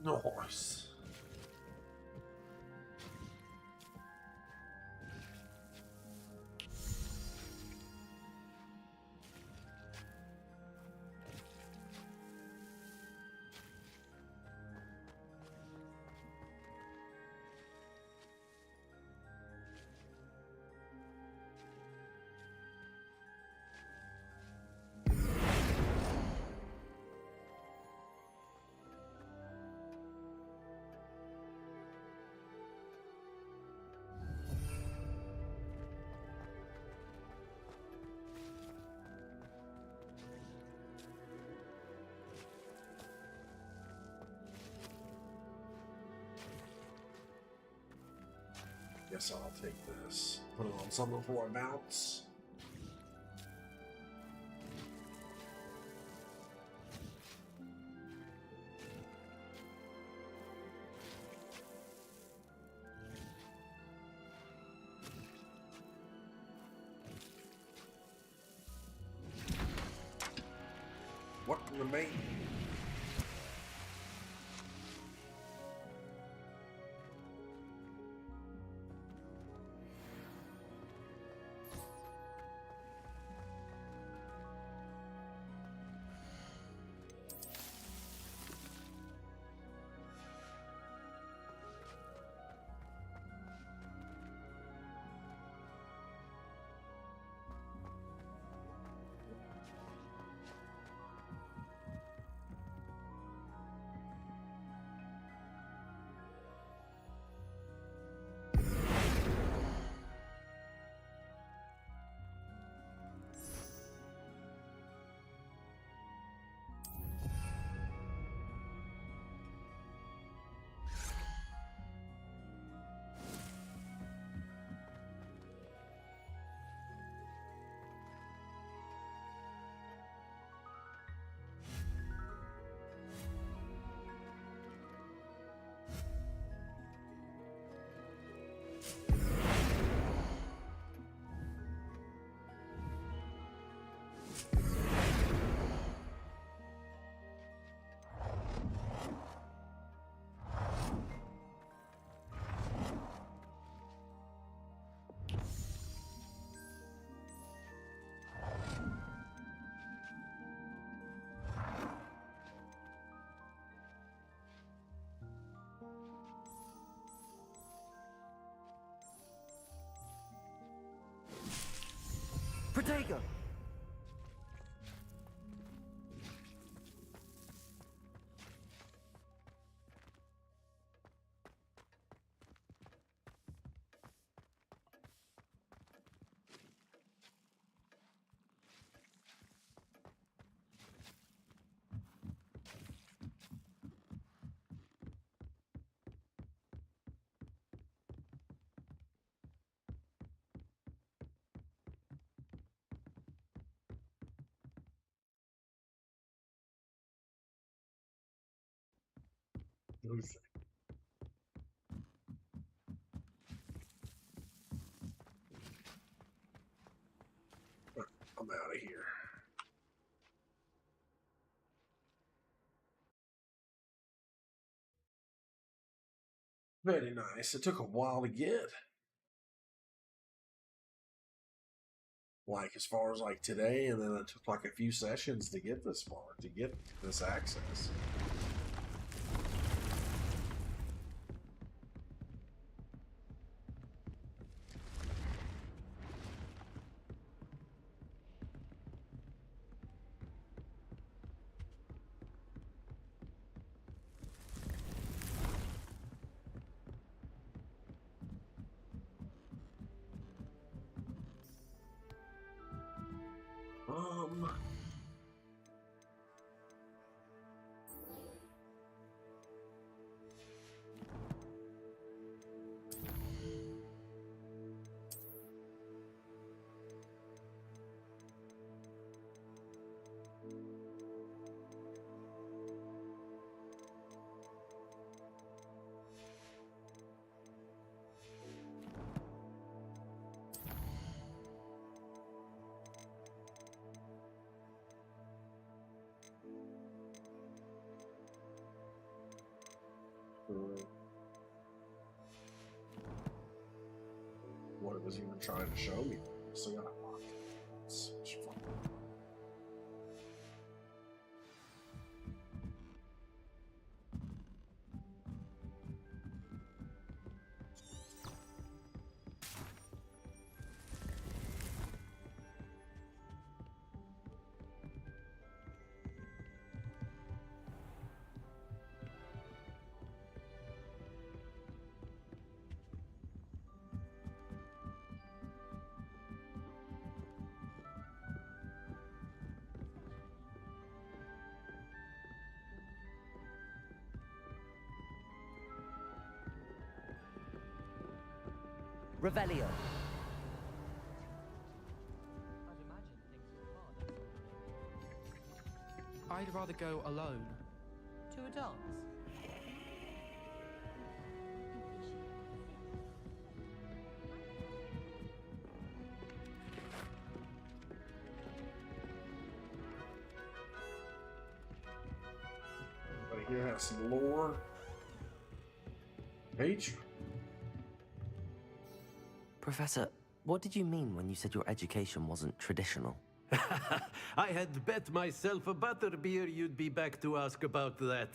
Nice. Guess I'll take this. Put it on something before I bounce. What in the main?
Protego!
I'm out of here. Very nice. It took a while to get. Like as far as like today, and then it took like a few sessions to get this far, to get this access. cool what it was even trying to show me. So yeah, it's fun.
Revelio.
I'd rather go alone. To a dance?
Everybody here has some lore. Page?
Professor, what did you mean when you said your education wasn't traditional?
I had bet myself a butterbeer you'd be back to ask about that.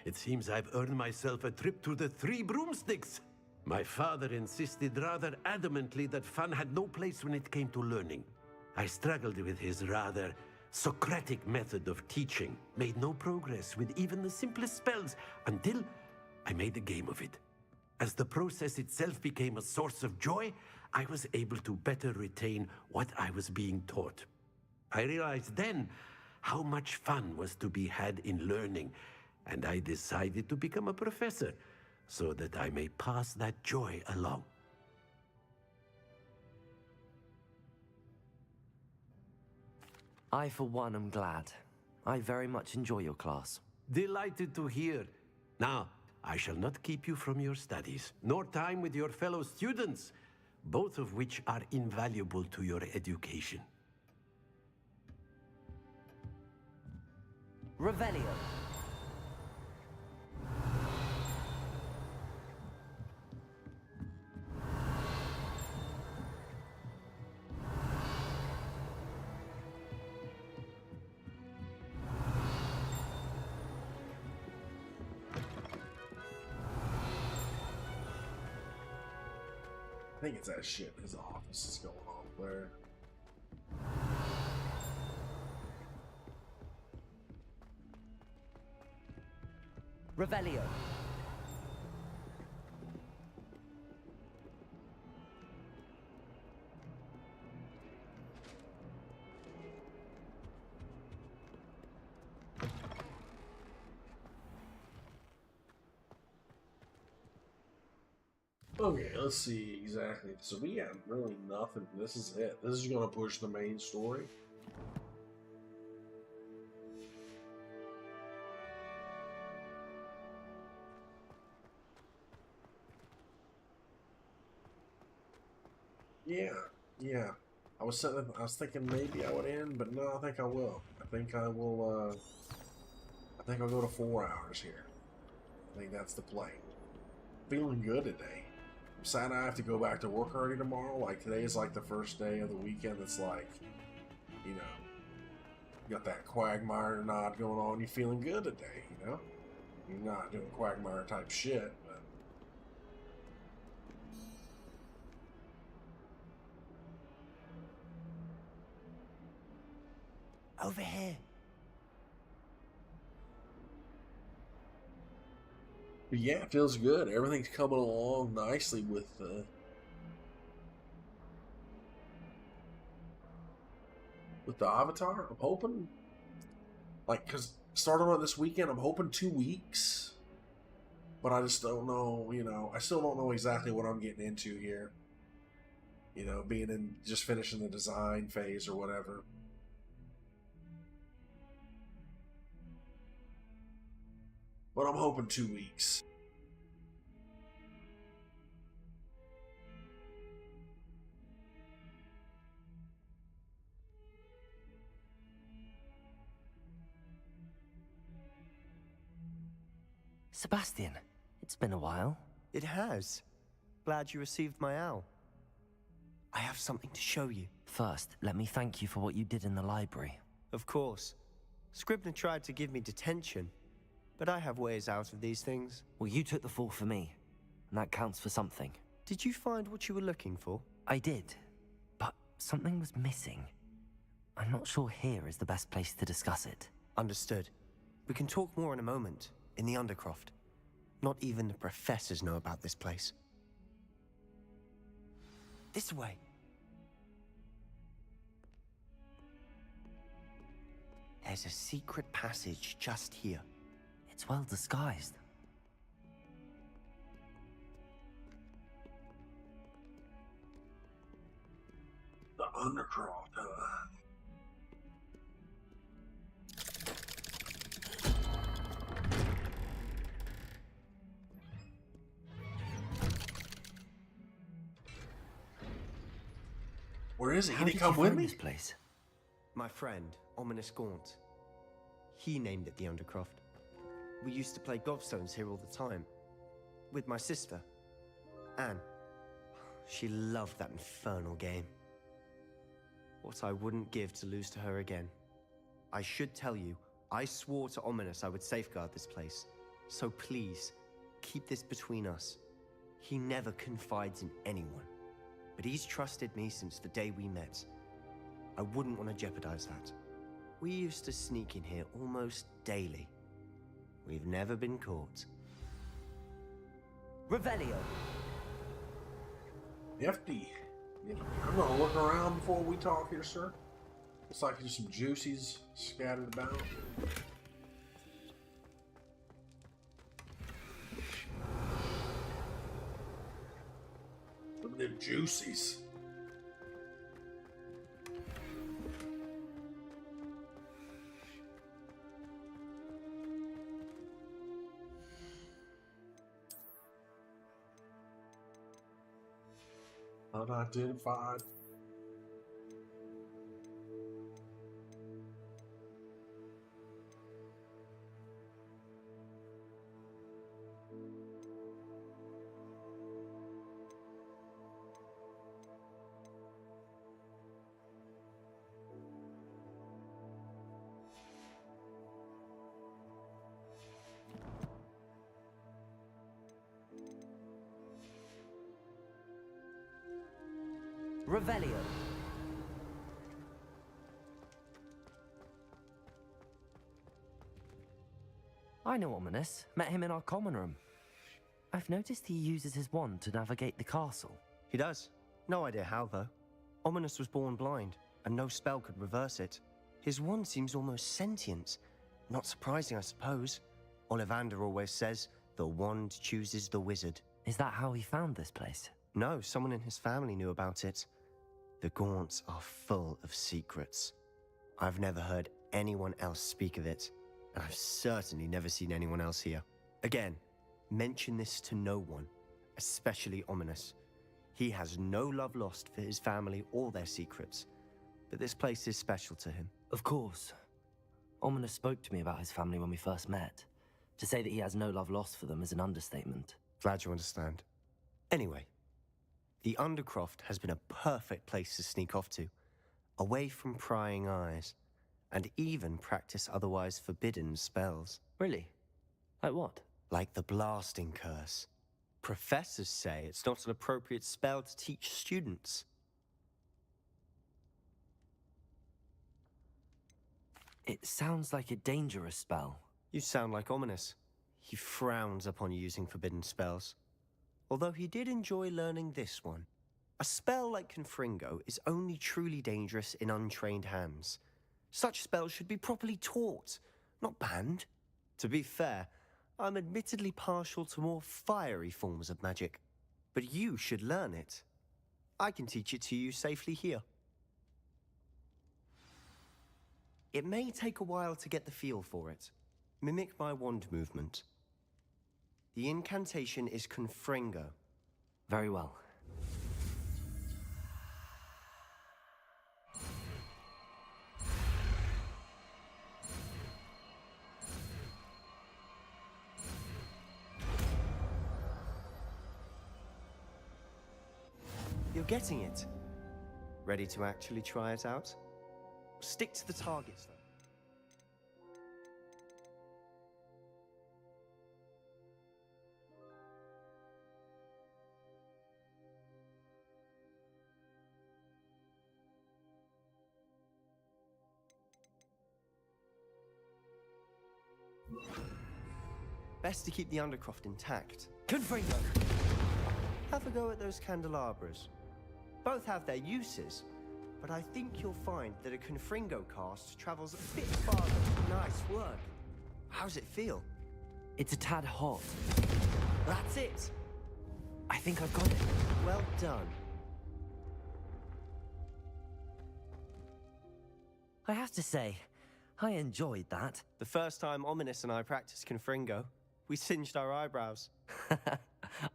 It seems I've earned myself a trip to the Three Broomsticks. My father insisted rather adamantly that fun had no place when it came to learning. I struggled with his rather Socratic method of teaching, made no progress with even the simplest spells until I made a game of it. As the process itself became a source of joy, I was able to better retain what I was being taught. I realized then how much fun was to be had in learning, and I decided to become a professor so that I may pass that joy along.
I, for one, am glad. I very much enjoy your class.
Delighted to hear. Now, I shall not keep you from your studies, nor time with your fellow students, both of which are invaluable to your education.
Revelio.
I think it's that shit in his office is going on there.
Revelio.
Okay, let's see exactly. So we have really nothing. This is it. This is going to push the main story. Yeah. I was thinking maybe I would end, but no, I think I will. I think I will. I think I'll go to 4 hours here. I think that's the play. Feeling good today. I'm sad I have to go back to work already tomorrow. Like today is like the first day of the weekend. It's like, you know, you got that Quagmire nod going on. You're feeling good today, you know. You're not doing Quagmire type shit, but.
Over here.
But yeah, it feels good. Everything's coming along nicely with the Avatar. I'm hoping, like, because starting on this weekend, I'm hoping 2 weeks. But I just don't know, you know, I still don't know exactly what I'm getting into here. You know, being in, just finishing the design phase or whatever. But I'm hoping 2 weeks.
Sebastian, It's been a while.
It has. Glad you received my owl. I have something to show you.
First, let me thank you for what you did in the library.
Of course. Scribner tried to give me detention, but I have ways out of these things.
Well, you took the fall for me, and that counts for something.
Did you find what you were looking for?
I did, but something was missing. I'm not sure here is the best place to discuss it.
Understood. We can talk more in a moment, in the Undercroft. Not even the professors know about this place. This way. There's a secret passage just here.
It's well disguised.
The Undercroft, Where is he? Can he come with me?
This place?
My friend, Ominous Gaunt. He named it the Undercroft. We used to play gobstones here all the time. With my sister, Anne. She loved that infernal game. What I wouldn't give to lose to her again. I should tell you, I swore to Ominous I would safeguard this place. So please, keep this between us. He never confides in anyone. But he's trusted me since the day we met. I wouldn't want to jeopardize that. We used to sneak in here almost daily. We've never been caught.
Revelio.
Hefty. I'm gonna look around before we talk here, sir. Looks like there's some juicies scattered about. Look at them juicies. Unidentified.
Revelio. I know Ominous. Met him in our common room. I've noticed he uses his wand to navigate the castle.
He does. No idea how, though. Ominous was born blind, and no spell could reverse it. His wand seems almost sentient. Not surprising, I suppose. Ollivander always says, the wand chooses the wizard.
Is that how he found this place?
No, someone in his family knew about it. The Gaunts are full of secrets. I've never heard anyone else speak of it, and I've certainly never seen anyone else here. Again, mention this to no one, especially Ominous. He has no love lost for his family or their secrets, but this place is special to him.
Of course. Ominous spoke to me about his family when we first met. To say that he has no love lost for them is an understatement.
Glad you understand. Anyway, the Undercroft has been a perfect place to sneak off to, away from prying eyes, and even practice otherwise forbidden spells.
Really? Like what?
Like the Blasting Curse. Professors say it's not an appropriate spell to teach students.
It sounds like a dangerous spell.
You sound like Ominous. He frowns upon using forbidden spells. Although he did enjoy learning this one. A spell like Confringo is only truly dangerous in untrained hands. Such spells should be properly taught, not banned. To be fair, I'm admittedly partial to more fiery forms of magic. But you should learn it. I can teach it to you safely here. It may take a while to get the feel for it. Mimic my wand movement. The incantation is Confringo.
Very well.
You're getting it. Ready to actually try it out? Stick to the targets, though. Best to keep the Undercroft intact.
Confringo!
Have a go at those candelabras. Both have their uses, but I think you'll find that a Confringo cast travels a bit farther. Nice work. How's it feel?
It's a tad hot.
That's it!
I think I've got it.
Well done.
I have to say, I enjoyed that.
The first time Ominous and I practiced Confringo, we singed our eyebrows.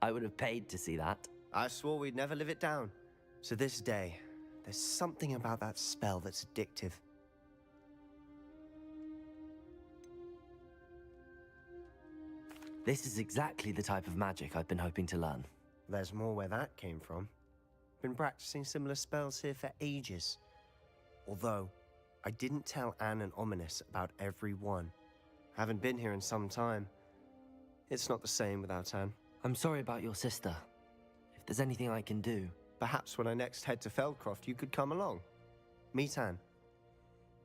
I would have paid to see that.
I swore we'd never live it down. So this day, there's something about that spell that's addictive.
This is exactly the type of magic I've been hoping to learn.
There's more where that came from. Been practicing similar spells here for ages. Although, I didn't tell Anne and Ominous about every one. Haven't been here in some time. It's not the same without Anne.
I'm sorry about your sister. If there's anything I can do...
Perhaps when I next head to Feldcroft, you could come along. Meet Anne.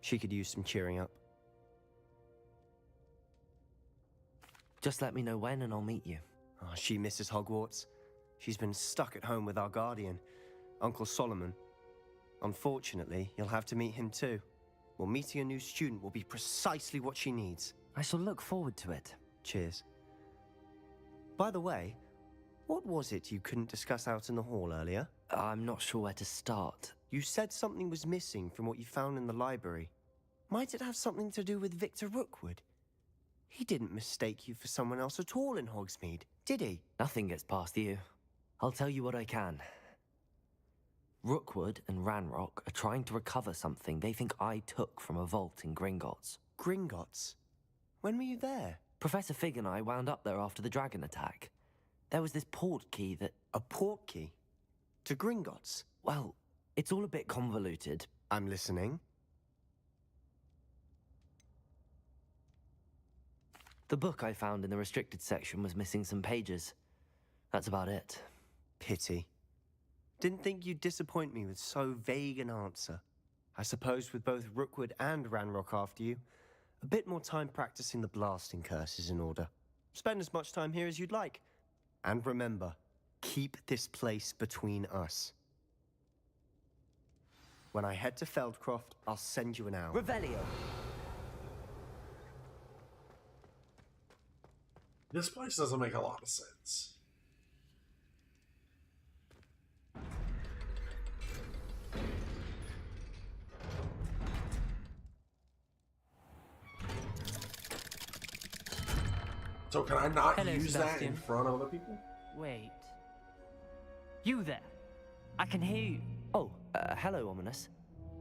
She could use some cheering up.
Just let me know when and I'll meet you.
Oh, she misses Hogwarts. She's been stuck at home with our guardian, Uncle Solomon. Unfortunately, you'll have to meet him too. Well, meeting a new student will be precisely what she needs.
I shall look forward to it.
Cheers. By the way, what was it you couldn't discuss out in the hall earlier?
I'm not sure where to start.
You said something was missing from what you found in the library. Might it have something to do with Victor Rookwood? He didn't mistake you for someone else at all in Hogsmeade, did he?
Nothing gets past you. I'll tell you what I can. Rookwood and Ranrock are trying to recover something they think I took from a vault in Gringotts.
Gringotts? When were you there?
Professor Fig and I wound up there after the dragon attack. There was this port key that...
A port key? To Gringotts?
Well, it's all a bit convoluted.
I'm listening.
The book I found in the restricted section was missing some pages. That's about it.
Pity. Didn't think you'd disappoint me with so vague an answer. I suppose with both Rookwood and Ranrock after you, a bit more time practicing the blasting curse is in order. Spend as much time here as you'd like. And remember, keep this place between us. When I head to Feldcroft, I'll send you an owl.
Revelio.
This place doesn't make a lot of sense. So can I not
Hello,
use
Sebastian.
that in front of other people?
Wait. You there? I can hear you.
Oh, hello, Ominous.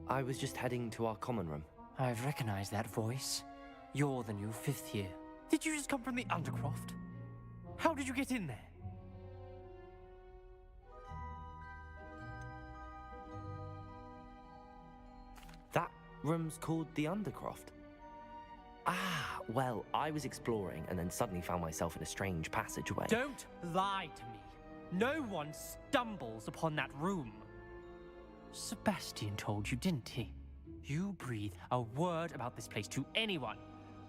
I was just heading to our common room.
I've recognized that voice. You're the new 5th year. Did you just come from the Undercroft? How did you get in there?
That room's called the Undercroft. Ah, well, I was exploring and then suddenly found myself in a strange passageway.
Don't lie to me. No one stumbles upon that room. Sebastian told you, didn't he? You breathe a word about this place to anyone,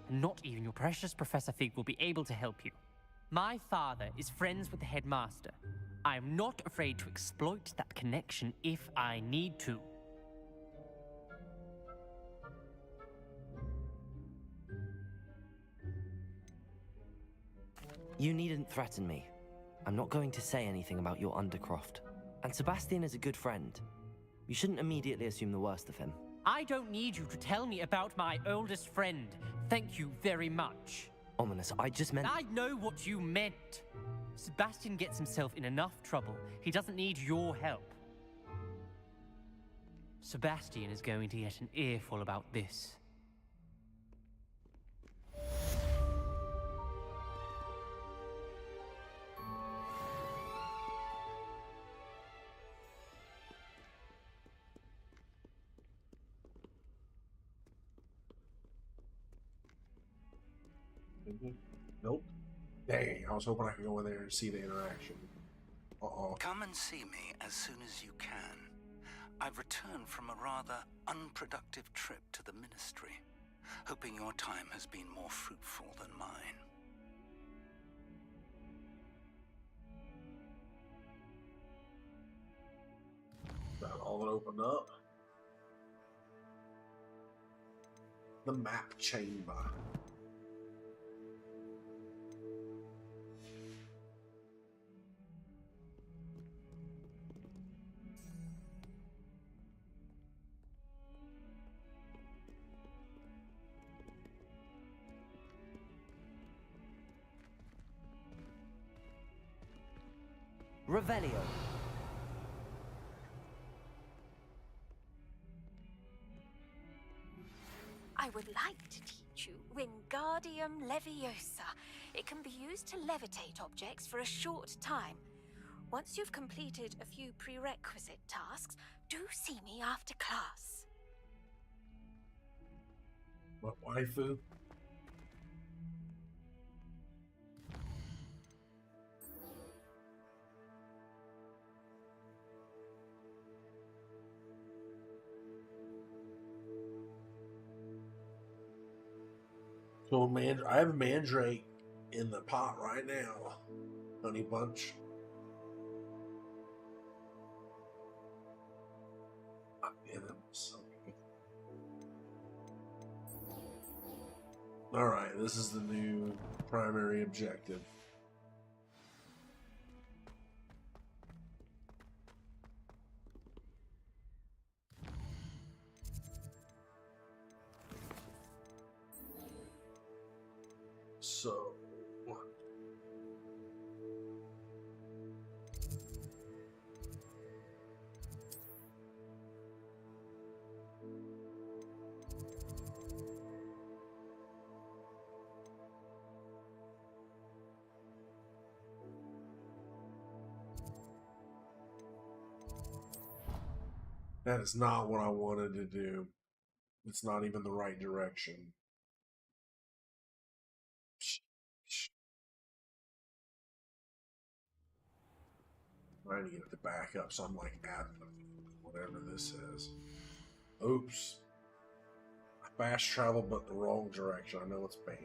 and not even your precious Professor Fig will be able to help you. My father is friends with the headmaster. I am not afraid to exploit that connection if I need to.
You needn't threaten me. I'm not going to say anything about your Undercroft. And Sebastian is a good friend. You shouldn't immediately assume the worst of him.
I don't need you to tell me about my oldest friend. Thank you very much.
Ominous, I just meant...
I know what you meant. Sebastian gets himself in enough trouble. He doesn't need your help. Sebastian is going to get an earful about this.
Maybe. Nope. Dang, I was hoping I could go in there and see the interaction. Uh-oh.
Come and see me as soon as you can. I've returned from a rather unproductive trip to the Ministry, hoping your time has been more fruitful than mine.
That all that opened up. The map chamber.
Revelio.
I would like to teach you Wingardium Leviosa. It can be used to levitate objects for a short time. Once you've completed a few prerequisite tasks, do see me after class.
What waifu? So I have a mandrake in the pot right now. Honey bunch. Alright, this is the new primary objective. So, that is not what I wanted to do. It's not even the right direction. I need to get it to back up, so I'm like at whatever this is. Oops. I fast travel, but the wrong direction. I know it's banned.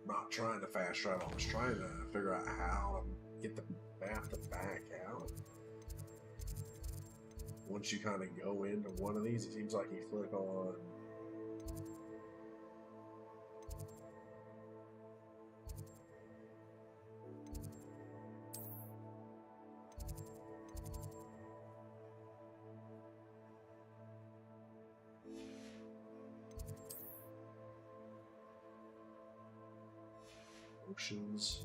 I'm not trying to fast travel. I was trying to figure out how to get the path to back out. Once you kind of go into one of these, it seems like you click on options.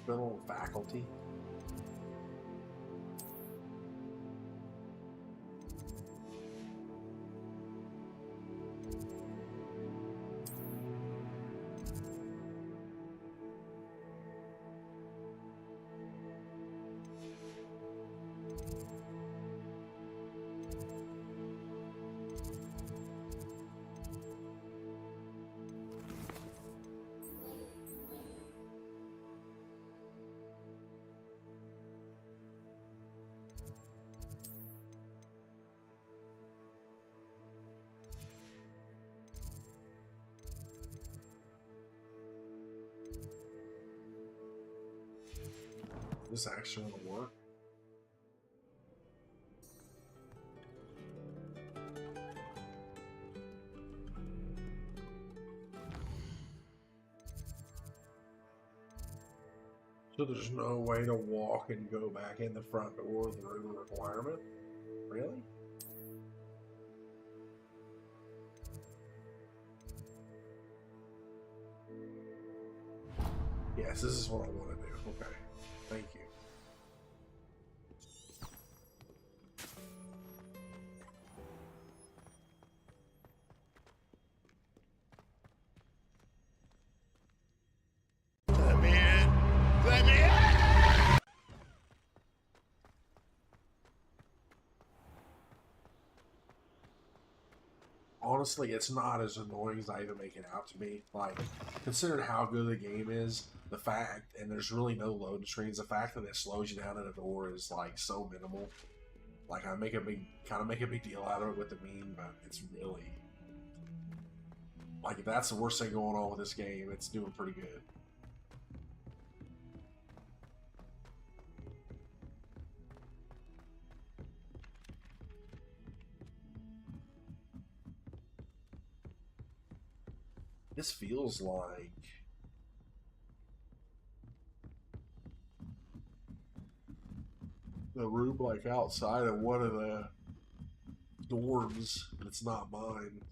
Criminal faculty. Is this actually going to work? So there's no way to walk and go back in the front door through the requirement? Really? Yes, this is what I want to do. Okay. Thank you.
Let me in! Let me in!
Honestly, it's not as annoying as I even make it out to be. Like, considering how good the game is, the fact, and there's really no loading screens, the fact that it slows you down at a door is like so minimal. Like, I make a big, kind of make a big deal out of it with the meme, but it's really, like, if that's the worst thing going on with this game, it's doing pretty good. This feels like the room like outside of one of the dorms, and it's not mine.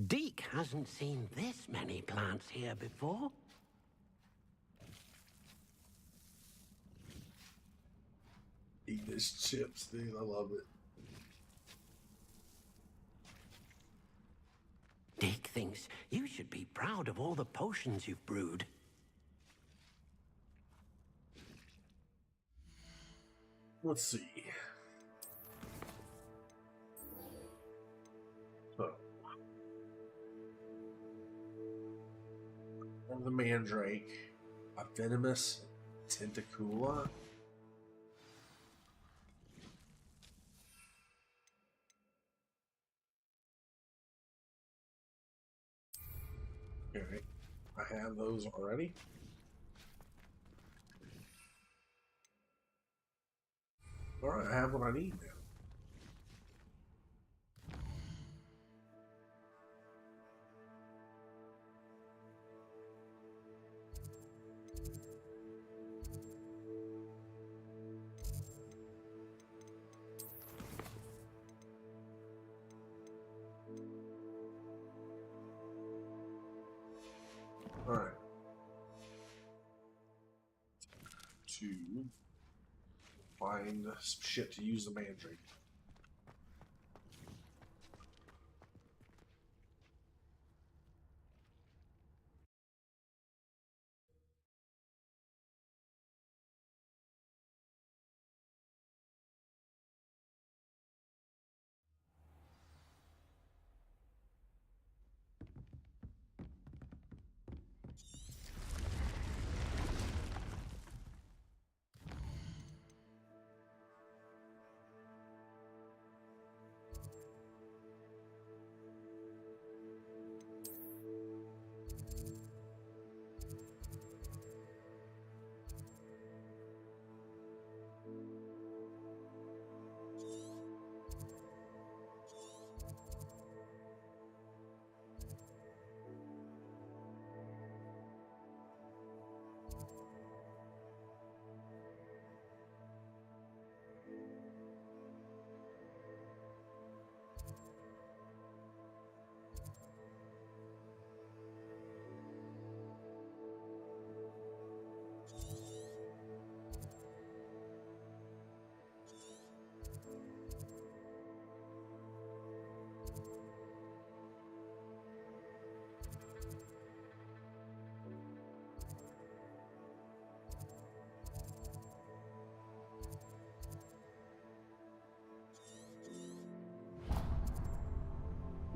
Deke hasn't seen this many plants here before.
Eat this chips, dude. I love it.
Deke thinks you should be proud of all the potions you've brewed.
Let's see. So, from the Mandrake, a venomous Tentacula. Okay, I have those already. Alright, I have what I need now. Alright. To find some shit to use the Mandrake.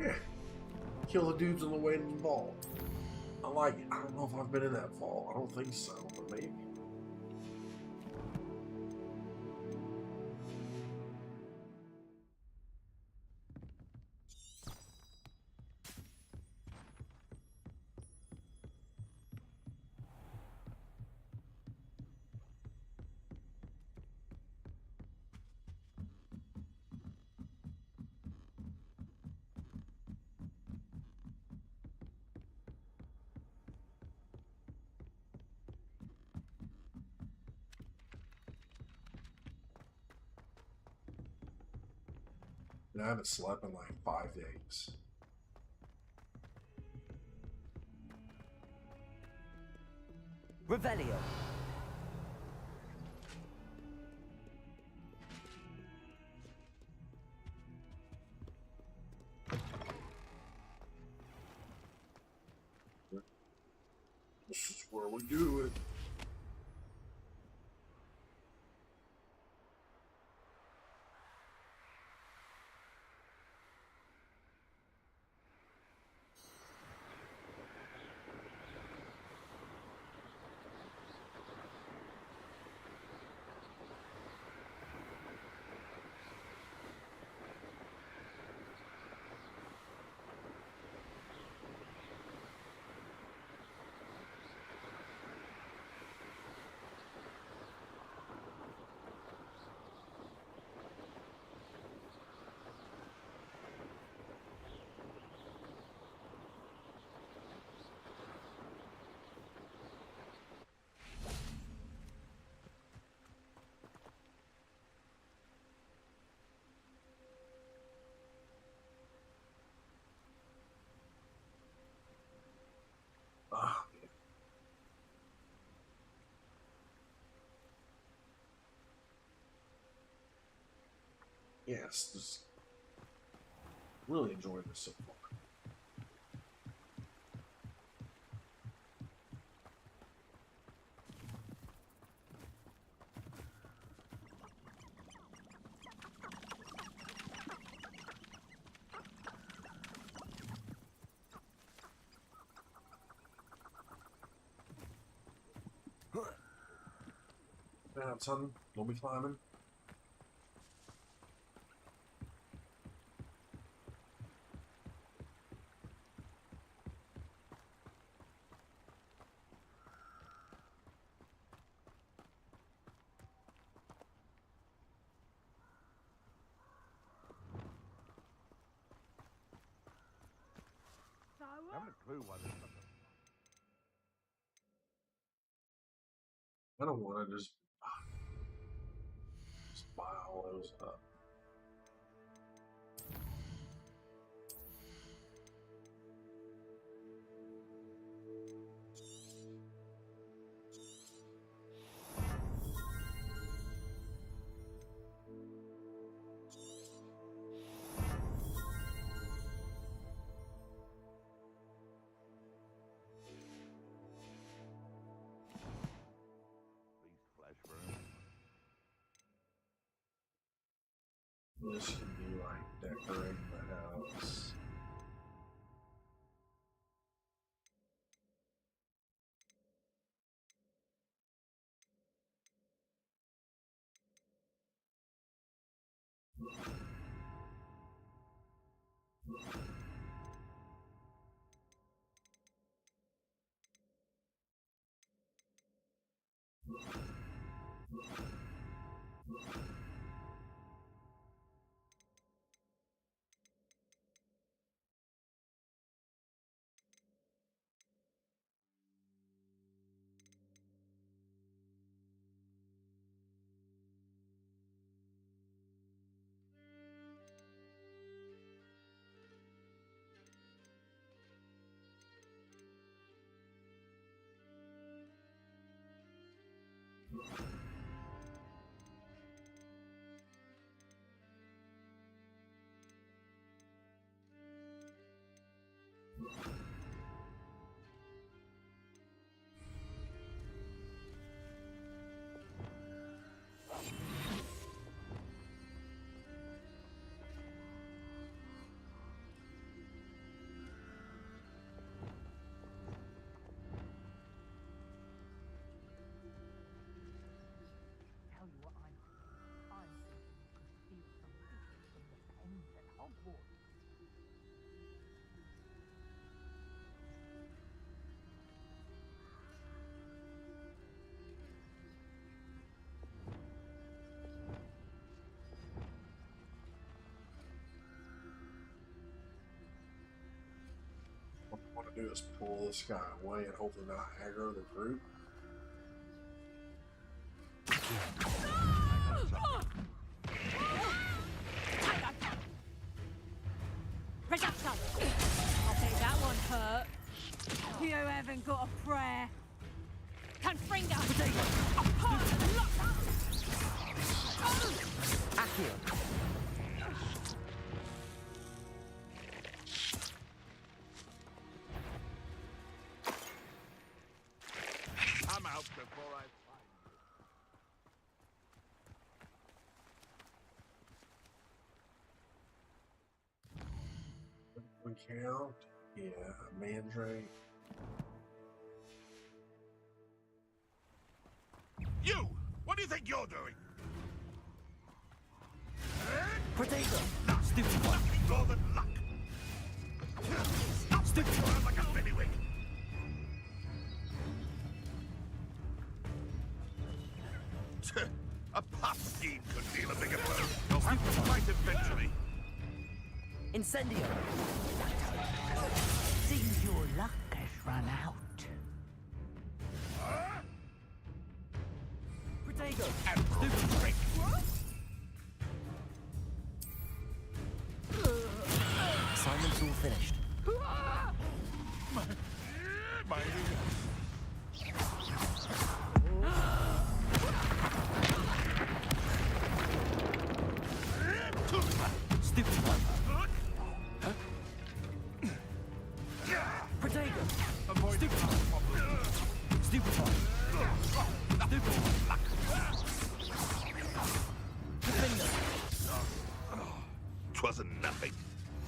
Yeah. Kill the dudes on the way to the vault. I like it. I don't know if I've been in that vault. I don't think so, but maybe. I haven't slept in like 5 days.
Revelio.
This is where we do it. Ah, man. Yes, just really enjoying this so far. Man, son, don't be climbing.
I haven't a clue why there's nothing.
I don't want to just buy all those up. This can be like decorating the house. What I want to do is pull this guy away and hopefully not aggro the group.
Reduction! I bet that one hurt. You haven't got a prayer. Confringo!
Accio.
I'm out before I find
We count. Yeah, Mandrake.
you. What do you think you're doing?
Potato.
Stupid one. More than luck. Stupid one like a bailiwick. A pop scheme could deal a bigger blow. You'll have to fight eventually.
Incendio.
Seems your luck has run out.
Potato.
Stupid trick.
Assignment's all finished.
My
Stupid one. Potato.
Avoid
Stupid one. Stupid one. Stupid one. Defender.
Twasn't nothing.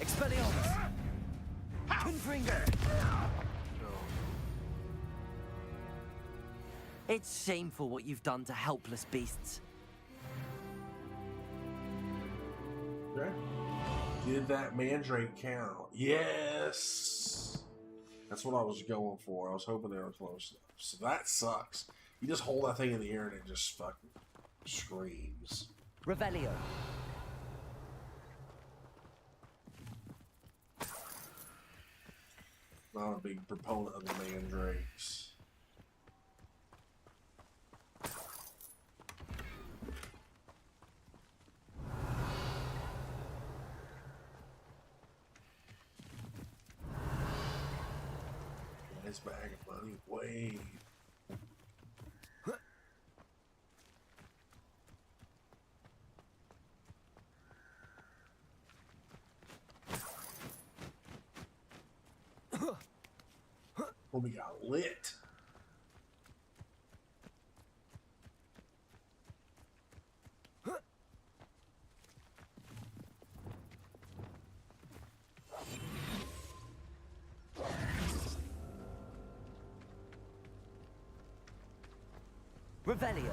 Expelliarmus. Confringo. It's shameful what you've done to helpless beasts.
Okay. Did that Mandrake count? Yes! That's what I was going for. I was hoping they were close enough. So that sucks. You just hold that thing in the air and it just fucking screams.
Revelio.
Not a big proponent of the Mandrakes. Nice bag of money. Wave. Oh, we got lit.
Revelio.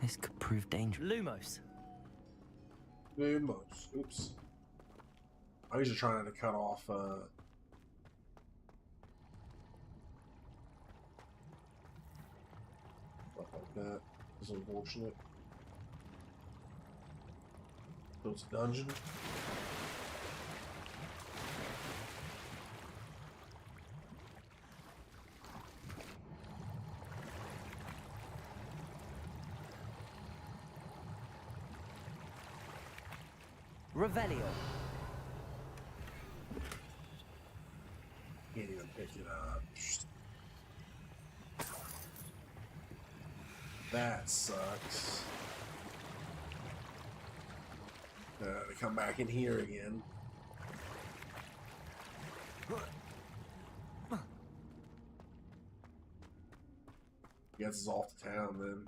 This could prove dangerous. Lumos.
Lumos. Oops. I was just trying to cut off stuff like that. It's unfortunate. So it's a dungeon.
Revelio.
Can't even pick it up. That sucks. To come back in here again. Guess it's off to town then.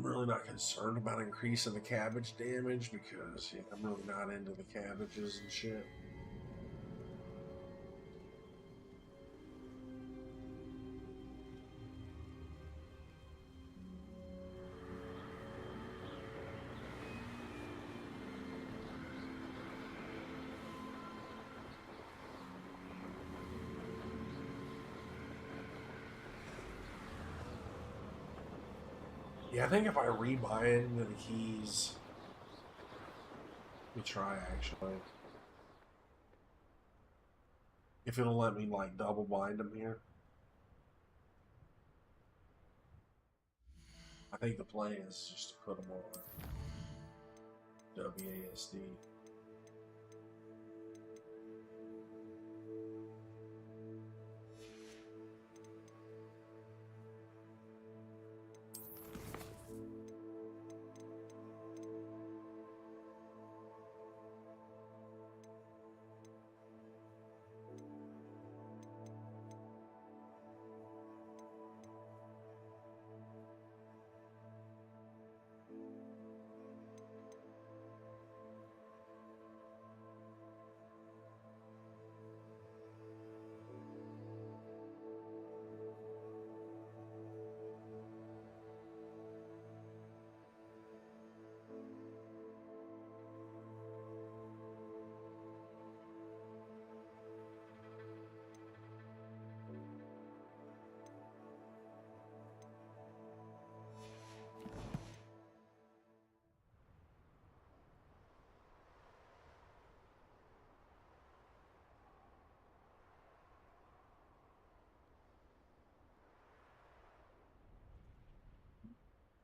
I'm really not concerned about increasing the cabbage damage because yeah, I'm really not into the cabbages and shit. Yeah, I think if I rebind the keys, let me try actually. If it'll let me like double bind them here. I think the plan is just to put them on WASD.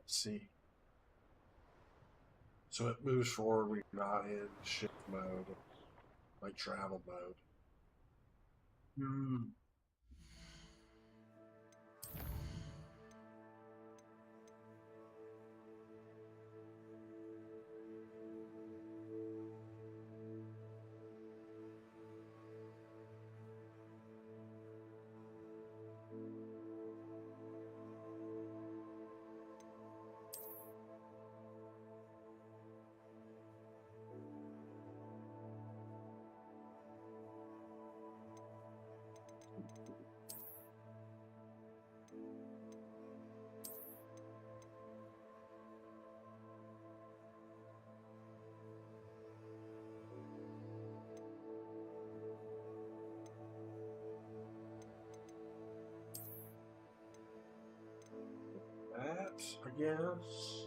Let's see. So it moves forward when you're not in shift mode, like travel mode. That, I guess.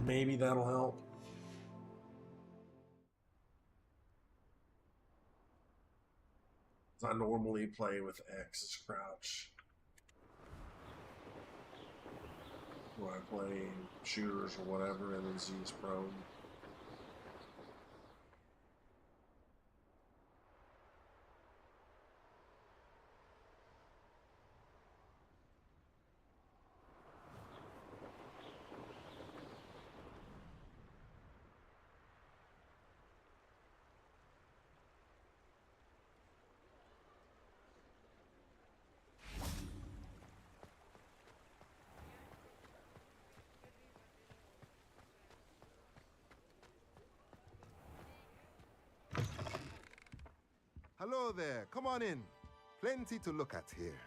Maybe that'll help. I normally play with X as crouch when I play shooters or whatever, and then Z is prone.
Hello there, come on in. Plenty to look at here.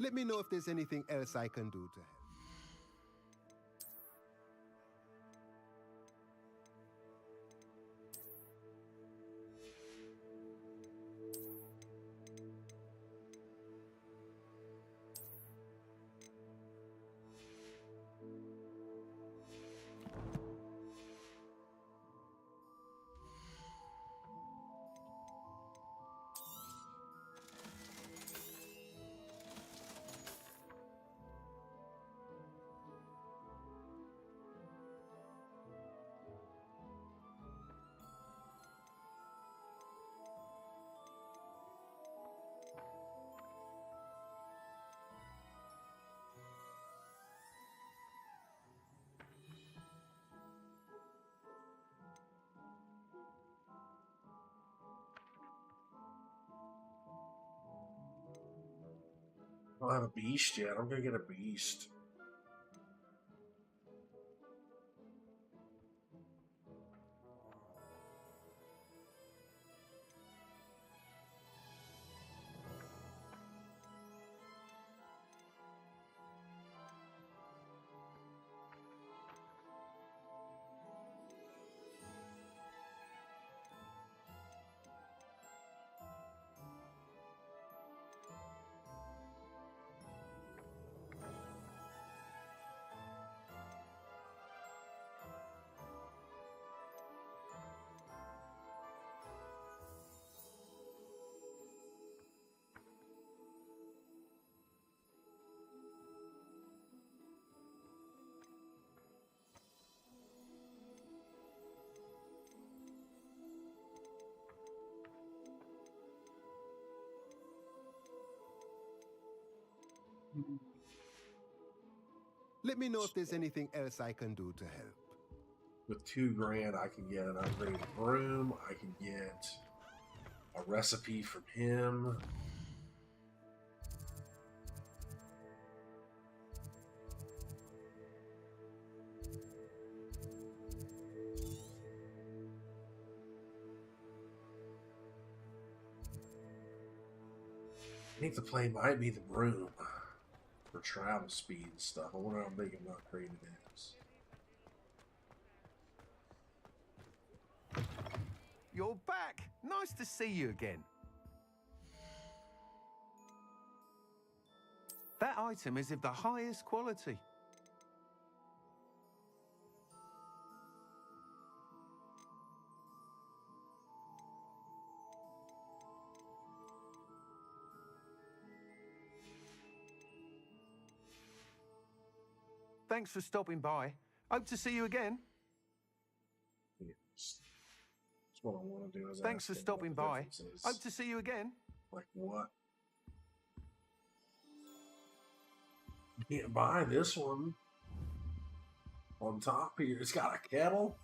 Let me know if there's anything else I can do to help.
don't have a beast yet. I'm gonna get a beast.
Let me know if there's anything else I can do to help.
With $2,000, I can get an upgraded broom. I can get a recipe from him. I think the play might be the broom for travel speed and stuff. I wonder how big an upgrade it is.
You're back. Nice to see you again. That item is of the highest quality. Thanks for stopping by. Hope to see you again.
Yes. That's what I want to do. Is
Thanks for
ask him
stopping
what the
by.
difference is.
Hope to see you again.
Like what? You can't buy this one on top here. It's got a kettle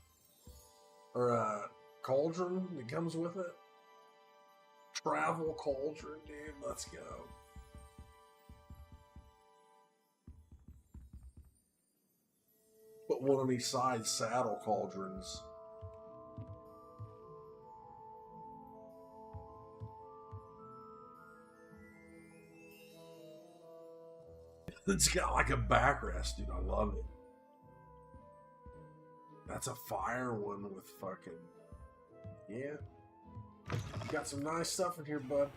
or a cauldron that comes with it. Travel cauldron, dude. Let's go. Put one on each side, saddle cauldrons. It's got like a backrest, dude. I love it. That's a fire one with fucking... Yeah. You got some nice stuff in here, bud.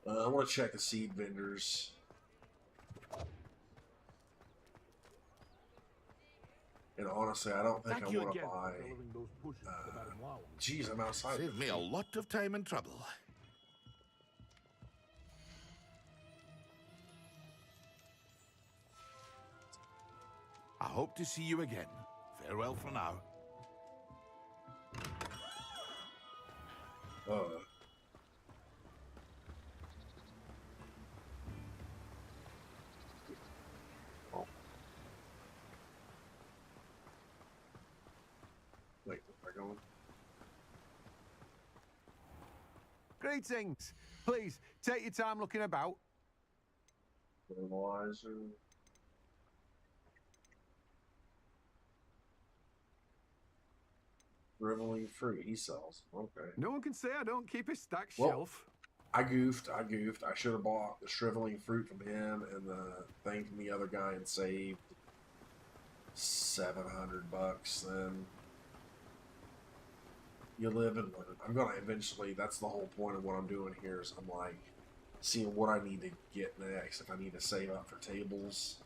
I want to check the seed vendors. And honestly, I don't think I want to buy... Geez, I'm outside.
Saved me a lot of time and trouble. I hope to see you again. Farewell for now.
Oh. Wait, where am I going?
Greetings. Please, take your time looking about.
Fertilizer. Dribbling fruit he sells. Okay.
No one can say I don't keep a stacked
Well,
shelf.
I goofed. I should have bought the shriveling fruit from him and the thing from the other guy and saved $700 then. You live and learn. I'm gonna eventually, that's the whole point of what I'm doing here is I'm like seeing what I need to get next. If I need to save up for tables.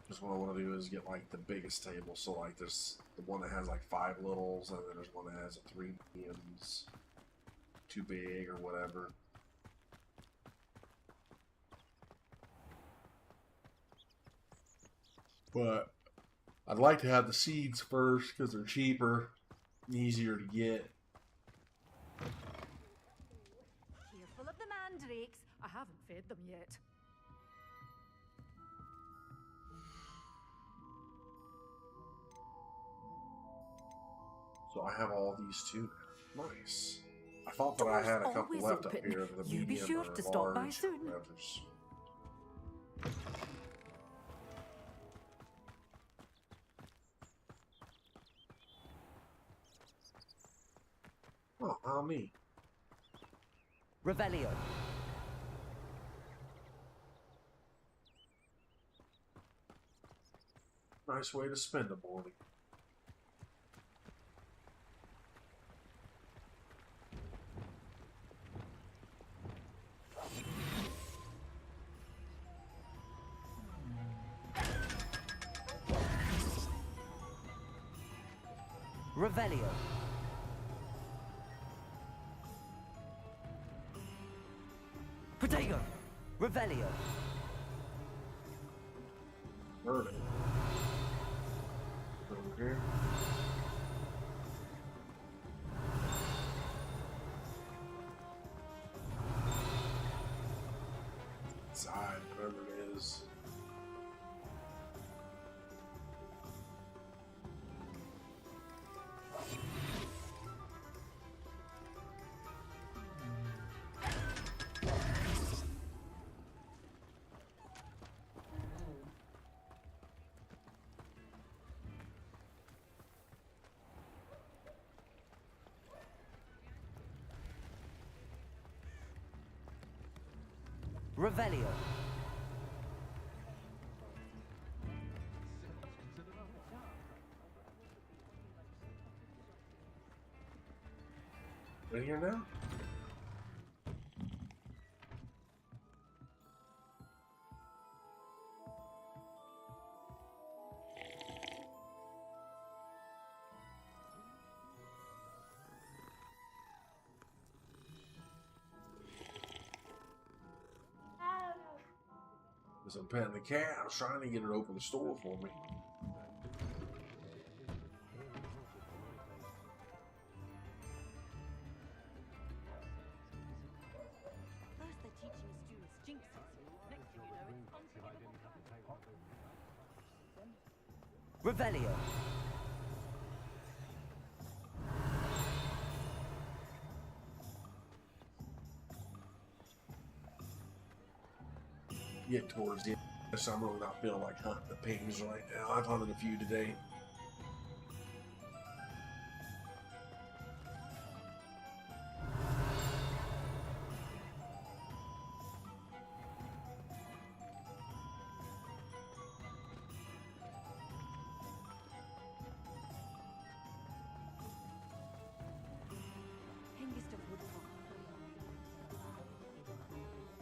Because what I want to do is get like the biggest table. So like there's the one that has like 5 littles and then there's one that has 3 mediums. Too big or whatever. But I'd like to have the seeds first because they're cheaper, easier to get.
Careful of the mandrakes. I haven't fed them yet.
So I have all these two now. Nice. I thought that I had a couple left up here of the
You be
medium
sure
or
to stop by
large
soon.
whatever's. Oh, how me?
Revelio.
Nice way to spend a morning.
Revelio. Protego. Revelio.
Burn it. Over here. Side, whatever it is.
Revelio.
In here now? Because I'm petting the cat, I was trying to get her to open the store for me.
First they're teaching us Judas jinxes. Next thing you know, it's
Revelio.
Get towards the end of the summer without feeling like hunting the pings right now. I've hunted a few today.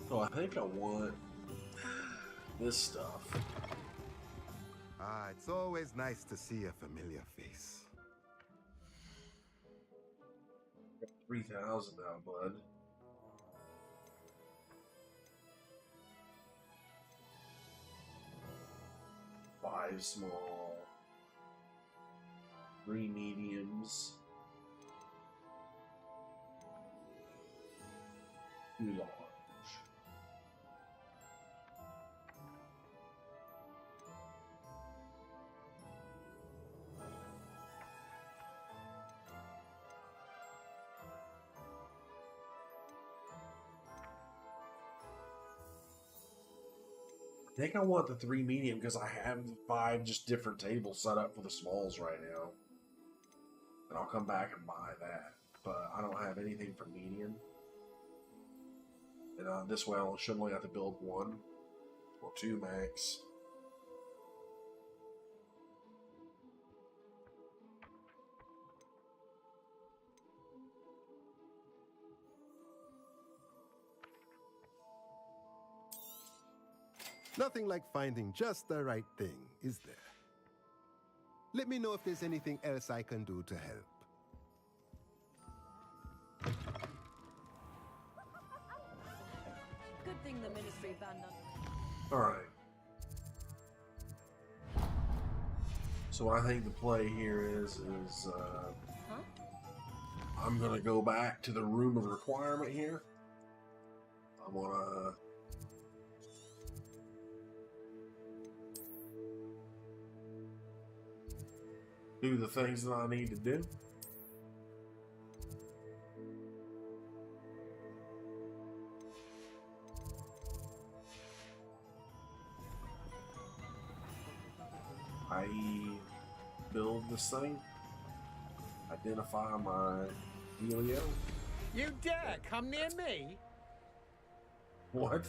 So I think I want this stuff.
Ah, it's always nice to see a familiar face.
3,000 now, bud. Five small. 3 mediums. 2 large. I think I want the 3 medium because I have 5 just different tables set up for the smalls right now. And I'll come back and buy that. But I don't have anything for medium. And this way I should only have to build 1 or 2 max.
Nothing like finding just the right thing, is there? Let me know if there's anything else I can do to help.
Good thing the ministry banned us.
Alright. So what I think the play here is I'm gonna go back to the room of requirement here. I'm gonna do the things that I need to do. I build this thing, identify my dealio.
You dare come near me?
What?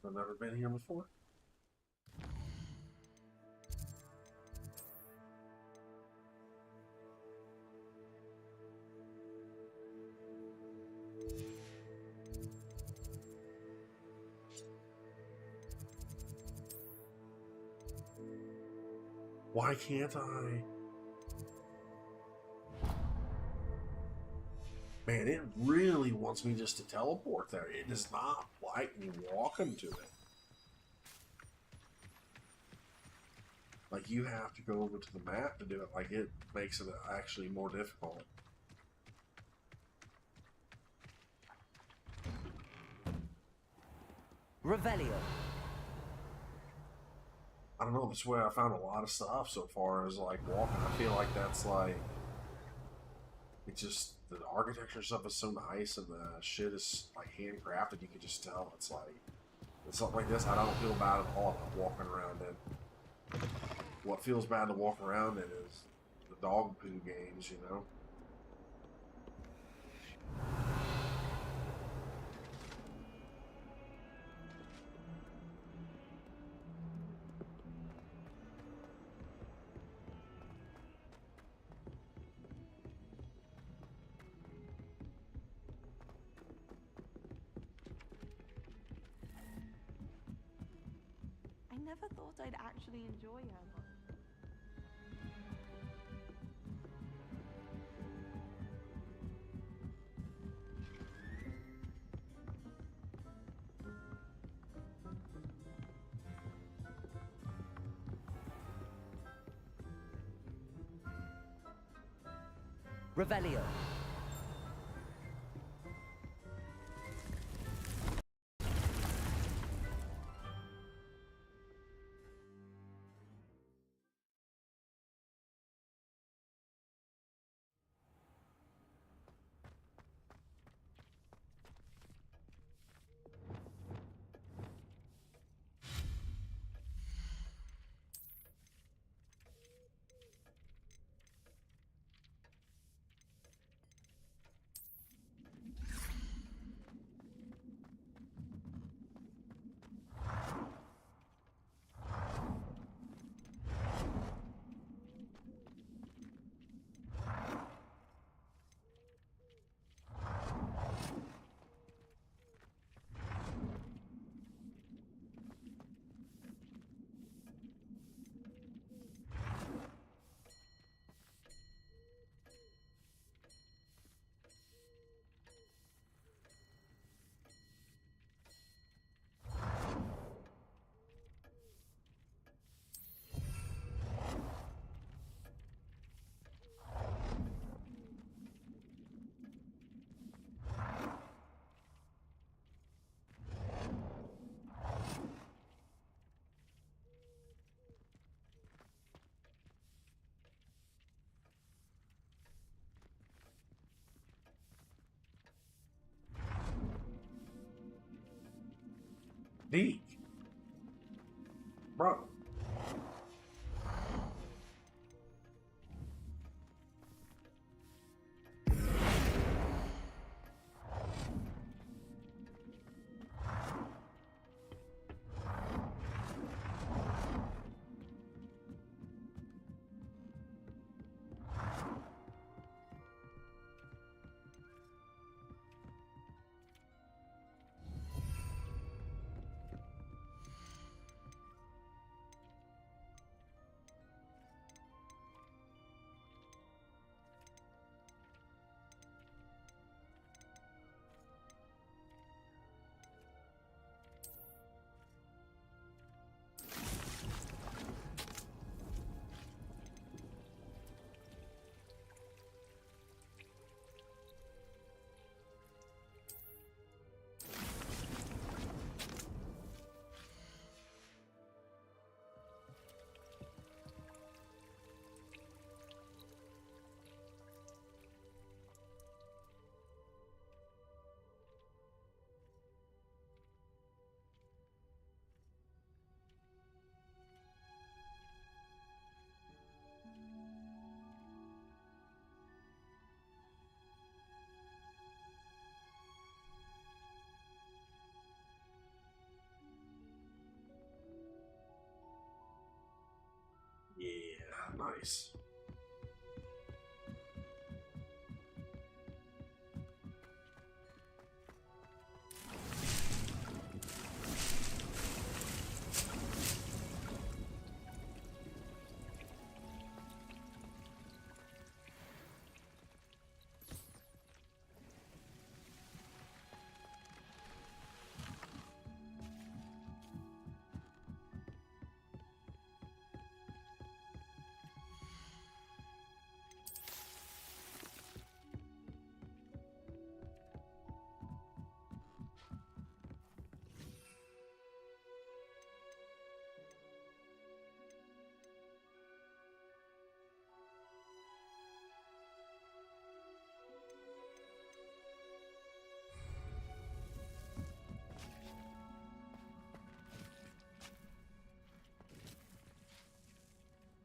I've never been here before. Why can't I? Man, it really wants me just to teleport there. It does not like me walking to it. Like, you have to go over to the map to do it. Like, it makes it actually more difficult.
Revelio.
I don't know, this way I found a lot of stuff so far as like walking. I feel like that's like, it's just, the architecture stuff is so nice and the shit is like handcrafted. You can just tell it's like, it's something like this I don't feel bad at all about walking around in. What feels bad to walk around in is the dog poo games, you know?
I never thought I'd actually enjoy her much.
Revelio.
Deke. Bro. nice.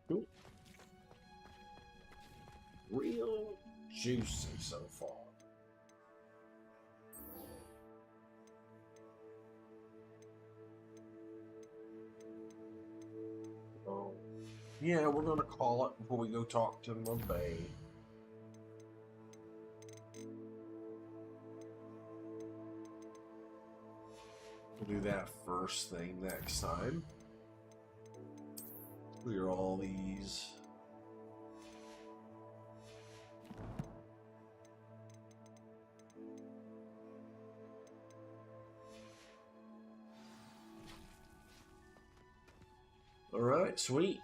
Cool. Real juicy so far. Oh, yeah, we're gonna call it before we go talk to Bay. We'll do that first thing next time. Clear all these. All right, sweet.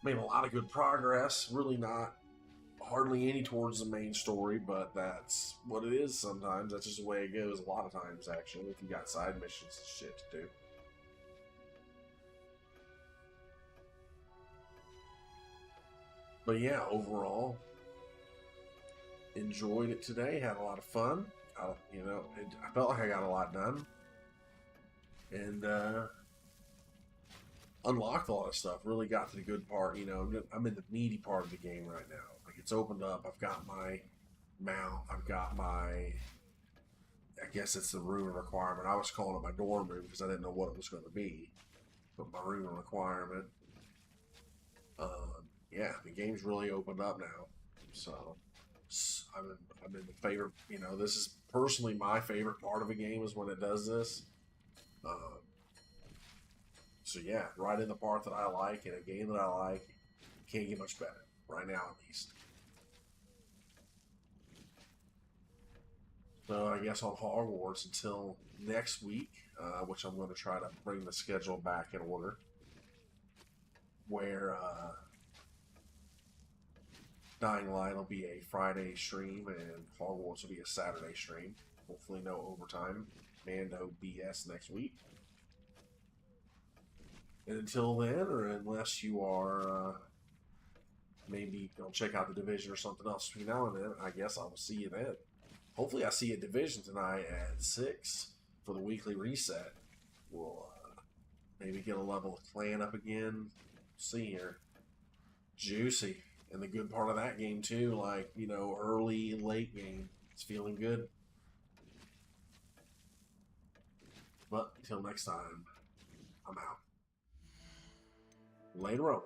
Made a lot of good progress. Really not hardly any towards the main story, but that's what it is sometimes. That's just the way it goes a lot of times, actually, if you got side missions and shit to do. But yeah, overall, enjoyed it today. Had a lot of fun. I felt like I got a lot done. And, unlocked a lot of stuff. Really got to the good part. I'm in the meaty part of the game right now. Like, it's opened up. I've got my mount. I've got my... I guess it's the room requirement. I was calling it my dorm room because I didn't know what it was going to be. But my room requirement. Yeah, the game's really opened up now. So, I'm in the favorite... this is personally my favorite part of a game is when it does this. So yeah, right in the part that I like, in a game that I like, can't get much better, right now at least. So I guess on Hogwarts until next week, which I'm going to try to bring the schedule back in order, where Dying Light will be a Friday stream and Hogwarts will be a Saturday stream. Hopefully no overtime, Mando BS next week. And until then, or unless you are maybe go check out the Division or something else between now and then, I guess I will see you then. Hopefully I see you at Division tonight at 6 for the weekly reset. We'll maybe get a level of clan up again. See here. Juicy. And the good part of that game too, like, early and late game. It's feeling good. But until next time, I'm out. Later on.